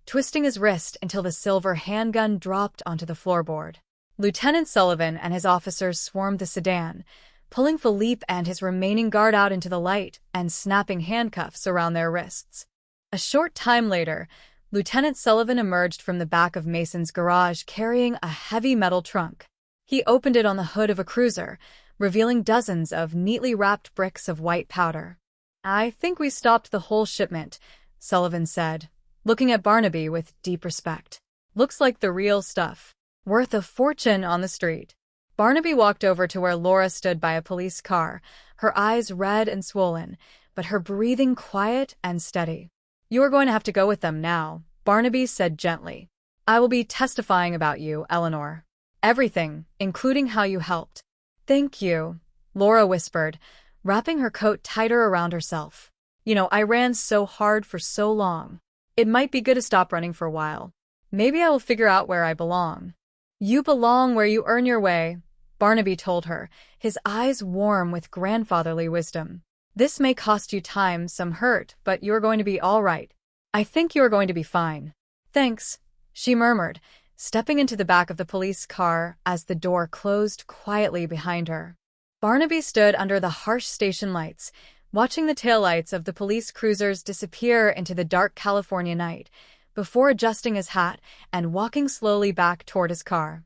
twisting his wrist until the silver handgun dropped onto the floorboard. Lieutenant Sullivan and his officers swarmed the sedan, pulling Philippe and his remaining guard out into the light and snapping handcuffs around their wrists. A short time later, Lieutenant Sullivan emerged from the back of Mason's garage carrying a heavy metal trunk. He opened it on the hood of a cruiser, revealing dozens of neatly wrapped bricks of white powder. I think we stopped the whole shipment, Sullivan said, looking at Barnaby with deep respect. Looks like the real stuff. Worth a fortune on the street. Barnaby walked over to where Laura stood by a police car, her eyes red and swollen, but her breathing quiet and steady. You are going to have to go with them now, Barnaby said gently. I will be testifying about you, Eleanor. Everything, including how you helped. Thank you, Laura whispered, wrapping her coat tighter around herself. You know, I ran so hard for so long. It might be good to stop running for a while. Maybe I will figure out where I belong. You belong where you earn your way, Barnaby told her, his eyes warm with grandfatherly wisdom. This may cost you time, some hurt, but you are going to be all right. I think you are going to be fine. Thanks, she murmured, stepping into the back of the police car as the door closed quietly behind her. Barnaby stood under the harsh station lights, watching the taillights of the police cruisers disappear into the dark California night, before adjusting his hat and walking slowly back toward his car.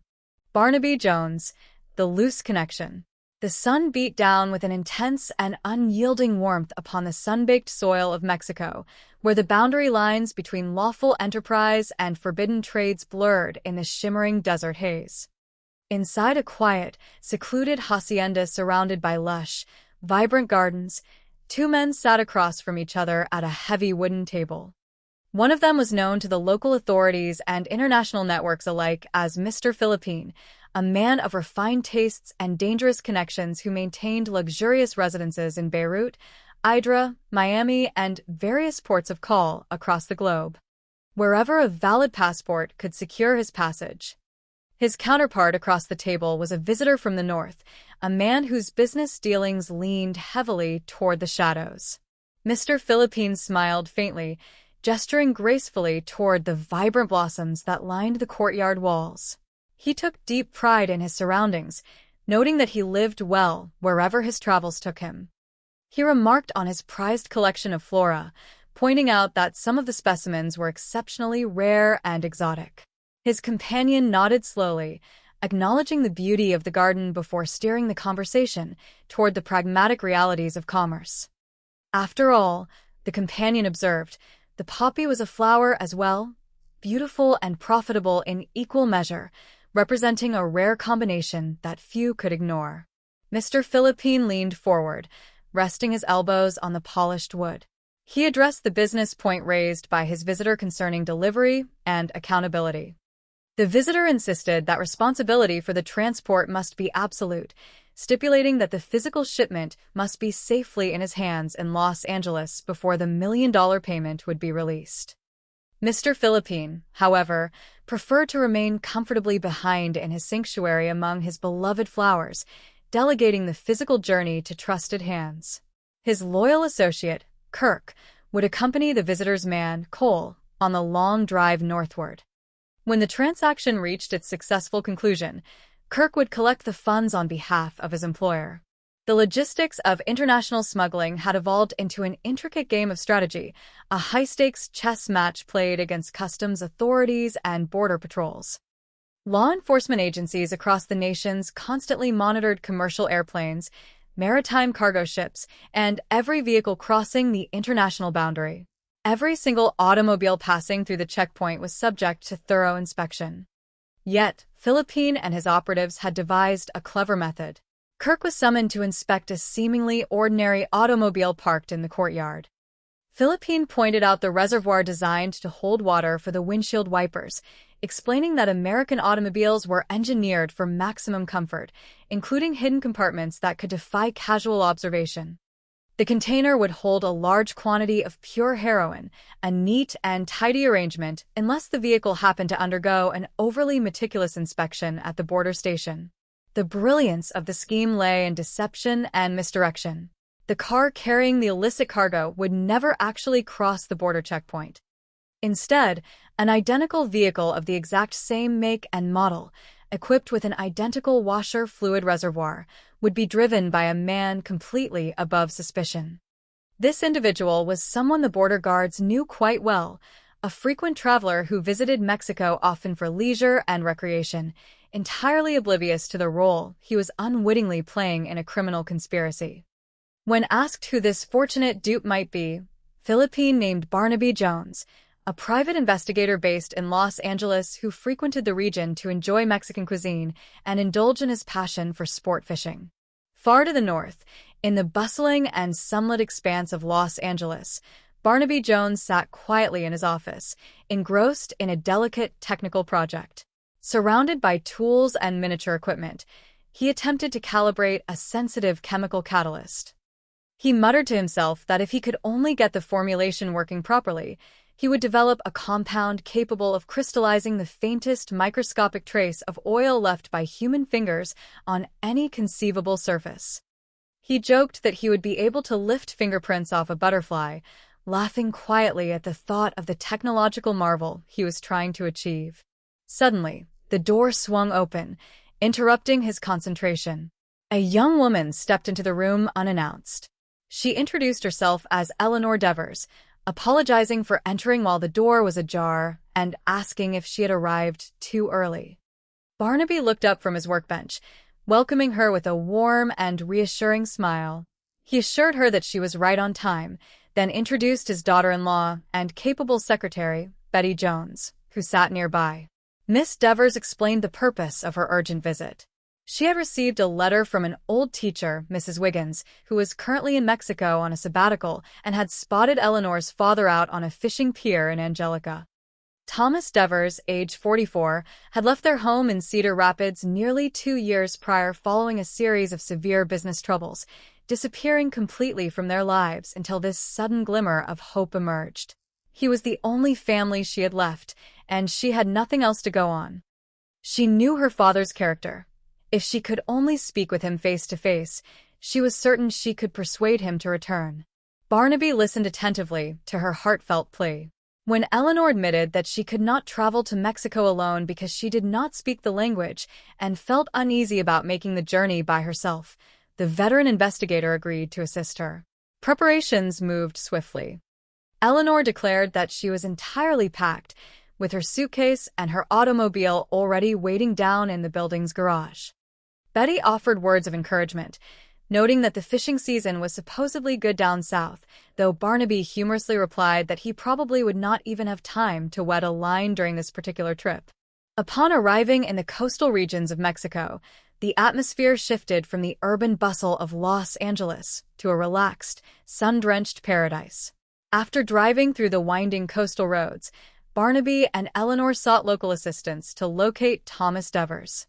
Barnaby Jones, the loose connection. The sun beat down with an intense and unyielding warmth upon the sun-baked soil of Mexico, where the boundary lines between lawful enterprise and forbidden trades blurred in the shimmering desert haze. Inside a quiet, secluded hacienda surrounded by lush, vibrant gardens, 2 men sat across from each other at a heavy wooden table. One of them was known to the local authorities and international networks alike as Mr. Philippine, a man of refined tastes and dangerous connections who maintained luxurious residences in Beirut, Hydra, Miami, and various ports of call across the globe, wherever a valid passport could secure his passage. His counterpart across the table was a visitor from the north, a man whose business dealings leaned heavily toward the shadows. Mr. Philippine smiled faintly, gesturing gracefully toward the vibrant blossoms that lined the courtyard walls. He took deep pride in his surroundings, noting that he lived well wherever his travels took him. He remarked on his prized collection of flora, pointing out that some of the specimens were exceptionally rare and exotic. His companion nodded slowly, acknowledging the beauty of the garden before steering the conversation toward the pragmatic realities of commerce. After all, the companion observed, the poppy was a flower as well, beautiful and profitable in equal measure, representing a rare combination that few could ignore. Mr. Philippine leaned forward, resting his elbows on the polished wood. He addressed the business point raised by his visitor concerning delivery and accountability. The visitor insisted that responsibility for the transport must be absolute, stipulating that the physical shipment must be safely in his hands in Los Angeles before the $1 million payment would be released. Mr. Philippine, however, preferred to remain comfortably behind in his sanctuary among his beloved flowers, delegating the physical journey to trusted hands. His loyal associate, Kirk, would accompany the visitor's man, Cole, on the long drive northward. When the transaction reached its successful conclusion, Kirk would collect the funds on behalf of his employer. The logistics of international smuggling had evolved into an intricate game of strategy, a high-stakes chess match played against customs authorities and border patrols. Law enforcement agencies across the nations constantly monitored commercial airplanes, maritime cargo ships, and every vehicle crossing the international boundary. Every single automobile passing through the checkpoint was subject to thorough inspection. Yet, Philippine and his operatives had devised a clever method. Kirk was summoned to inspect a seemingly ordinary automobile parked in the courtyard. Philippine pointed out the reservoir designed to hold water for the windshield wipers, explaining that American automobiles were engineered for maximum comfort, including hidden compartments that could defy casual observation. The container would hold a large quantity of pure heroin, a neat and tidy arrangement unless the vehicle happened to undergo an overly meticulous inspection at the border station. The brilliance of the scheme lay in deception and misdirection. The car carrying the illicit cargo would never actually cross the border checkpoint. Instead, an identical vehicle of the exact same make and model, equipped with an identical washer fluid reservoir, would be driven by a man completely above suspicion. This individual was someone the border guards knew quite well, a frequent traveler who visited Mexico often for leisure and recreation, entirely oblivious to the role he was unwittingly playing in a criminal conspiracy. When asked who this fortunate dupe might be, Philippine named Barnaby Jones, a private investigator based in Los Angeles who frequented the region to enjoy Mexican cuisine and indulge in his passion for sport fishing. Far to the north, in the bustling and sunlit expanse of Los Angeles, Barnaby Jones sat quietly in his office, engrossed in a delicate technical project. Surrounded by tools and miniature equipment, he attempted to calibrate a sensitive chemical catalyst. He muttered to himself that if he could only get the formulation working properly, he would develop a compound capable of crystallizing the faintest microscopic trace of oil left by human fingers on any conceivable surface. He joked that he would be able to lift fingerprints off a butterfly, laughing quietly at the thought of the technological marvel he was trying to achieve. Suddenly, the door swung open, interrupting his concentration. A young woman stepped into the room unannounced. She introduced herself as Eleanor Devers, apologizing for entering while the door was ajar and asking if she had arrived too early. Barnaby looked up from his workbench, welcoming her with a warm and reassuring smile. He assured her that she was right on time, then introduced his daughter-in-law and capable secretary, Betty Jones, who sat nearby. Miss Devers explained the purpose of her urgent visit. She had received a letter from an old teacher, Mrs. Wiggins, who was currently in Mexico on a sabbatical and had spotted Eleanor's father out on a fishing pier in Angelica. Thomas Devers, age 44, had left their home in Cedar Rapids nearly 2 years prior following a series of severe business troubles, disappearing completely from their lives until this sudden glimmer of hope emerged. He was the only family she had left, and she had nothing else to go on. She knew her father's character. If she could only speak with him face to face, she was certain she could persuade him to return. Barnaby listened attentively to her heartfelt plea. When Eleanor admitted that she could not travel to Mexico alone because she did not speak the language and felt uneasy about making the journey by herself, the veteran investigator agreed to assist her. Preparations moved swiftly. Eleanor declared that she was entirely packed, with her suitcase and her automobile already waiting down in the building's garage. Betty offered words of encouragement, noting that the fishing season was supposedly good down south, though Barnaby humorously replied that he probably would not even have time to wet a line during this particular trip. Upon arriving in the coastal regions of Mexico, the atmosphere shifted from the urban bustle of Los Angeles to a relaxed, sun-drenched paradise. After driving through the winding coastal roads, Barnaby and Eleanor sought local assistance to locate Thomas Devers.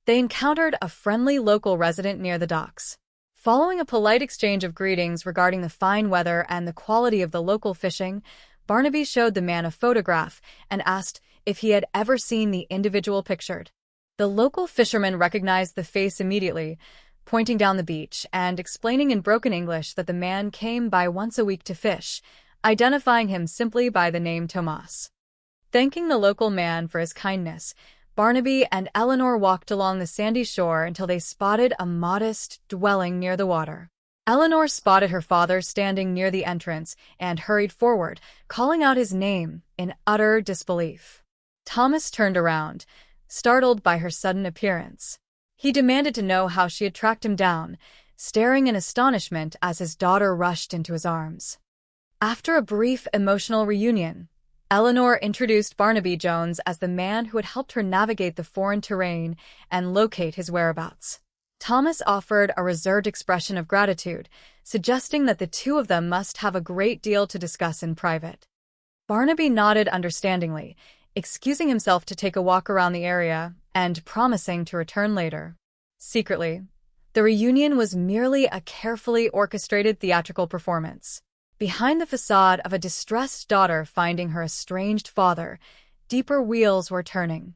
They encountered a friendly local resident near the docks. Following a polite exchange of greetings regarding the fine weather and the quality of the local fishing, Barnaby showed the man a photograph and asked if he had ever seen the individual pictured. The local fisherman recognized the face immediately, pointing down the beach and explaining in broken English that the man came by once a week to fish, identifying him simply by the name Tomas. Thanking the local man for his kindness, Barnaby and Eleanor walked along the sandy shore until they spotted a modest dwelling near the water. Eleanor spotted her father standing near the entrance and hurried forward, calling out his name in utter disbelief. Thomas turned around, startled by her sudden appearance. He demanded to know how she had tracked him down, staring in astonishment as his daughter rushed into his arms. After a brief emotional reunion, Eleanor introduced Barnaby Jones as the man who had helped her navigate the foreign terrain and locate his whereabouts. Thomas offered a reserved expression of gratitude, suggesting that the two of them must have a great deal to discuss in private. Barnaby nodded understandingly, excusing himself to take a walk around the area and promising to return later. Secretly, the reunion was merely a carefully orchestrated theatrical performance. Behind the facade of a distressed daughter finding her estranged father, deeper wheels were turning.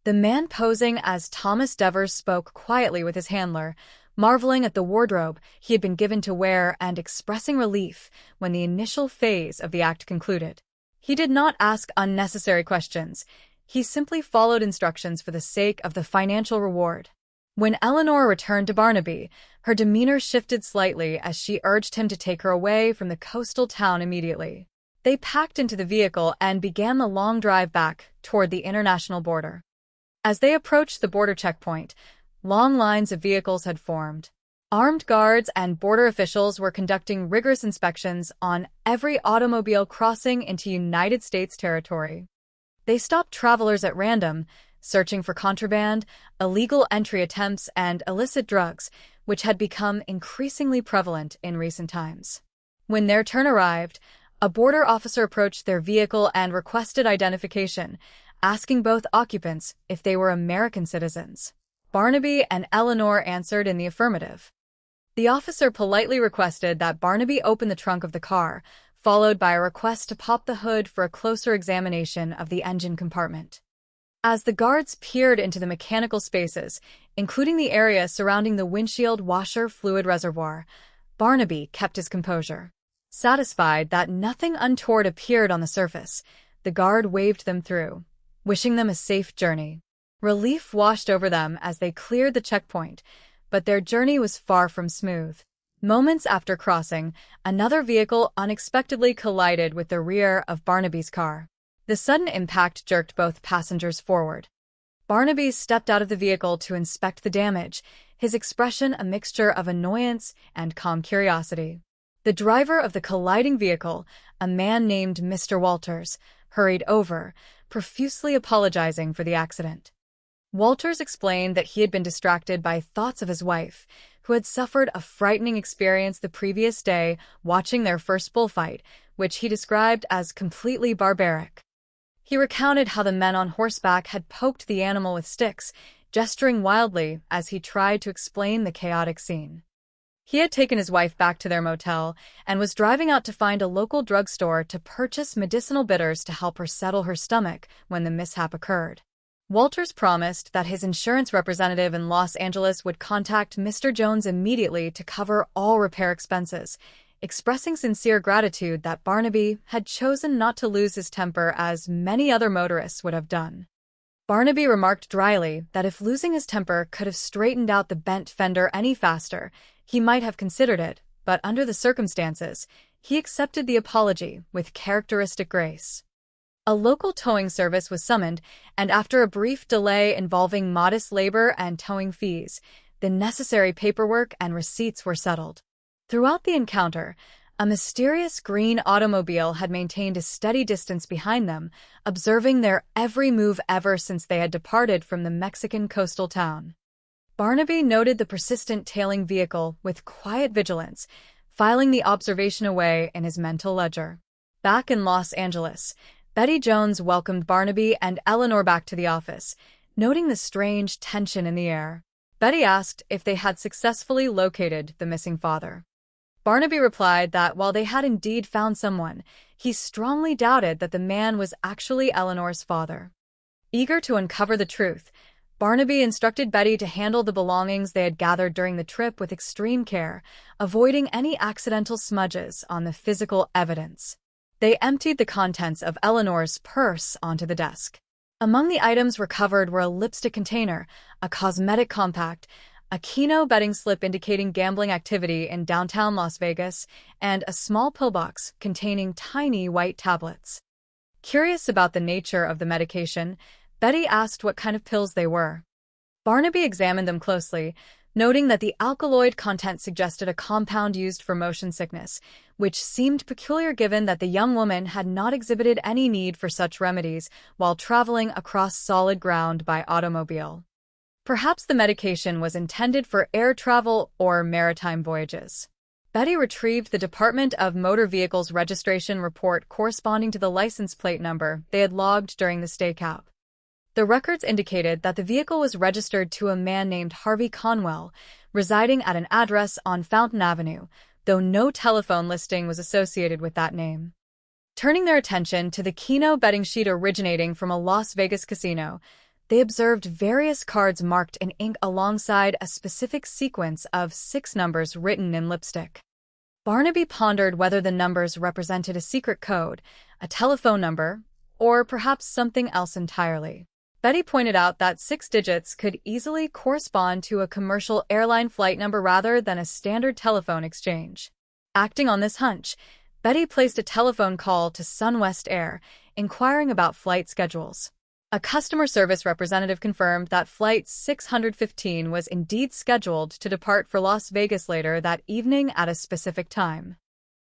The man posing as Thomas Devers spoke quietly with his handler, marveling at the wardrobe he had been given to wear and expressing relief when the initial phase of the act concluded. He did not ask unnecessary questions. He simply followed instructions for the sake of the financial reward. When Eleanor returned to Barnaby, her demeanor shifted slightly as she urged him to take her away from the coastal town immediately. They packed into the vehicle and began the long drive back toward the international border. As they approached the border checkpoint, long lines of vehicles had formed. Armed guards and border officials were conducting rigorous inspections on every automobile crossing into United States territory. They stopped travelers at random, searching for contraband, illegal entry attempts, and illicit drugs, which had become increasingly prevalent in recent times. When their turn arrived, a border officer approached their vehicle and requested identification, asking both occupants if they were American citizens. Barnaby and Eleanor answered in the affirmative. The officer politely requested that Barnaby open the trunk of the car, followed by a request to pop the hood for a closer examination of the engine compartment. As the guards peered into the mechanical spaces, including the area surrounding the windshield washer fluid reservoir, Barnaby kept his composure. Satisfied that nothing untoward appeared on the surface, the guard waved them through, wishing them a safe journey. Relief washed over them as they cleared the checkpoint, but their journey was far from smooth. Moments after crossing, another vehicle unexpectedly collided with the rear of Barnaby's car. The sudden impact jerked both passengers forward. Barnaby stepped out of the vehicle to inspect the damage, his expression a mixture of annoyance and calm curiosity. The driver of the colliding vehicle, a man named Mr. Walters, hurried over, profusely apologizing for the accident. Walters explained that he had been distracted by thoughts of his wife, who had suffered a frightening experience the previous day watching their first bullfight, which he described as completely barbaric. He recounted how the men on horseback had poked the animal with sticks, gesturing wildly as he tried to explain the chaotic scene. He had taken his wife back to their motel and was driving out to find a local drugstore to purchase medicinal bitters to help her settle her stomach when the mishap occurred. Walters promised that his insurance representative in Los Angeles would contact Mr. Jones immediately to cover all repair expenses, expressing sincere gratitude that Barnaby had chosen not to lose his temper as many other motorists would have done. Barnaby remarked dryly that if losing his temper could have straightened out the bent fender any faster, he might have considered it, but under the circumstances, he accepted the apology with characteristic grace. A local towing service was summoned, and after a brief delay involving modest labor and towing fees, the necessary paperwork and receipts were settled. Throughout the encounter, a mysterious green automobile had maintained a steady distance behind them, observing their every move ever since they had departed from the Mexican coastal town. Barnaby noted the persistent tailing vehicle with quiet vigilance, filing the observation away in his mental ledger. Back in Los Angeles, Betty Jones welcomed Barnaby and Eleanor back to the office, noting the strange tension in the air. Betty asked if they had successfully located the missing father. Barnaby replied that while they had indeed found someone, he strongly doubted that the man was actually Eleanor's father. Eager to uncover the truth, Barnaby instructed Betty to handle the belongings they had gathered during the trip with extreme care, avoiding any accidental smudges on the physical evidence. They emptied the contents of Eleanor's purse onto the desk. Among the items recovered were a lipstick container, a cosmetic compact, a Keno betting slip indicating gambling activity in downtown Las Vegas, and a small pillbox containing tiny white tablets. Curious about the nature of the medication, Betty asked what kind of pills they were. Barnaby examined them closely, noting that the alkaloid content suggested a compound used for motion sickness, which seemed peculiar given that the young woman had not exhibited any need for such remedies while traveling across solid ground by automobile. Perhaps the medication was intended for air travel or maritime voyages. Betty retrieved the Department of Motor Vehicles registration report corresponding to the license plate number they had logged during the stakeout. The records indicated that the vehicle was registered to a man named Harvey Conwell, residing at an address on Fountain Avenue, though no telephone listing was associated with that name. Turning their attention to the Keno betting sheet originating from a Las Vegas casino, they observed various cards marked in ink alongside a specific sequence of 6 numbers written in lipstick. Barnaby pondered whether the numbers represented a secret code, a telephone number, or perhaps something else entirely. Betty pointed out that 6 digits could easily correspond to a commercial airline flight number rather than a standard telephone exchange. Acting on this hunch, Betty placed a telephone call to SunWest Air, inquiring about flight schedules. A customer service representative confirmed that Flight 615 was indeed scheduled to depart for Las Vegas later that evening at a specific time.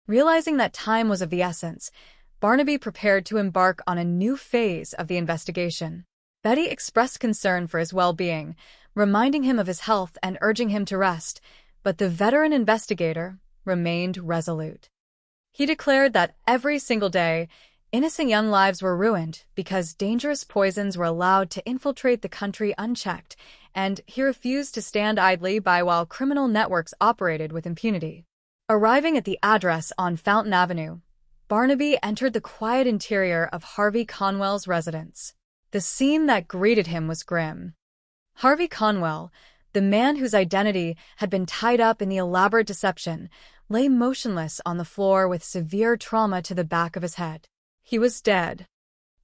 Realizing that time was of the essence, Barnaby prepared to embark on a new phase of the investigation. Betty expressed concern for his well-being, reminding him of his health and urging him to rest, but the veteran investigator remained resolute. He declared that every single day, innocent young lives were ruined because dangerous poisons were allowed to infiltrate the country unchecked, and he refused to stand idly by while criminal networks operated with impunity. Arriving at the address on Fountain Avenue, Barnaby entered the quiet interior of Harvey Conwell's residence. The scene that greeted him was grim. Harvey Conwell, the man whose identity had been tied up in the elaborate deception, lay motionless on the floor with severe trauma to the back of his head. He was dead.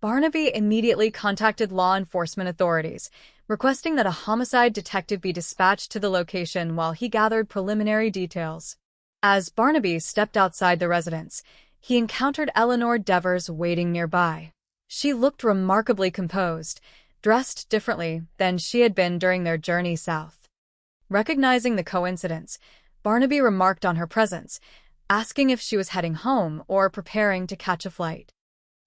Barnaby immediately contacted law enforcement authorities, requesting that a homicide detective be dispatched to the location while he gathered preliminary details. As Barnaby stepped outside the residence, he encountered Eleanor Devers waiting nearby. She looked remarkably composed, dressed differently than she had been during their journey south. Recognizing the coincidence, Barnaby remarked on her presence, asking if she was heading home or preparing to catch a flight.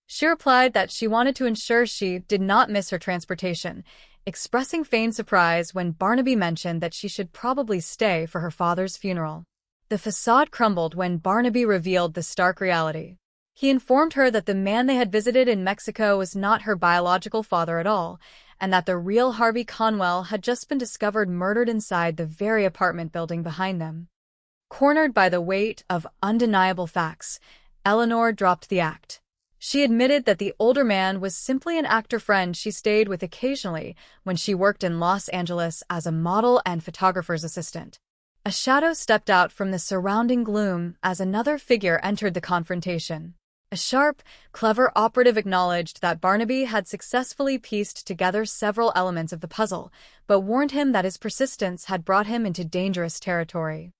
She replied that she wanted to ensure she did not miss her transportation, expressing feigned surprise when Barnaby mentioned that she should probably stay for her father's funeral. The facade crumbled when Barnaby revealed the stark reality. He informed her that the man they had visited in Mexico was not her biological father at all, and that the real Harvey Conwell had just been discovered murdered inside the very apartment building behind them. Cornered by the weight of undeniable facts, Eleanor dropped the act. She admitted that the older man was simply an actor friend she stayed with occasionally when she worked in Los Angeles as a model and photographer's assistant. A shadow stepped out from the surrounding gloom as another figure entered the confrontation. A sharp, clever operative acknowledged that Barnaby had successfully pieced together several elements of the puzzle, but warned him that his persistence had brought him into dangerous territory.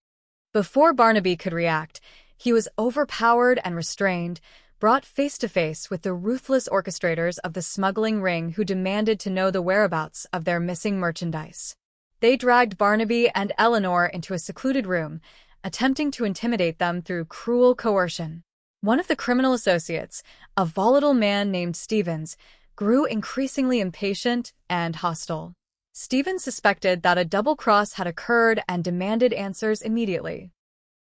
Before Barnaby could react, he was overpowered and restrained, brought face-to-face with the ruthless orchestrators of the smuggling ring who demanded to know the whereabouts of their missing merchandise. They dragged Barnaby and Eleanor into a secluded room, attempting to intimidate them through cruel coercion. One of the criminal associates, a volatile man named Stevens, grew increasingly impatient and hostile. Stevens suspected that a double cross had occurred and demanded answers immediately.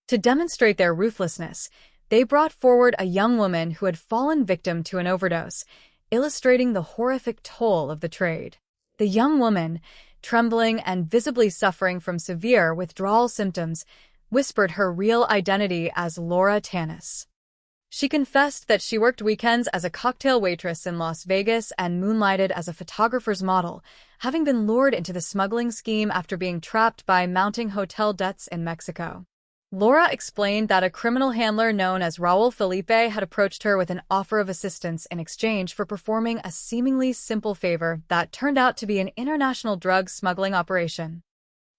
To demonstrate their ruthlessness, they brought forward a young woman who had fallen victim to an overdose, illustrating the horrific toll of the trade. The young woman, trembling and visibly suffering from severe withdrawal symptoms, whispered her real identity as Laura Tanis. She confessed that she worked weekends as a cocktail waitress in Las Vegas and moonlighted as a photographer's model, having been lured into the smuggling scheme after being trapped by mounting hotel debts in Mexico. Laura explained that a criminal handler known as Raul Felipe had approached her with an offer of assistance in exchange for performing a seemingly simple favor that turned out to be an international drug smuggling operation.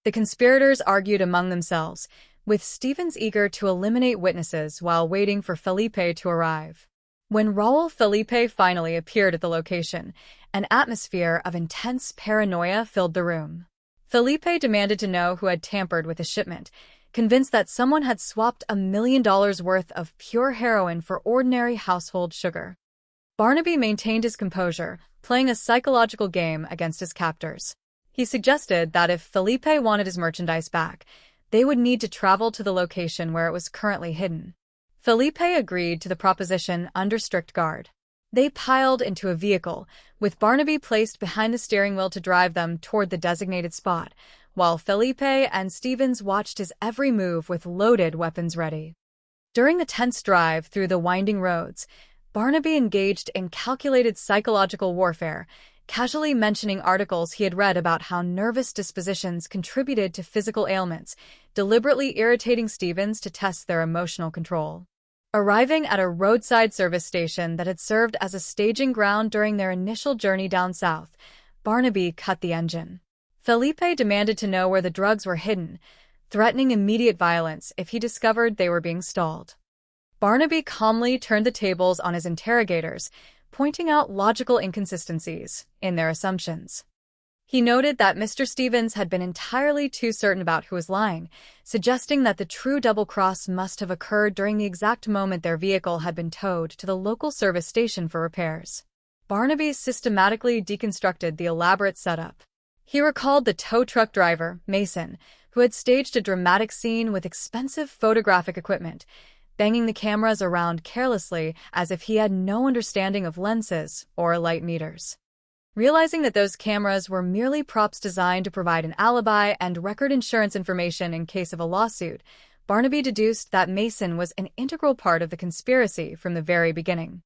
The conspirators argued among themselves, with Stevens eager to eliminate witnesses while waiting for Felipe to arrive. When Raul Felipe finally appeared at the location, an atmosphere of intense paranoia filled the room. Felipe demanded to know who had tampered with the shipment, convinced that someone had swapped $1 million worth of pure heroin for ordinary household sugar. Barnaby maintained his composure, playing a psychological game against his captors. He suggested that if Felipe wanted his merchandise back, they would need to travel to the location where it was currently hidden. Felipe agreed to the proposition under strict guard. They piled into a vehicle, with Barnaby placed behind the steering wheel to drive them toward the designated spot, while Felipe and Stevens watched his every move with loaded weapons ready. During the tense drive through the winding roads, Barnaby engaged in calculated psychological warfare, casually mentioning articles he had read about how nervous dispositions contributed to physical ailments, deliberately irritating Stevens to test their emotional control. Arriving at a roadside service station that had served as a staging ground during their initial journey down south, Barnaby cut the engine. Felipe demanded to know where the drugs were hidden, threatening immediate violence if he discovered they were being stalled. Barnaby calmly turned the tables on his interrogators, pointing out logical inconsistencies in their assumptions. He noted that Mr. Stevens had been entirely too certain about who was lying, suggesting that the true double-cross must have occurred during the exact moment their vehicle had been towed to the local service station for repairs. Barnaby systematically deconstructed the elaborate setup. He recalled the tow truck driver, Mason, who had staged a dramatic scene with expensive photographic equipment, banging the cameras around carelessly as if he had no understanding of lenses or light meters. Realizing that those cameras were merely props designed to provide an alibi and record insurance information in case of a lawsuit, Barnaby deduced that Mason was an integral part of the conspiracy from the very beginning.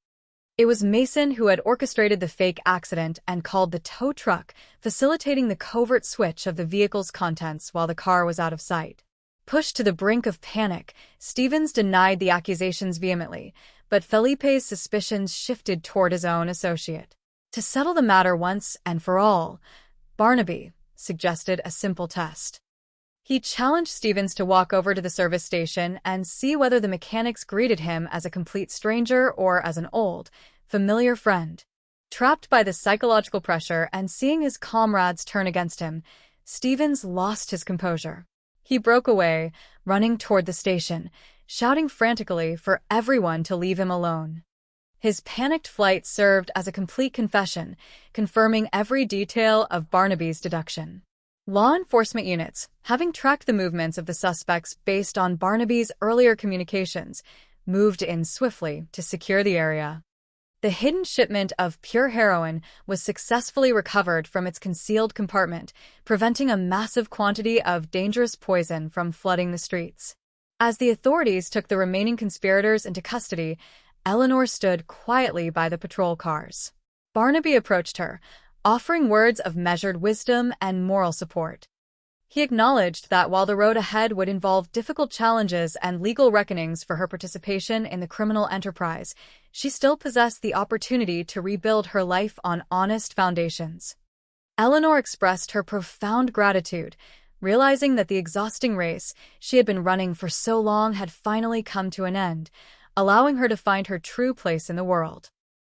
It was Mason who had orchestrated the fake accident and called the tow truck, facilitating the covert switch of the vehicle's contents while the car was out of sight. Pushed to the brink of panic, Stevens denied the accusations vehemently, but Felipe's suspicions shifted toward his own associate. To settle the matter once and for all, Barnaby suggested a simple test. He challenged Stevens to walk over to the service station and see whether the mechanics greeted him as a complete stranger or as an old, familiar friend. Trapped by the psychological pressure and seeing his comrades turn against him, Stevens lost his composure. He broke away, running toward the station, shouting frantically for everyone to leave him alone. His panicked flight served as a complete confession, confirming every detail of Barnaby's deduction. Law enforcement units, having tracked the movements of the suspects based on Barnaby's earlier communications, moved in swiftly to secure the area. The hidden shipment of pure heroin was successfully recovered from its concealed compartment, preventing a massive quantity of dangerous poison from flooding the streets. As the authorities took the remaining conspirators into custody, Eleanor stood quietly by the patrol cars. Barnaby approached her, offering words of measured wisdom and moral support. He acknowledged that while the road ahead would involve difficult challenges and legal reckonings for her participation in the criminal enterprise, she still possessed the opportunity to rebuild her life on honest foundations. Eleanor expressed her profound gratitude, realizing that the exhausting race she had been running for so long had finally come to an end, allowing her to find her true place in the world.